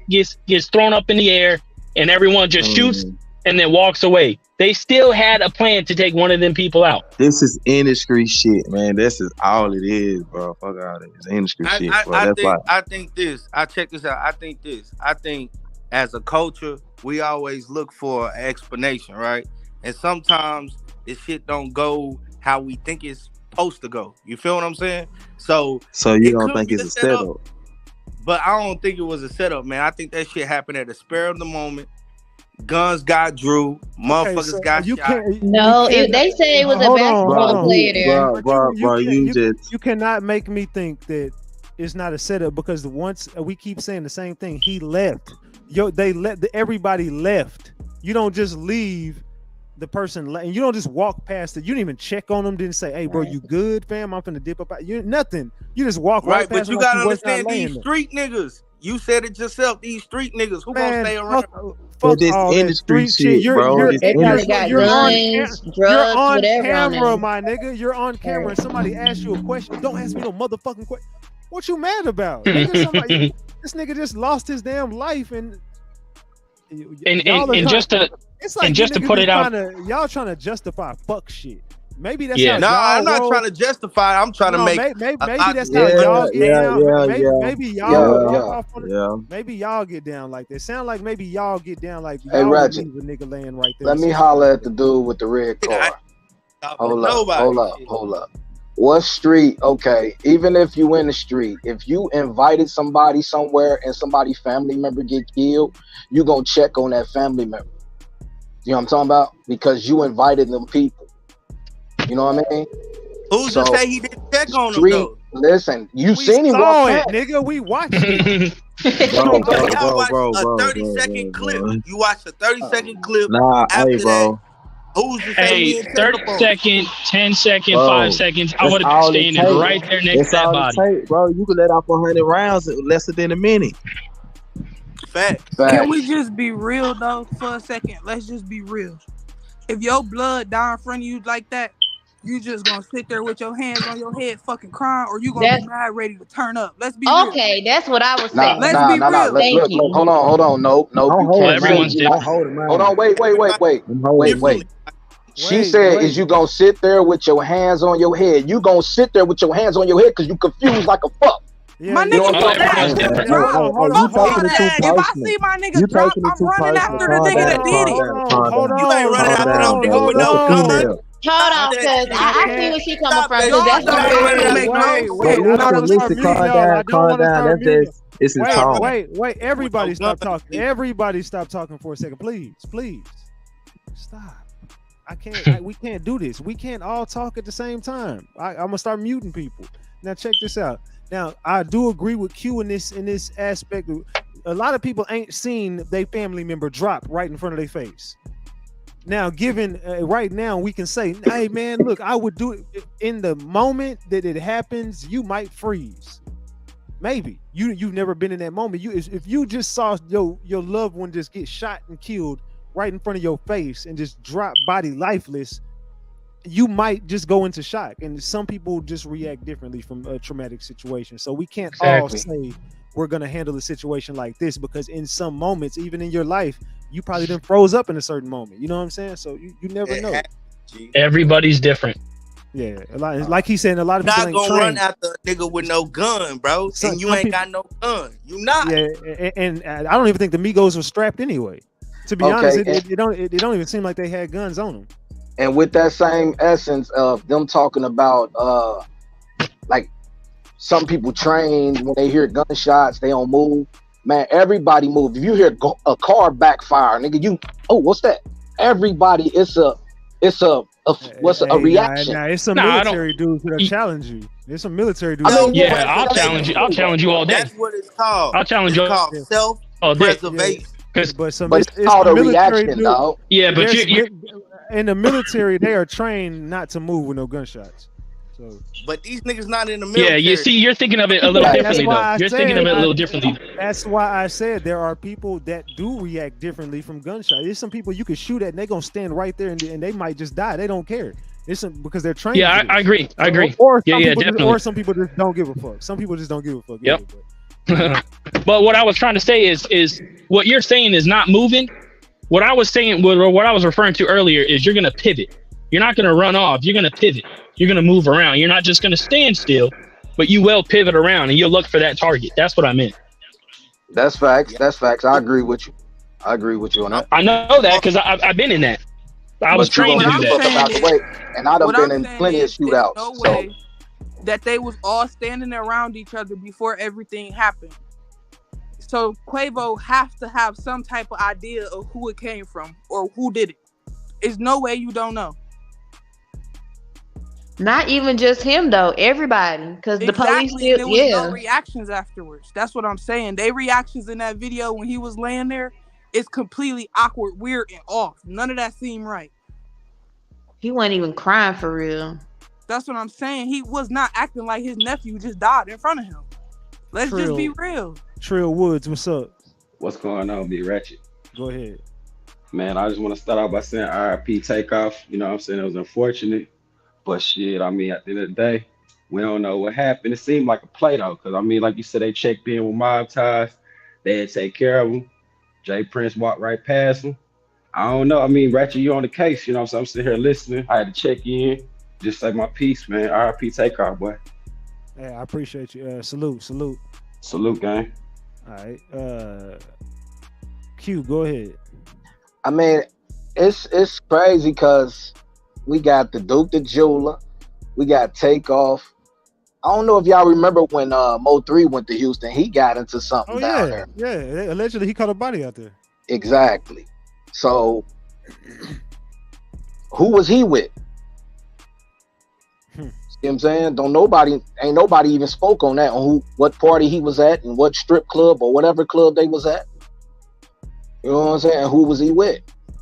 S17: thrown up in the air, and everyone just shoots and then walks away. They still had a plan to take one of them people out.
S16: This is industry shit, man. This is all it is, bro. Fuck all this. It's industry shit, bro.
S18: I think this. I check this out. I think as a culture, we always look for an explanation, right? And sometimes this shit don't go how we think it's supposed to go. You feel what I'm saying? So
S16: you don't think it's a setup?
S18: But I don't think it was a setup, man. I think that shit happened at the spur of the moment. Guns got drew. Motherfuckers got shot.
S15: No, they say it was a basketball player there.
S16: Bro,
S2: you cannot make me think that it's not a setup, because once we keep saying the same thing, he left. Everybody left. You don't just leave the person, and you don't just walk past it. You didn't even check on them. Didn't say, "Hey, bro, you good, fam? I'm finna dip up." Nothing. You just walk right past.
S18: But you gotta understand these street niggas. You said it yourself. These street niggas who gonna stay around?
S2: Fuck
S16: this
S2: all
S16: industry shit, bro.
S2: You're on
S15: whatever
S2: camera, my nigga. You're on camera, and somebody asks you a question. Don't ask me no motherfucking question. What you mad about? Nigga, this nigga just lost his damn life, and
S17: just to put it out,
S2: y'all trying to justify fuck shit. Maybe that's
S18: how. No, I'm not trying to justify. I'm trying to make.
S2: Maybe that's how y'all get down. Maybe y'all. Maybe y'all get down like that. Sound like maybe y'all get down like.
S19: Hey, Ratchet,
S2: a nigga laying right there.
S19: Let me holler at the dude with the red car. Hold up. What street? Okay, even if you in the street, if you invited somebody somewhere and somebody's family member get killed, you gonna check on that family member. You know what I'm talking about? Because you invited them people. You know what I mean?
S18: Who's to say he didn't check on them though?
S19: Listen, you seen him walk past.
S2: Nigga, we watched it.
S18: Bro, a 30-second clip. You watched a 30-second clip.
S16: Nah, hey, bro.
S18: Who's to say he didn't
S17: 30 second, 10 second, 5 seconds. I would have been standing right there next to that body.
S16: Bro, you could let off 100 rounds in less than a minute.
S18: Fact.
S14: Can we just be real though for a second? Let's just be real. If your blood die in front of you like that, you just gonna sit there with your hands on your head fucking crying, or you gonna be mad ready to turn up? Let's be real.
S15: Okay, that's what I was saying.
S14: Let's be real.
S15: Thank you.
S19: Hold on. No, you can't.
S17: Everyone's different.
S19: Hold on, wait. She said, "Is you gonna sit there with your hands on your head? You gonna sit there with your hands on your head because you confused like a fuck."
S14: My nigga, if I see my nigga drop, I'm running after the nigga that did it.
S18: You ain't running after no nigga with no gun.
S15: Hold on, cause I see where she coming from. That's
S16: calm down. It's his tone.
S2: Wait. Everybody stop talking. Everybody stop talking for a second, please. Stop. I can't. We can't do this. We can't all talk at the same time. I'm gonna start muting people. Now check this out. Now I do agree with Q in this aspect. A lot of people ain't seen their family member drop right in front of their face. Now, given right now, we can say, "Hey, man, look, I would do it in the moment that it happens. You might freeze. Maybe you've never been in that moment. If you just saw your loved one just get shot and killed right in front of your face and just drop body lifeless, you might just go into shock. And some people just react differently from a traumatic situation. So we can't all say we're gonna handle a situation like this, because in some moments, even in your life, you probably done froze up in a certain moment. You know what I'm saying? So you never know.
S17: Everybody's different.
S2: Yeah, like he said, a lot of people
S18: not
S2: ain't
S18: gonna
S2: trained.
S18: run after a nigga with no gun, bro. And you ain't got no gun. You not.
S2: Yeah, and I don't even think the Migos were strapped anyway. To be honest, it don't even seem like they had guns on them.
S19: And with that same essence of them talking about like some people trained when they hear gunshots, they don't move. Man, everybody move. If you hear a car backfire, nigga, what's that? Everybody, it's a reaction.
S2: Nah, it's some military dudes that challenge you. There's some military dudes.
S17: I'll challenge you. I'll challenge you all day.
S18: That's what it's called.
S17: I'll challenge you.
S18: It's called self-preservation.
S2: But
S19: it's called a reaction, dog.
S17: Yeah, but
S2: in the military, they are trained not to move with no gunshots. So,
S18: but these niggas not in the
S17: Yeah,
S18: military.
S17: you see, you're thinking of it a little
S2: That's
S17: differently,
S2: why
S17: though.
S2: I
S17: You're thinking of
S2: said.
S17: it a little differently.
S2: That's why I said there are people that do react differently from gunshots. There's some people you can shoot at and they're gonna stand right there and they might just die. They don't care. It's because they're trained.
S17: Yeah,
S2: for
S17: I
S2: this.
S17: agree. I agree.
S2: Or
S17: Yeah,
S2: some
S17: yeah,
S2: people
S17: definitely.
S2: or some people just don't give a fuck. Some people just don't give a fuck.
S17: Yep.
S2: either,
S17: But what I was trying to say is what you're saying is not moving. What I was saying, what I was referring to earlier is you're going to pivot. You're not going to run off. You're going to pivot. You're going to move around. You're not just going to stand still, but you will pivot around and you'll look for that target. That's what I meant.
S19: That's facts. That's facts. I agree with you. I agree with you on that.
S17: I know that because I've been in that. I was trained to do that.
S19: And I done
S14: What
S19: been
S14: I'm
S19: in
S14: saying
S19: plenty of
S14: is, there's
S19: shootouts.
S14: no
S19: So
S14: way that they was all standing around each other before everything happened. So Quavo has to have some type of idea of who it came from or who did it. There's no way you don't know.
S15: Not even just him though, everybody, because the police
S14: Exactly, and
S15: still,
S14: there was
S15: yeah.
S14: no reactions afterwards. That's what I'm saying. They reactions in that video when he was laying there, it's completely awkward, weird, and off. None of that seemed right.
S15: He wasn't even crying for real.
S14: That's what I'm saying. He was not acting like his nephew just died in front of him. Let's just be real.
S2: Trill Woods, what's up?
S20: What's going on, be Ratchet?
S2: Go ahead.
S20: Man, I just want to start out by saying RIP Takeoff. You know what I'm saying? It was unfortunate. But shit, I mean, at the end of the day, we don't know what happened. It seemed like a play though, because I mean, like you said, they checked in with mob ties. They had to take care of him. Jay Prince walked right past him. I don't know. I mean, Ratchet, you on the case, you know what I'm saying? I'm sitting here listening. I had to check in, just say my piece, man. RIP Takeoff, boy.
S2: Hey, I appreciate you. Salute.
S20: Salute, gang.
S2: All right. Q, go ahead.
S19: I mean, it's crazy because we got the Duke the Jeweler, we got Takeoff. I don't know if y'all remember when Mo3 went to Houston. He got into something down there.
S2: Yeah. Allegedly, he caught a body out there.
S19: Exactly. So, who was he with? See what I'm saying? Ain't nobody even spoke on that, on what party he was at and what strip club or whatever club they was at. You know what I'm saying? Who was he with?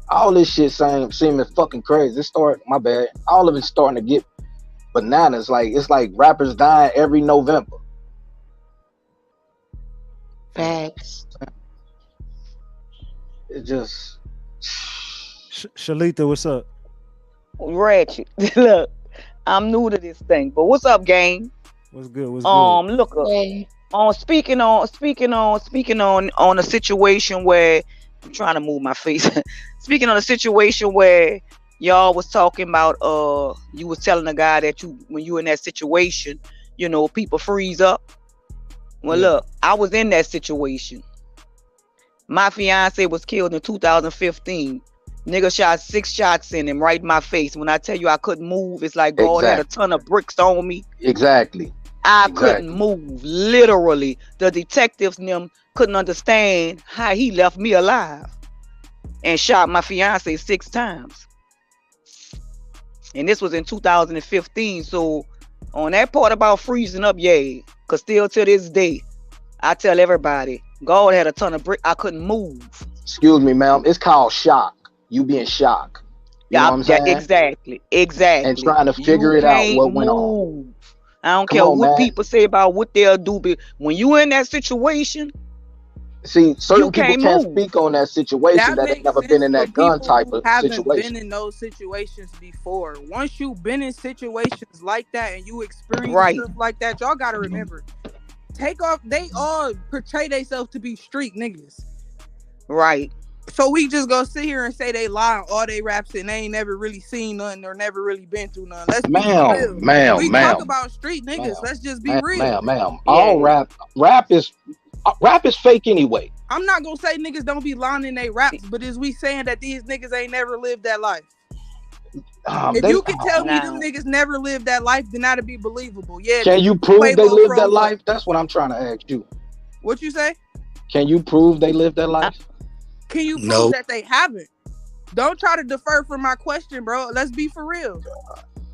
S19: All this shit seeming fucking crazy. My bad. All of it's starting to get bananas. Like, it's like rappers dying every November.
S15: Facts.
S19: It just...
S2: Shalita, what's up?
S21: Ratchet. Look, I'm new to this thing, but what's up, gang?
S2: What's good? What's good?
S21: Look up. Speaking on a situation where I'm trying to move my face. Speaking on a situation where y'all was talking about, you was telling a guy that when you in that situation, you know, people freeze up. Well, look, I was in that situation. My fiance was killed in 2015. Nigga shot 6 shots in him right in my face. When I tell you I couldn't move, it's like God had a ton of bricks on me.
S19: Exactly.
S21: I couldn't move, literally. The detectives and them couldn't understand how he left me alive and shot my fiance 6 times. And this was in 2015. So on that part about freezing up, yeah, because still to this day, I tell everybody, God had a ton of bricks. I couldn't move.
S19: Excuse me, ma'am. It's called shock. You be in shock. You know what I'm saying?
S21: Exactly.
S19: And trying to figure it out what went on.
S21: I don't care what people say about what they'll do, but when you in that situation,
S19: see, certain people can't speak on that situation that ain't never been in that gun type of situation.
S14: Haven't been in those situations before. Once you've been in situations like that and you experience stuff like that, y'all gotta remember, Takeoff, they all portray themselves to be street niggas.
S21: Right.
S14: So we just go sit here and say they lie on all they raps and they ain't never really seen nothing or never really been through nothing. Let's be real. We talk about street niggas. Let's just be real.
S19: Ma'am. All rap is fake anyway.
S14: I'm not gonna say niggas don't be lying in their raps, but is we saying that these niggas ain't never lived that life? If you can tell me them niggas never lived that life, then that'd be believable. Yeah.
S19: Can you prove they lived that life? That's what I'm trying to ask you.
S14: What you say?
S19: Can you prove they lived that life?
S14: Can you prove that they haven't? Don't try to defer from my question, bro. Let's be for real.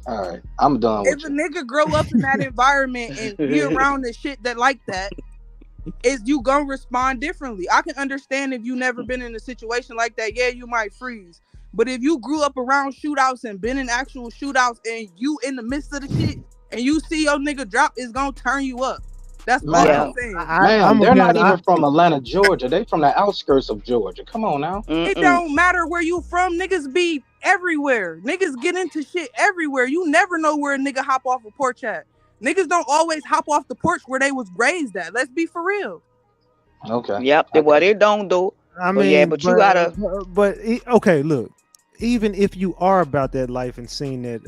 S19: All right, I'm done with
S14: If a nigga grow up in that environment and be around the shit that like that, is you gonna respond differently. I can understand if you never been in a situation like that. Yeah, you might freeze. But if you grew up around shootouts and been in actual shootouts and you in the midst of the shit, and you see your nigga drop, it's gonna turn you up. That's all
S19: Man,
S14: I'm saying.
S19: they're not even from Atlanta, Georgia. They from the outskirts of Georgia. Come on now.
S14: It don't matter where you from. Niggas be everywhere. Niggas get into shit everywhere. You never know where a nigga hop off a porch at. Niggas don't always hop off the porch where they was raised at. Let's be for real.
S19: Okay.
S21: Yep. What it don't do.
S2: I
S21: But
S2: mean,
S21: yeah, but you gotta.
S2: Okay, look. Even if you are about that life and seen that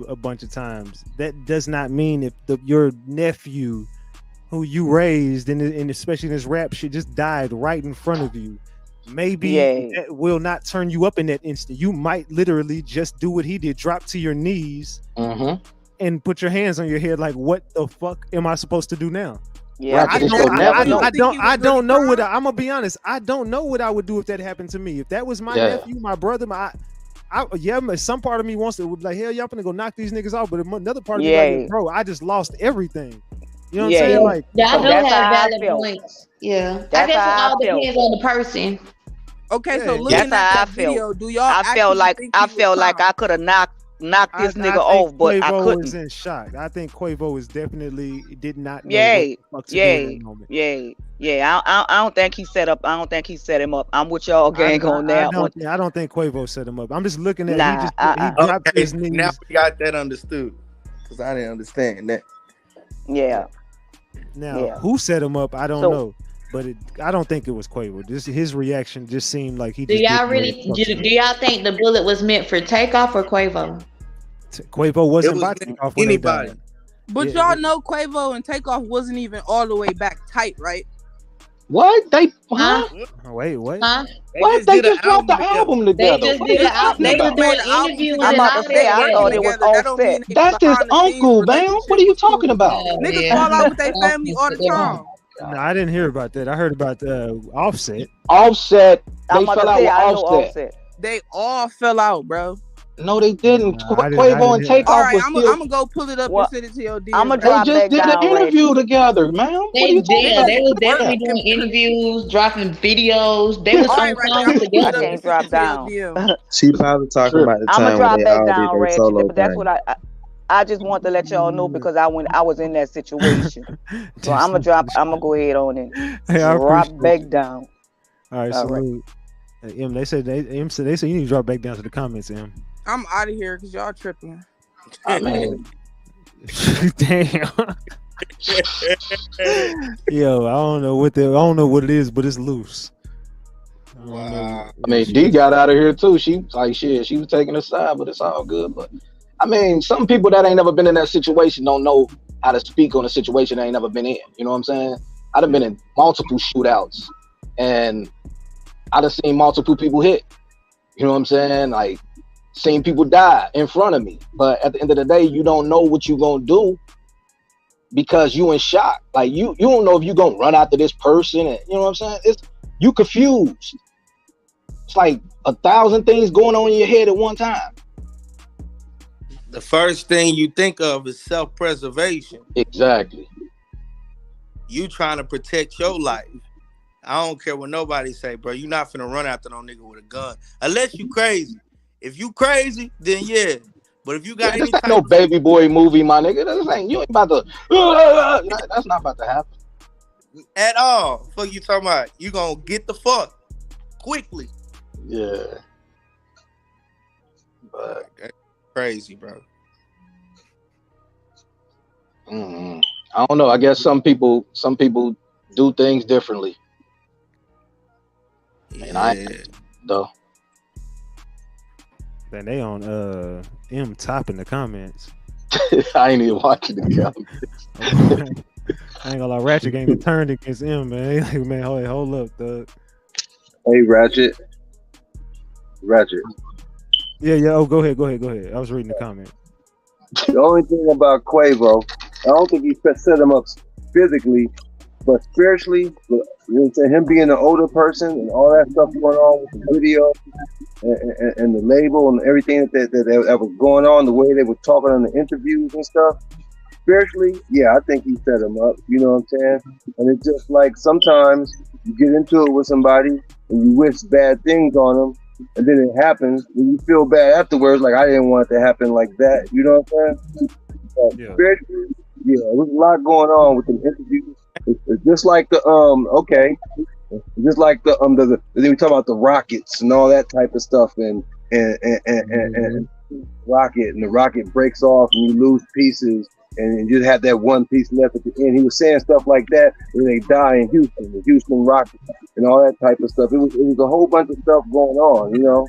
S2: a bunch of times, that does not mean if your nephew, who you raised and especially in this rap shit, just died right in front of you, maybe that will not turn you up in that instant. You might literally just do what he did, drop to your knees and put your hands on your head like, what the fuck am I supposed to do now?
S21: Yeah,
S2: I don't know what I'm gonna be honest. I don't know what I would do if that happened to me. If that was my nephew, my brother, some part of me wants to would be like, hell, y'all gonna go knock these niggas out, but another part of me like, bro, I just lost everything. You know what I'm saying? Like,
S15: I do have valid
S21: feel.
S15: points. Yeah,
S21: That's
S15: I guess it
S21: how
S15: all
S21: I feel.
S15: depends on the person.
S14: Okay, so
S21: That's
S14: looking at
S21: how
S14: that
S21: I feel.
S14: video, do y'all?
S21: I felt like I could have knocked this nigga off, but I
S2: Quavo
S21: couldn't.
S2: was in shock. I think Quavo is definitely did not know
S21: Yeah,
S2: what the fuck to do in that moment.
S21: yeah. I don't think he set up. I don't think he set him up. I'm with y'all gang on that one.
S2: I don't think Quavo set him up. I'm just looking at
S21: Nah,
S2: he dropped his knees.
S18: Now we got that understood, because I didn't understand that.
S21: Yeah.
S2: Now, who set him up? I don't know, but I don't think it was Quavo. His reaction just seemed like he.
S15: Do y'all do y'all think the bullet was meant for Takeoff or Quavo?
S2: Quavo wasn't about Takeoff when anybody.
S14: But y'all know Quavo and Takeoff wasn't even all the way back tight, right?
S19: What? Wait, what?
S21: What? They just dropped the album together.
S15: They just did the album. They were doing interviews.
S21: I'm about to say, I thought it was Offset.
S19: That's his uncle, man. What are you talking about?
S14: Niggas fall out with their family all the time.
S2: No, I didn't hear about that. I heard about Offset.
S19: Offset. They
S21: I'm about
S19: fell
S21: to
S19: out
S21: say,
S19: with
S21: I know
S19: Offset.
S14: They all fell out, bro.
S19: No, they didn't.
S2: I didn't
S19: Quavo and Takeoff
S14: All right,
S19: was
S14: I'm
S19: still.
S14: gonna go pull it up and send it to your DM.
S21: I'ma
S19: They just did an interview together, man. What are you talking about?
S15: They was definitely doing interviews, dropping videos. They was on songs together.
S21: I can't drop down.
S16: She probably talking about the
S21: I'm
S16: time
S21: gonna
S16: when
S21: drop
S16: they
S21: back
S16: all
S21: down,
S16: did their
S21: Ratchet,
S16: solo
S21: but that's
S16: thing.
S21: what I just want to let y'all know because I was in that situation. So I'm gonna go ahead on and
S2: Hey, I
S21: drop
S2: appreciate
S21: back
S2: you.
S21: down.
S2: All right,
S21: All right.
S2: salute. Em, they said you need to drop back down to the comments, Em.
S14: I'm out of here because y'all tripping.
S19: Man.
S2: Damn. Yo, I don't know what it is, but it's loose.
S19: I mean, D got out of here too. She was like, shit, she was taking a side, but it's all good. But I mean, some people that ain't never been in that situation don't know how to speak on a situation they ain't never been in. You know what I'm saying? I'd have been in multiple shootouts, and I'd have seen multiple people hit. You know what I'm saying? Like, seen people die in front of me. But at the end of the day, you don't know what you're gonna do because you in shock. Like you don't know if you're gonna run after this person, and you know what I'm saying? You confused. It's like 1,000 things going on in your head at one time.
S18: The first thing you think of is self-preservation.
S19: Exactly.
S18: You trying to protect your life. I don't care what nobody say, bro. You not finna run after no nigga with a gun. Unless you crazy. If you crazy, then yeah. But if you got
S19: This
S18: any
S19: ain't no baby boy movie, my nigga. You ain't about to. That's not about to happen.
S18: at all, fuck you talking about? You gonna get the fuck quickly.
S19: Yeah. But
S18: crazy, bro.
S19: I don't know. I guess some people do things differently. And I though.
S2: Then they on M top in the comments.
S19: I ain't even watching the comments.
S2: I ain't gonna lie, Ratchet game turned against M, man. He like, man, hold up, thug.
S12: Hey, Ratchet.
S2: Yeah. Oh, go ahead. I was reading the comment.
S12: The only thing about Quavo, I don't think he set him up physically, but spiritually, you know what I'm saying, him being an older person and all that stuff going on with the video and the label and everything that was going on, the way they were talking on the interviews and stuff. Spiritually, yeah, I think he set him up. You know what I'm saying? And it's just like sometimes you get into it with somebody and you wish bad things on them, and then it happens and you feel bad afterwards, like I didn't want it to happen like that. You know what I'm saying?
S2: Yeah.
S12: Yeah, there's a lot going on with the interviews. It's just like the just like the then we talk about the Rockets and all that type of stuff and rocket, and the rocket breaks off and you lose pieces and you just have that one piece left at the end. He was saying stuff like that, and they die in Houston, the Houston Rockets, and all that type of stuff. It was a whole bunch of stuff going on, you know.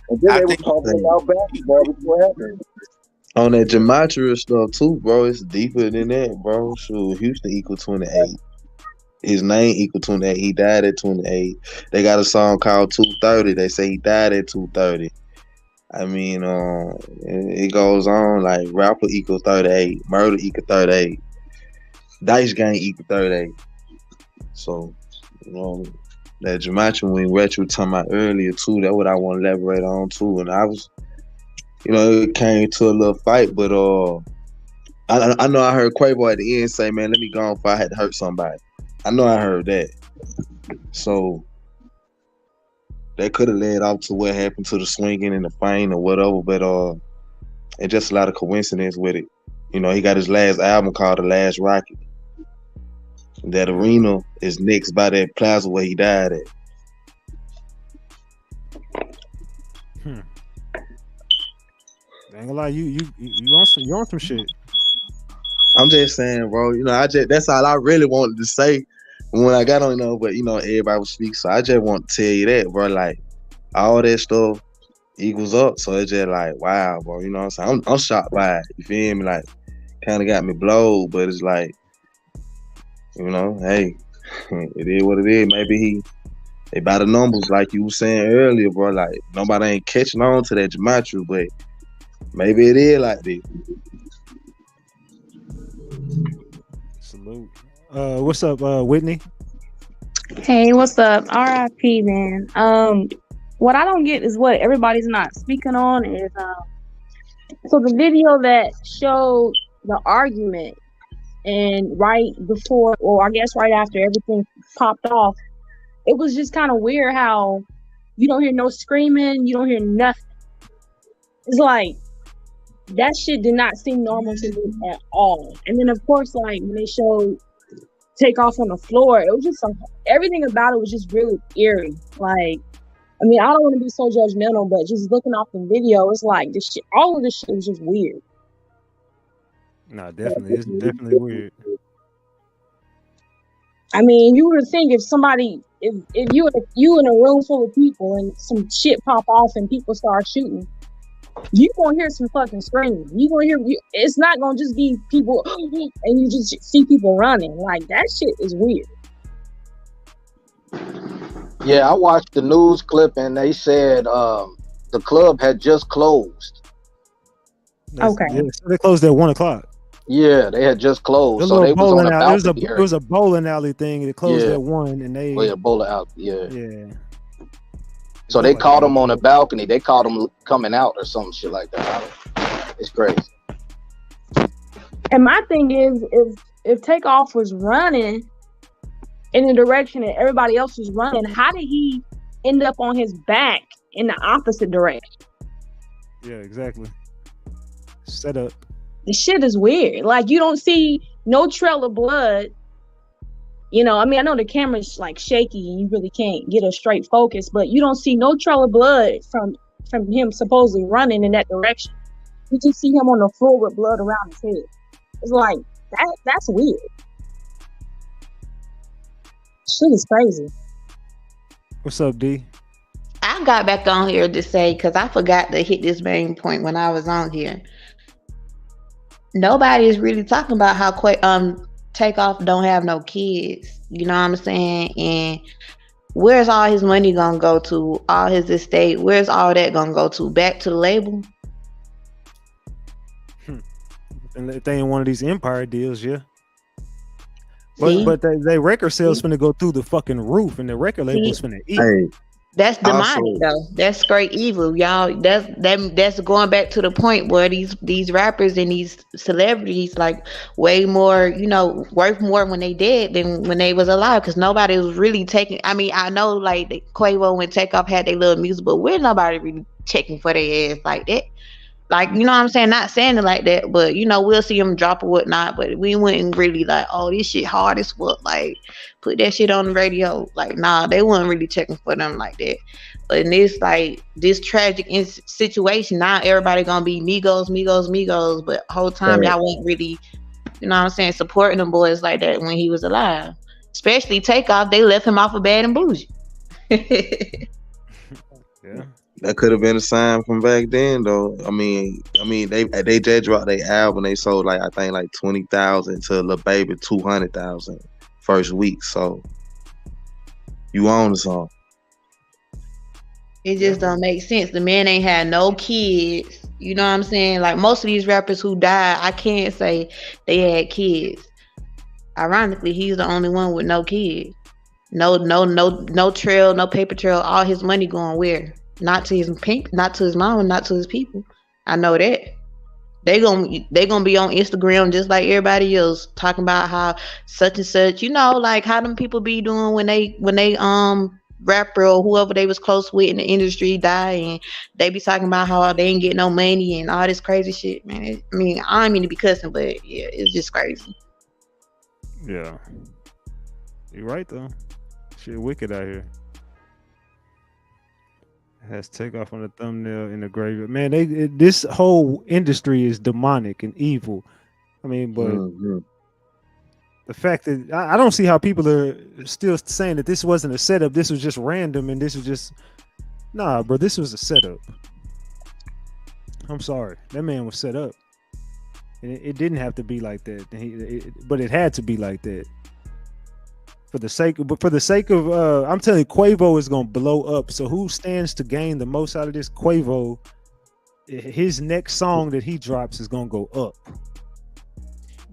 S12: And then they were talking about basketball before it happened.
S16: On that gematria stuff too, bro, it's deeper than that, bro. Shoot, Houston equal 28. His name equal 28. He died at 28. They got a song called 230. They say he died at 230. I mean, it goes on like rapper equal 38, murder equal 38, dice game equal 38. So, you know, that gematria when Retro talking about earlier too, that's what I want to elaborate on too. And I was, you know, it came to a little fight, but I know I heard Quavo at the end say, "Man, let me go on if I had to hurt somebody." I know I heard that. So that could have led off to what happened to the swinging and the feint or whatever, but it's just a lot of coincidence with it. You know, he got his last album called The Last Rocket. That arena is next by that plaza where he died at.
S2: Ain't gonna lie, you on some shit.
S16: I'm just saying, bro. You know, that's all I really wanted to say when I got on, you know. But you know, everybody was speaking, so I just want to tell you that, bro. Like all that stuff equals up, so it's just like, wow, bro. You know what I'm saying? I'm shocked by it. You feel me? Like, kind of got me blowed, but it's like, you know, hey, it is what it is. Maybe they by the numbers, like you were saying earlier, bro. Like nobody ain't catching on to that gematria, but maybe it is like this.
S2: Salute. What's up, Whitney?
S1: Hey, what's up? RIP, man. What I don't get is what everybody's not speaking on is so the video that showed the argument and right before, or I guess right after everything popped off, it was just kind of weird how you don't hear no screaming, you don't hear nothing. It's like that shit did not seem normal to me at all. And then of course, like when they showed Takeoff on the floor, it was just everything about it was just really eerie. Like, I mean, I don't want to be so judgmental, but just looking off the video, it's like this shit, all of this shit was just weird.
S2: No, definitely, it's definitely weird.
S1: I mean, you would think if somebody, if you in a room full of people and some shit pop off and people start shooting, you gonna hear some fucking screaming. You gonna hear, it's not gonna just be people and you just see people running. Like that shit is weird.
S19: Yeah, I watched the news clip and they said the club had just closed.
S1: Okay.
S2: Yeah, so they closed at 1:00.
S19: Yeah, they had just closed. So they was on a balcony.
S2: It was a bowling alley thing. It closed at 1, and they
S19: bowling alley. Yeah.
S2: Yeah.
S19: So they caught them on a balcony. They caught them coming out or some shit like that. It's crazy.
S1: And my thing is, if Takeoff was running in the direction that everybody else was running, how did he end up on his back in the opposite direction?
S2: Yeah, exactly. Set up.
S1: The shit is weird. Like you don't see no trail of blood. You know, I mean, I know the camera's like shaky and you really can't get a straight focus, but you don't see no trail of blood from him supposedly running in that direction. You just see him on the floor with blood around his head. It's like that's weird. Shit is crazy.
S2: What's up, D?
S15: I got back on here to say, because I forgot to hit this main point when I was on here. Nobody is really talking about how Takeoff don't have no kids. You know what I'm saying? And where's all his money gonna go to? All his estate? Where's all that gonna go to? Back to the label?
S2: And if they ain't one of these Empire deals, yeah. But they record sales finna go through the fucking roof, and the record label's finna eat.
S16: Hey,
S15: that's demonic though. That's straight evil, y'all. That's going back to the point where these rappers and these celebrities like way more, you know, worth more when they dead than when they was alive, because nobody was really taking. I mean, I know like Quavo and Takeoff had their little music, but we're nobody really checking for their ass like that. Like, you know what I'm saying? Not saying it like that, but you know, we'll see him drop or whatnot. But we wouldn't really like, oh, this shit hard as fuck. Like, put that shit on the radio. Like, nah, they weren't really checking for them like that. But in this like this tragic situation, now everybody gonna be Migos, Migos, Migos. But whole time y'all weren't really, you know what I'm saying, supporting them boys like that when he was alive. Especially Takeoff, they left him off of Bad and Bougie.
S2: Yeah.
S16: That could have been a sign from back then, though. I mean, they just dropped their album. They sold like I think like 20,000 to Lil Baby 200,000 first week. So you own the song.
S15: It just don't make sense. The man ain't had no kids. You know what I'm saying? Like most of these rappers who died, I can't say they had kids. Ironically, he's the only one with no kids. No trail, no paper trail. All his money going where? Not to his not to his mom, not to his people. I know that. They gonna be on Instagram just like everybody else, talking about how such and such, you know, like how them people be doing when they rapper or whoever they was close with in the industry die, and they be talking about how they ain't get no money and all this crazy shit, man. I mean, I don't mean to be cussing, but yeah, it's just crazy.
S2: Yeah. You're right though. Shit wicked out here. Has Takeoff on the thumbnail in the graveyard. Man, this whole industry is demonic and evil. I mean, but the fact that I don't see how people are still saying that this wasn't a setup, this was just random, and this was just nah, bro. This was a setup. I'm sorry, that man was set up, and it didn't have to be like that. But it had to be like that. For the sake of, I'm telling you, Quavo is gonna blow up. So who stands to gain the most out of this? Quavo. His next song that he drops is gonna go up.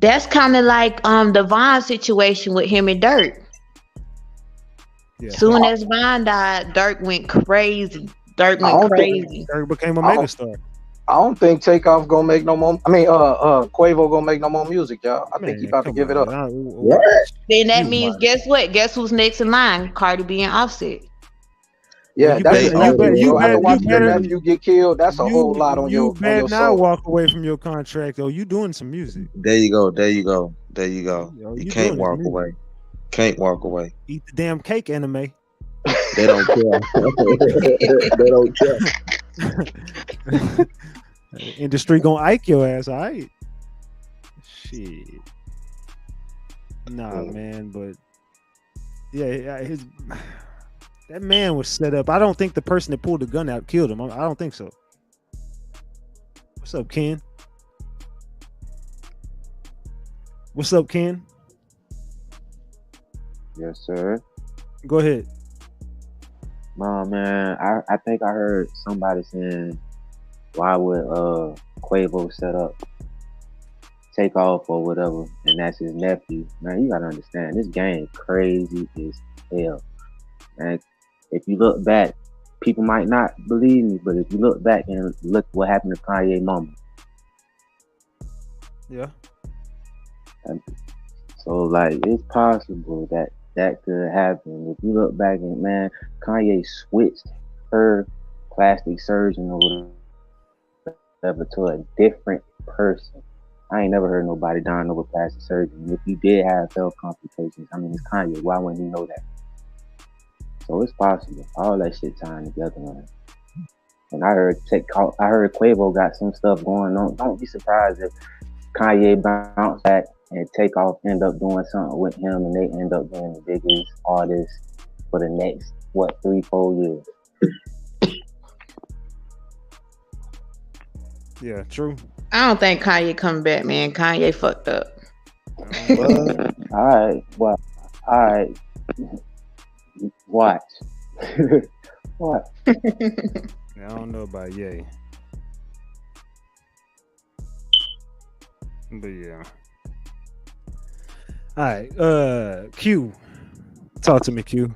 S15: That's kind of like the Vine situation with him and Dirk.
S2: Yeah.
S15: Soon as Vine died, Dirk went crazy. Dirk
S2: became a megastar.
S19: I don't think Takeoff gonna make no more. I mean, Quavo gonna make no more music, y'all. I think he about to give it up.
S15: What? Then that means, guess what? Guess who's next in line? Cardi B and Offset.
S19: Yeah, that's after watching your nephew get killed. That's a whole lot on your
S2: better not
S19: soul.
S2: walk away from your contract, though. You doing some music.
S16: There you go. You can't walk away. Can't walk away.
S2: Eat the damn cake, anime.
S16: They don't care. They don't care.
S2: Industry gonna ike your ass, all right? Shit. Nah, man, but yeah, that man was set up. I don't think the person that pulled the gun out killed him. I don't think so. What's up, Ken? What's up, Ken?
S5: Yes, sir.
S2: Go ahead.
S5: No, man, I think I heard somebody saying, why would Quavo set up Takeoff or whatever, and that's his nephew? Man, you gotta understand, this game crazy as hell. And if you look back, people might not believe me, but if you look back and look what happened to Kanye mama.
S2: Yeah.
S5: And so like it's possible that could happen. If you look back and man, Kanye switched her plastic surgeon or whatever to a different person. I ain't never heard nobody dying over plastic surgery. And if you did have health complications, I mean, it's Kanye. Why wouldn't he know that? So it's possible. All that shit tying together, man. And I heard Quavo got some stuff going on. Don't be surprised if Kanye bounced back and Takeoff end up doing something with him, and they end up being the biggest artist for the next 3-4 years.
S2: Yeah, true.
S15: I don't think Kanye coming back, man. Kanye fucked up.
S5: All right. Watch. What?
S2: I don't know about Ye. But yeah. All right. Q. Talk to me, Q.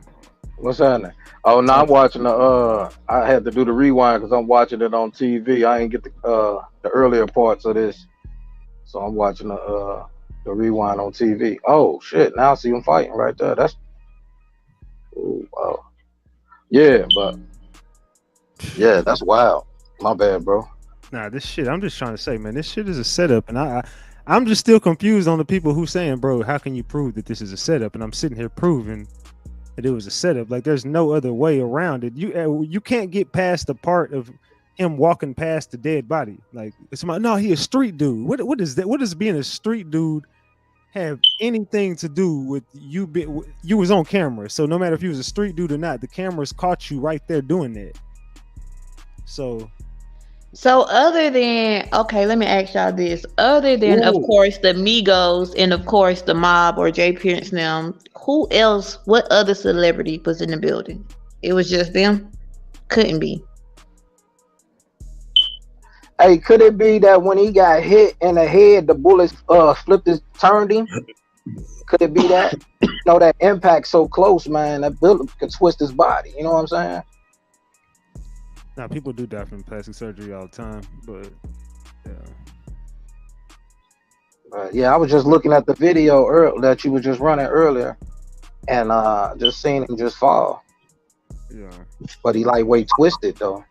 S19: What's happening? Oh, no, I'm watching I had to do the rewind because I'm watching it on TV. I ain't get the earlier parts of this, so I'm watching the rewind on TV. Oh shit! Now I see them fighting right there. That's yeah, but yeah, that's wild. My bad, bro.
S2: Nah, this shit. I'm just trying to say, man, this shit is a setup, and I'm just still confused on the people who saying, bro, how can you prove that this is a setup? And I'm sitting here proving that it was a setup. Like, there's no other way around it. You can't get past the part of him walking past the dead body. Like, it's no, he a street dude. What is that? What does being a street dude have anything to do with you? You was on camera, so no matter if you was a street dude or not, the cameras caught you right there doing that. So
S15: other than, okay, let me ask y'all this. Other than, of course, the Migos and, of course, the mob or Jay Prince them, who else, what other celebrity was in the building? It was just them? Couldn't be.
S19: Hey, could it be that when he got hit in the head, the bullets turned him? Could it be that? You know, that impact so close, man, that bullet could twist his body. You know what I'm saying?
S2: Now, people do die from plastic surgery all the time, but
S19: yeah, I was just looking at the video that you were just running earlier, and just seeing him just fall.
S2: Yeah.
S19: But he lightweight twisted though.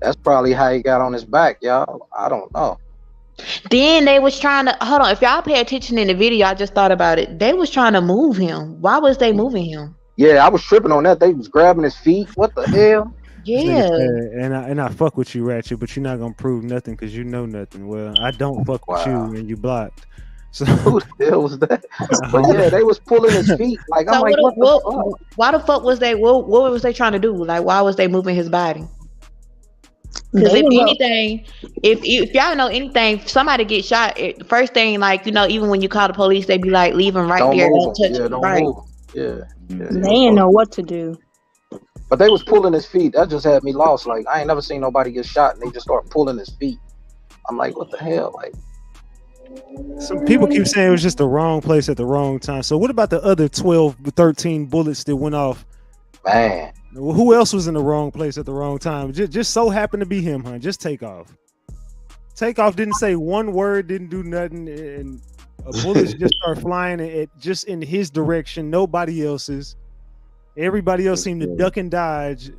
S19: That's probably how he got on his back, y'all. I don't know.
S15: Then they was trying to, hold on, if y'all pay attention in the video, I just thought about it. They was trying to move him. Why was they moving him?
S19: Yeah, I was tripping on that. They was grabbing his feet. What the hell?
S15: Yeah.
S2: And I fuck with you, Ratchet, but you're not gonna prove nothing because you know nothing. Well, I don't fuck with you, and you blocked. So
S19: who the hell was that? But yeah, they was pulling his feet. Like, I'm like, what the fuck?
S15: Why the fuck was they? What was they trying to do? Like, why was they moving his body? Because if anything, if y'all know anything, if somebody gets shot, first thing, like, you know, even when you call the police, they be like, leave him right there, don't touch him. Right.
S19: Yeah.
S1: They didn't know what to do.
S19: But they was pulling his feet. That just had me lost. Like, I ain't never seen nobody get shot and they just start pulling his feet. I'm like, what the hell? Like,
S2: some people keep saying it was just the wrong place at the wrong time. So what about the other 12, 13 bullets that went off?
S19: Man.
S2: Who else was in the wrong place at the wrong time? Just so happened to be him, huh? Just Takeoff. Takeoff didn't say one word, didn't do nothing, and bullets just start flying just in his direction, nobody else's. Everybody else seemed to duck and dodge.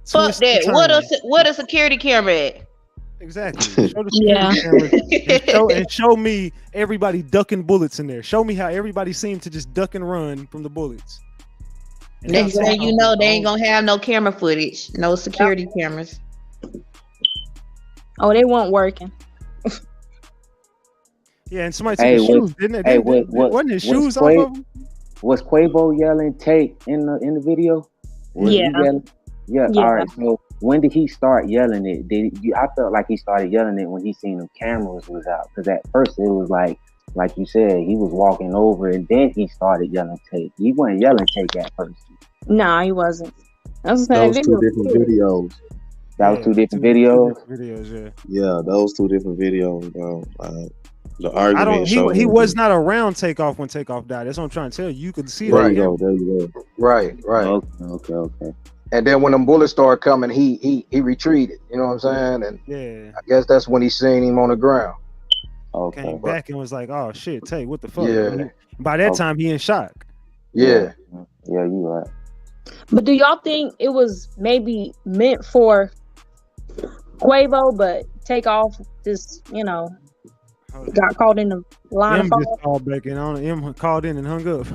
S15: Fuck that. What a security camera at?
S2: Exactly. Show the security cameras and show me everybody ducking bullets in there. Show me how everybody seemed to just duck and run from the bullets. And
S15: next thing you know, they ain't gonna have no camera footage, no security cameras.
S1: Oh, they weren't working.
S2: Yeah, and somebody took his shoes, didn't it? Wasn't his shoes off of him?
S5: Was Quavo yelling "take" in the video?
S1: Yeah.
S5: Yeah. All right. So when did he start yelling it? I felt like he started yelling it when he seen the cameras was out. Because at first it was like you said, he was walking over and then he started yelling "take." He wasn't yelling "take" at first.
S1: No, he wasn't.
S16: Those two different videos.
S5: That was two different videos.
S16: Yeah, those two different videos, bro. The argument.
S2: He was not around Takeoff when Takeoff died. That's what I'm trying to tell you. You could see
S19: right.
S2: that.
S16: There you go.
S19: Right.
S5: Okay.
S19: And then when them bullets started coming, he retreated. You know what I'm saying? And
S2: yeah,
S19: I guess that's when he seen him on the ground.
S5: Okay.
S2: Came back and was like, "Oh shit, Take, what the fuck?"
S19: Yeah.
S2: By that time, he in shock.
S19: Yeah.
S5: Yeah, you right.
S1: But do y'all think it was maybe meant for Quavo, but Takeoff just, got caught in the line of fire?
S2: Just called back in on him, called in and hung up.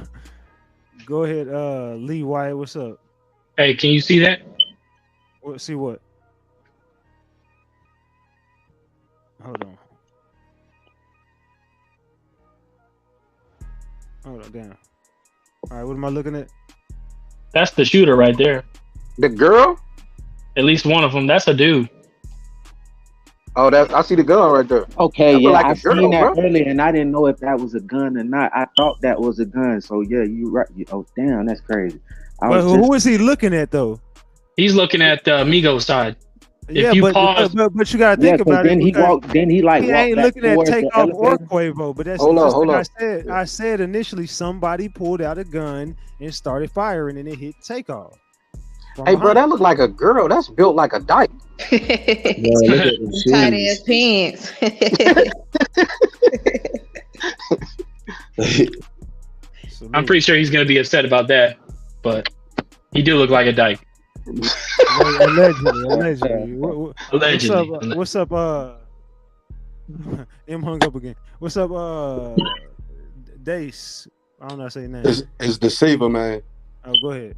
S2: Go ahead, Lee Wyatt, what's up?
S17: Hey, can you see that?
S2: See what? Hold on, damn. All right, what am I looking at?
S17: That's the shooter right there.
S19: The girl?
S17: At least one of them. That's a dude.
S19: Oh, I see the gun right there.
S5: Okay, yeah, I seen that earlier, and I didn't know if that was a gun or not. I thought that was a gun. So yeah, you right. Oh, damn, that's crazy.
S2: Who is he looking at though?
S17: He's looking at the Migos side.
S2: If you pause, but you gotta think about
S5: then
S2: it.
S5: He
S2: ain't looking at Takeoff or Quavo, but that's
S19: hold on.
S2: I said initially somebody pulled out a gun and started firing, and it hit Takeoff.
S19: Hey, bro, that looked like a girl. That's built like a dyke.
S15: Tight ass pants.
S17: I'm pretty sure he's gonna be upset about that, but he do look like a dyke.
S2: Allegedly.
S17: Allegedly.
S2: What's up? M hung up again. What's up? Dace. I don't know how to say your name.
S6: It's Deceiver, man.
S2: Oh, go ahead.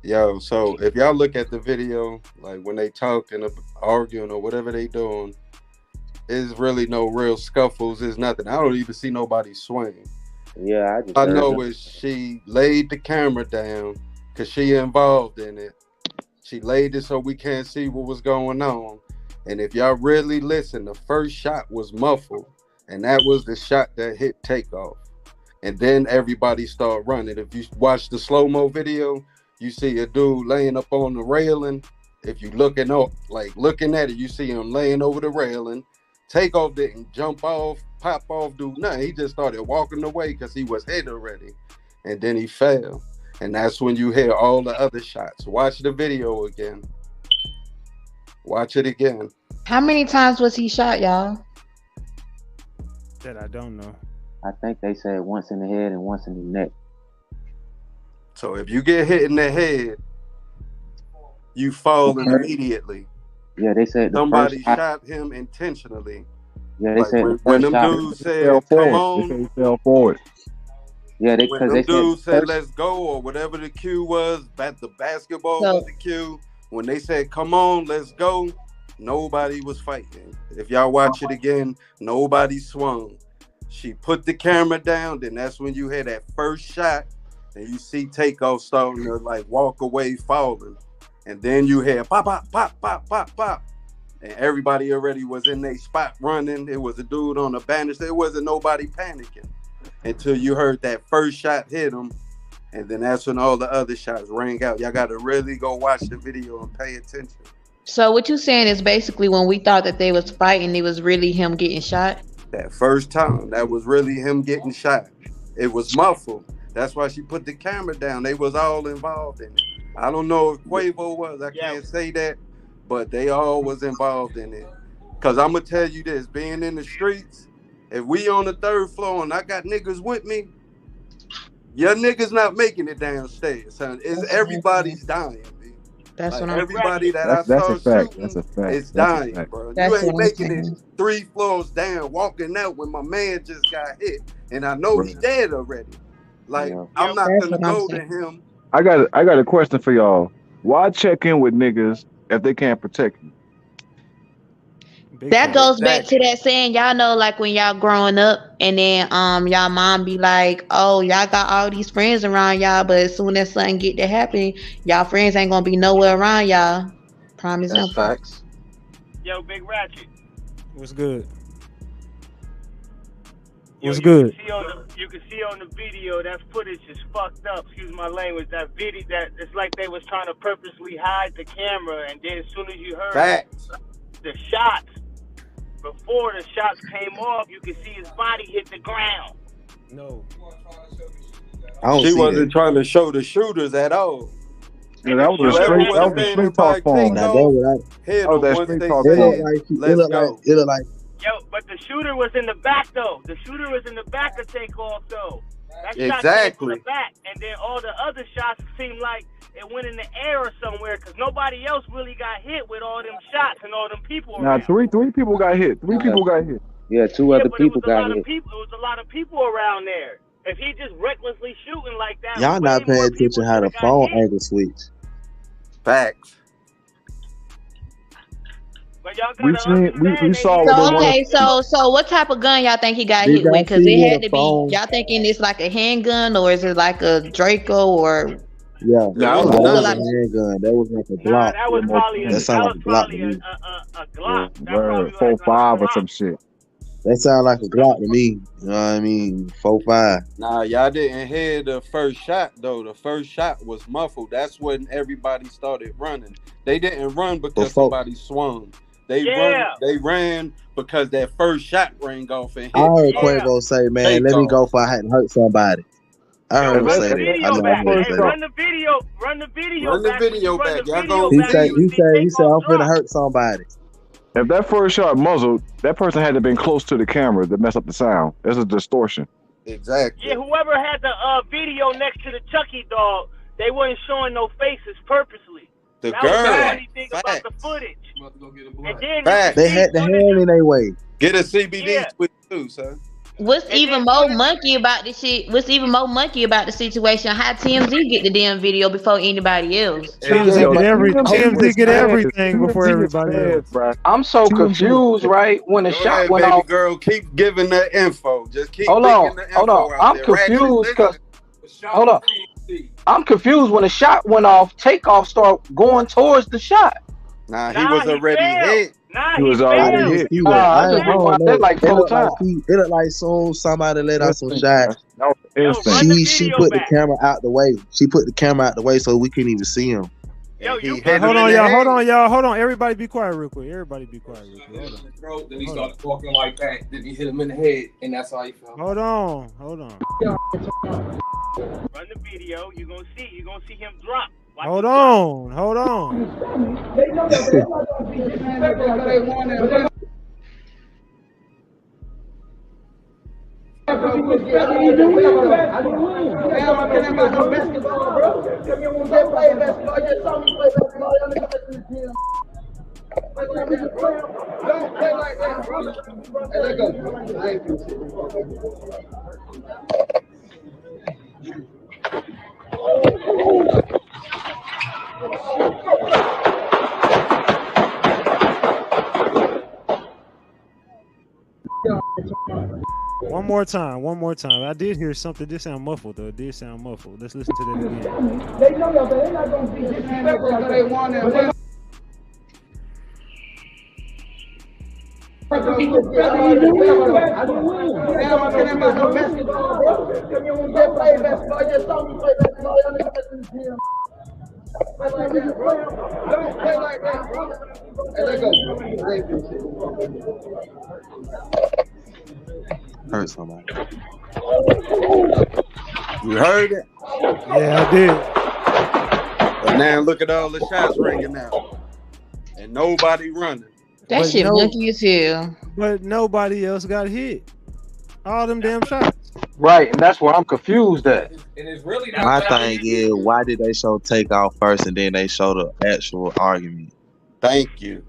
S6: Yo, so if y'all look at the video, like when they talking, arguing, or whatever they doing, it's really no real scuffles. It's nothing. I don't even see nobody swing.
S5: Yeah,
S6: I know is she laid the camera down because she involved in it. She laid it so we can't see what was going on. And if y'all really listen, the first shot was muffled, and that was the shot that hit Takeoff. And then everybody started running. If you watch the slow-mo video, you see a dude laying up on the railing. If you looking up, like looking at it, you see him laying over the railing. Takeoff didn't jump off, pop off, do nothing. He just started walking away because he was hit already. And then he fell. And that's when you hear all the other shots. Watch the video again. Watch it again.
S15: How many times was he shot, y'all?
S2: That I don't know.
S5: I think they said once in the head and once in the neck.
S6: So if you get hit in the head, you fall immediately.
S5: Yeah, they said
S6: somebody shot him intentionally.
S5: Yeah, they said
S6: when them dudes said, "Come on,"
S22: they fell forward.
S5: Yeah,
S6: when them dudes said, "Let's go," or whatever the cue was, the basketball was the cue. When they said, "Come on, let's go," nobody was fighting. If y'all watch it again, nobody swung. She put the camera down, then that's when you hear that first shot, and you see Takeoff starting to like walk away, falling. And then you hear pop, pop, pop, pop, pop, pop. And everybody already was in their spot running. It was a dude on the banister. There wasn't nobody panicking until you heard that first shot hit him. And then that's when all the other shots rang out. Y'all got to really go watch the video and pay attention.
S15: So what you saying is basically when we thought that they was fighting, it was really him getting shot?
S6: That first time, that was really him getting shot. It was muffled. That's why she put the camera down. They was all involved in it. I don't know if Quavo was. I can't say that. But they all was involved in it. Because I'm going to tell you this. Being in the streets, if we on the third floor and I got niggas with me, your niggas not making it downstairs, son. Everybody's dying.
S15: That's
S6: like
S15: what I'm
S6: everybody that I saw shooting is dying, bro.
S15: That's
S6: you ain't
S15: what I'm
S6: making it
S15: saying.
S6: 3 floors down, walking out when my man just got hit, and I know he dead already. Like I'm not
S15: That's
S6: gonna
S15: what I'm
S6: go to
S15: saying.
S6: him.
S22: I got a question for y'all. Why check in with niggas if they can't protect you?
S15: That goes back to that saying, y'all know, like when y'all growing up and then y'all mom be like, oh, y'all got all these friends around y'all, but as soon as something get to happen, y'all friends ain't gonna be nowhere around y'all. Prime example.
S19: Facts.
S23: Yo, Big Ratchet.
S2: What's good?
S23: Yo,
S2: What's good?
S23: You can see on the video that footage is fucked up. Excuse my language. That video, that it's like they was trying to purposely hide the camera, and then as soon as you heard
S6: Facts.
S23: the shots, before the shots came off, you could see his body hit the ground.
S2: No.
S6: She wasn't trying to show the shooters at all.
S22: Yeah, that was a straight talk phone.
S6: Now,
S22: that was that straight talk phone.
S23: Yo, but the shooter was in the back though. The shooter was in the back of Takeoff though. That shot came from the back, and then all the other shots seemed like it went in the air or somewhere because nobody else really got hit with all them shots and all them people.
S22: Now three people got hit. 3 people got hit.
S5: Yeah, 2 other people got hit.
S23: It was a lot of people around there. If he just recklessly shooting like that,
S16: Y'all not paying attention how the phone angle switch.
S6: Facts.
S22: We saw what
S15: So
S22: they
S15: okay, so what type of gun y'all think he got hit with? Because it had to be. Y'all thinking it's like a handgun or is it like a Draco or?
S16: Yeah,
S22: that
S16: was
S22: was
S16: a handgun. That was like a Glock.
S23: That was probably
S16: that sound like a Glock to me.
S23: a Glock.
S22: Word, 4.5 or some shit.
S16: That sound like a Glock to me. You know what I mean? 4.5.
S6: Nah, y'all didn't hear the first shot though. The first shot was muffled. That's when everybody started running. They didn't run because somebody swung. They ran because that first shot rang off and hit.
S16: I heard Quavo say, "Man, let me go if I hadn't hurt somebody." I heard him say that.
S23: Run the video back.
S16: Y'all go. He said, "I'm finna hurt somebody."
S22: If that first shot muzzled, that person had to have been close to the camera to mess up the sound. There's a distortion.
S6: Exactly.
S23: Yeah, whoever had the video next to the Chucky dog, they weren't showing no faces purposely.
S6: The
S23: That was the
S6: girl.
S23: funny thing about the footage. And then
S6: Facts.
S16: They had the hand in their way.
S6: Get a CBD switch too, son.
S15: What's even more monkey about the shit? What's even more monkey about the situation? How TMZ get the damn video before anybody else?
S2: TMZ get
S11: Hey,
S2: everything before everybody else.
S19: I'm so confused, right? When the
S6: Go
S19: shot
S6: ahead,
S19: went
S6: baby
S19: off.
S6: girl. Keep giving that info. Just keep
S19: Hold
S6: leaking
S19: on,
S6: the info
S19: hold on.
S6: out
S19: I'm
S6: there.
S19: confused
S6: Ratchet,
S19: because hold on. I'm confused when the shot went off. Takeoff started going towards the shot.
S6: Nah, he was already hit.
S22: He was already hit.
S16: He was,
S19: I
S16: I
S19: just
S16: don't
S19: rewound
S16: know.
S19: that like
S16: It
S19: 4
S16: looked like
S19: times.
S16: it looked like soon somebody let out some shots.
S22: That was instinct.
S16: She put the camera out the way. She put the camera out the way so we couldn't even see him.
S2: Hold on, y'all. Hold on. Everybody be quiet real quick. Everybody be quiet real quick. Hold on.
S3: Then he started walking like that. Then he hit him in the head, and that's how he fell.
S2: Hold on.
S23: Run the video. You're gonna see him drop.
S2: Hold on. One more time. I did hear something. This sound muffled though. It did sound muffled. Let's listen to that again.
S4: They know that they're not gonna be disrespectful after they won that.
S16: Hurt somebody.
S6: You heard it?
S2: Yeah, I did.
S6: But now look at all the shots ringing out. And nobody running.
S15: That shit monkey as hell.
S2: But nobody else got hit. All them damn shots.
S19: Right, and that's where I'm confused at.
S3: And it's really not
S16: My
S3: that
S16: thing is, why did they show Takeoff first and then they show the actual argument?
S6: Thank you.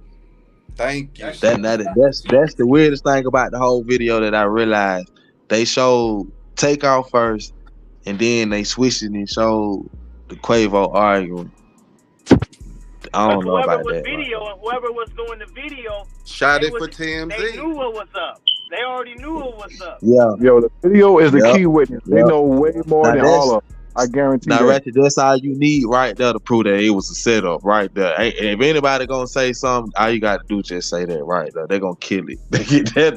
S16: That's the weirdest thing about the whole video that I realized. They showed Takeoff first, and then they switched it and showed the Quavo arguing. I don't know about that.
S23: Whoever was doing the video
S6: shot it for TMZ.
S23: They knew what was up. They already knew what was up.
S16: Yeah.
S22: Yo, the video is the key witness. They know way more than all of them. I guarantee
S16: now,
S22: that.
S16: Ratchet, that's all you need right there to prove that it was a setup right there. If anybody gonna say something, all you gotta do is just say that right there. They're gonna kill it.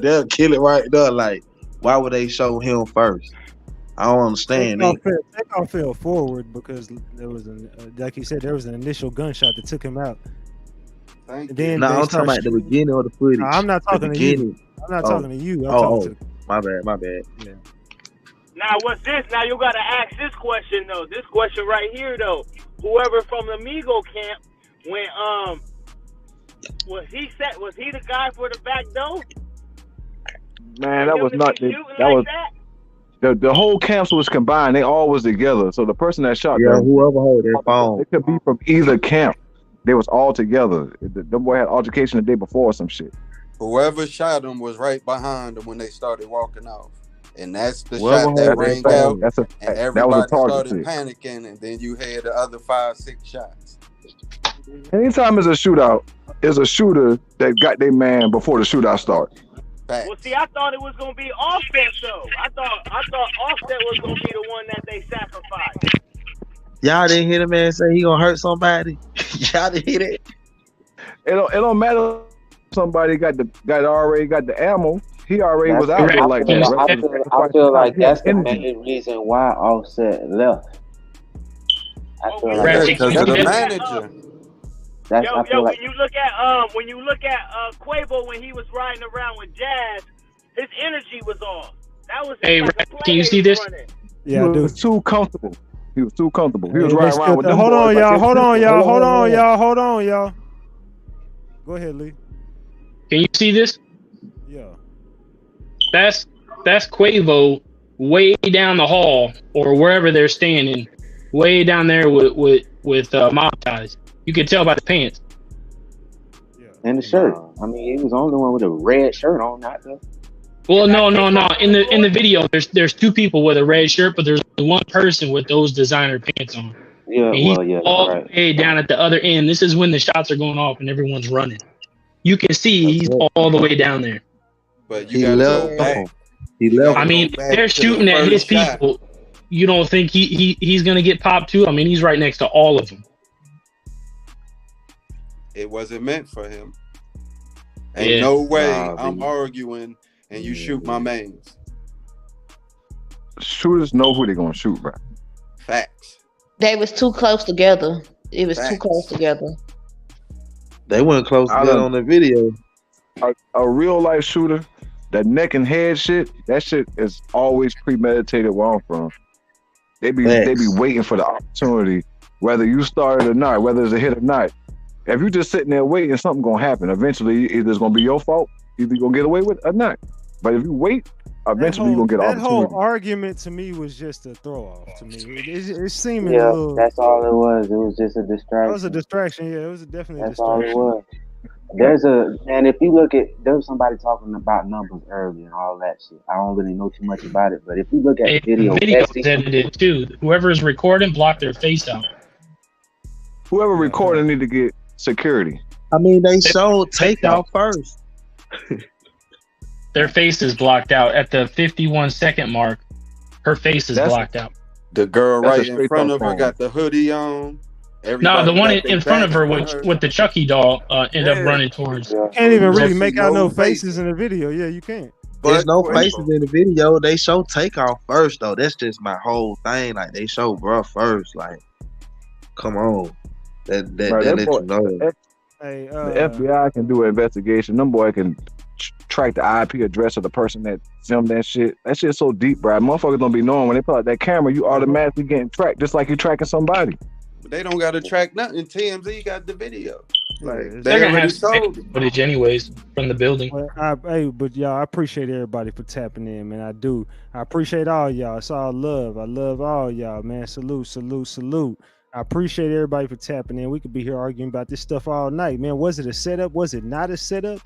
S16: They'll kill it right there. Like, why would they show him first? I don't understand.
S2: Takeoff fell forward because there was like you said, there was an initial gunshot that took him out.
S16: I'm talking about the beginning of the footage.
S2: No, I'm not talking to you. I'm not talking to you. I'm talking to
S16: my bad.
S2: Yeah.
S23: Now what's this? Now you gotta ask this question though. This question right here though. Whoever from the Migo camp, when was he the guy for the back door?
S22: Man, that was not the whole camp was combined. They all was together. So the person that shot them,
S16: whoever hold their phone,
S22: it could be from either camp. They was all together. The boy had altercation the day before or some shit.
S6: Whoever shot him was right behind them when they started walking off. And that's the shot that rang out. And everybody started panicking, and then you had the other 5-6 shots.
S22: Anytime it's a shootout, it's a shooter that got their man before the shootout started.
S23: Well, see, I thought it was gonna be Offset though. I thought Offset was gonna be the one that they sacrificed.
S16: Y'all didn't hear the man say he gonna hurt somebody. Y'all didn't hear that.
S22: It don't matter. Somebody already got the ammo. He already was out there like that.
S5: I feel like that's the main reason why Offset left. I feel like
S6: because of the manager.
S23: When you look at Quavo when he was riding around with Jazz, his energy was off. That was
S17: can you see this?
S22: Yeah, he was too comfortable. He was riding around with them.
S2: Hold on, y'all. Go ahead, Lee.
S17: Can you see this?
S2: Yeah.
S17: That's Quavo way down the hall or wherever they're standing, way down there with Mob Ties. You could tell by the pants.
S5: And the shirt. I mean, he was the only one with a red shirt on, not the.
S17: Well, no. In the video, there's two people with a red shirt, but there's one person with those designer pants on.
S5: Yeah,
S17: And he's
S5: well, yeah,
S17: all
S5: right.
S17: the way down at the other end. This is when the shots are going off and everyone's running. You can see he's all the way down there.
S6: But you gotta go back.
S17: I mean, if they're shooting at his people. You don't think he's gonna get popped too? I mean, he's right next to all of them.
S6: It wasn't meant for him. Ain't no way I'm arguing and you shoot my mains.
S22: Shooters know who they're gonna shoot, bro.
S6: Facts.
S15: They was too close together. It was too close together.
S16: They weren't close together on the video.
S22: A real life shooter, that neck and head shit, that shit is always premeditated where I'm from. They be waiting for the opportunity, whether you start it or not, whether it's a hit or not. If you just sitting there waiting, something gonna happen. Eventually, either it's gonna be your fault, either you're gonna get away with it or not. But if you wait, eventually you're gonna get an opportunity.
S2: That whole argument to me was just a throw off to me. It seemed a
S5: Yeah,
S2: little.
S5: that's all it was. It was just a distraction.
S2: That was a distraction. Yeah, it was definitely a
S5: That's all
S2: distraction.
S5: it was. And if you look at, there was somebody talking about numbers earlier and all that shit. I don't really know too much about it, but if you look at the video,
S17: Video edited too. Whoever is recording, block their face out.
S22: Whoever recording need to get security.
S16: I mean, they showed Takeoff first.
S17: Their face is blocked out at the 51-second mark. Her face is blocked out.
S6: The girl
S17: That's
S6: right
S17: a
S6: in
S17: straight
S6: front
S17: up
S6: of her
S17: phone.
S6: got the hoodie on.
S17: No, the one
S6: Everybody got
S17: in
S6: their
S17: front of
S6: back
S17: her
S6: to
S17: with the Chucky doll ended up running towards.
S2: Can't even really
S6: Just
S2: make out
S6: no
S2: no faces in the video. Yeah, you can't.
S16: There's no faces in the video. They show Takeoff first, though. That's just my whole thing. Like, they show bruh first. Like, come on. That
S22: Right, that
S16: let
S22: boy-
S16: you know.
S22: The FBI can do an investigation. Them boy can track the IP address of the person that filmed that shit. That shit's so deep, bro. Motherfuckers don't be knowing when they pull out that camera, you automatically getting tracked, just like you tracking somebody.
S6: They don't got to track nothing. TMZ got the video. Like
S17: They're
S6: they
S17: gonna
S6: already
S17: have
S6: sold it.
S17: footage anyways from the building.
S2: But y'all, I appreciate everybody for tapping in, man. I do. I appreciate all y'all. It's all love. I love all y'all, man. Salute, salute, salute. I appreciate everybody for tapping in. We could be here arguing about this stuff all night, man. Was it a setup? Was it not a setup?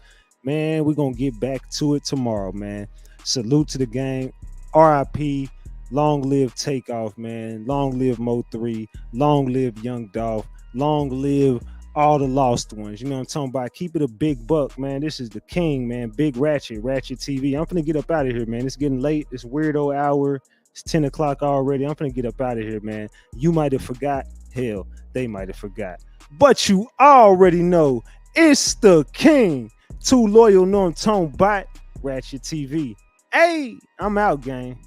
S2: Man, we're gonna get back to it tomorrow, man. Salute to the gang. RIP. Long live Takeoff, man. Long live Mo 3. Long live Young Dolph. Long live all the lost ones. You know what I'm talking about? Keep it a big buck, man. This is the king, man. Big Ratchet, RatchetTV. I'm finna get up out of here, man. It's getting late. It's weirdo hour. It's 10 o'clock already. I'm finna get up out of here, man. You might have forgot. Hell, they might have forgot. But you already know it's the king. Too loyal, no tone bot. RatchetTV. Hey, I'm out, gang.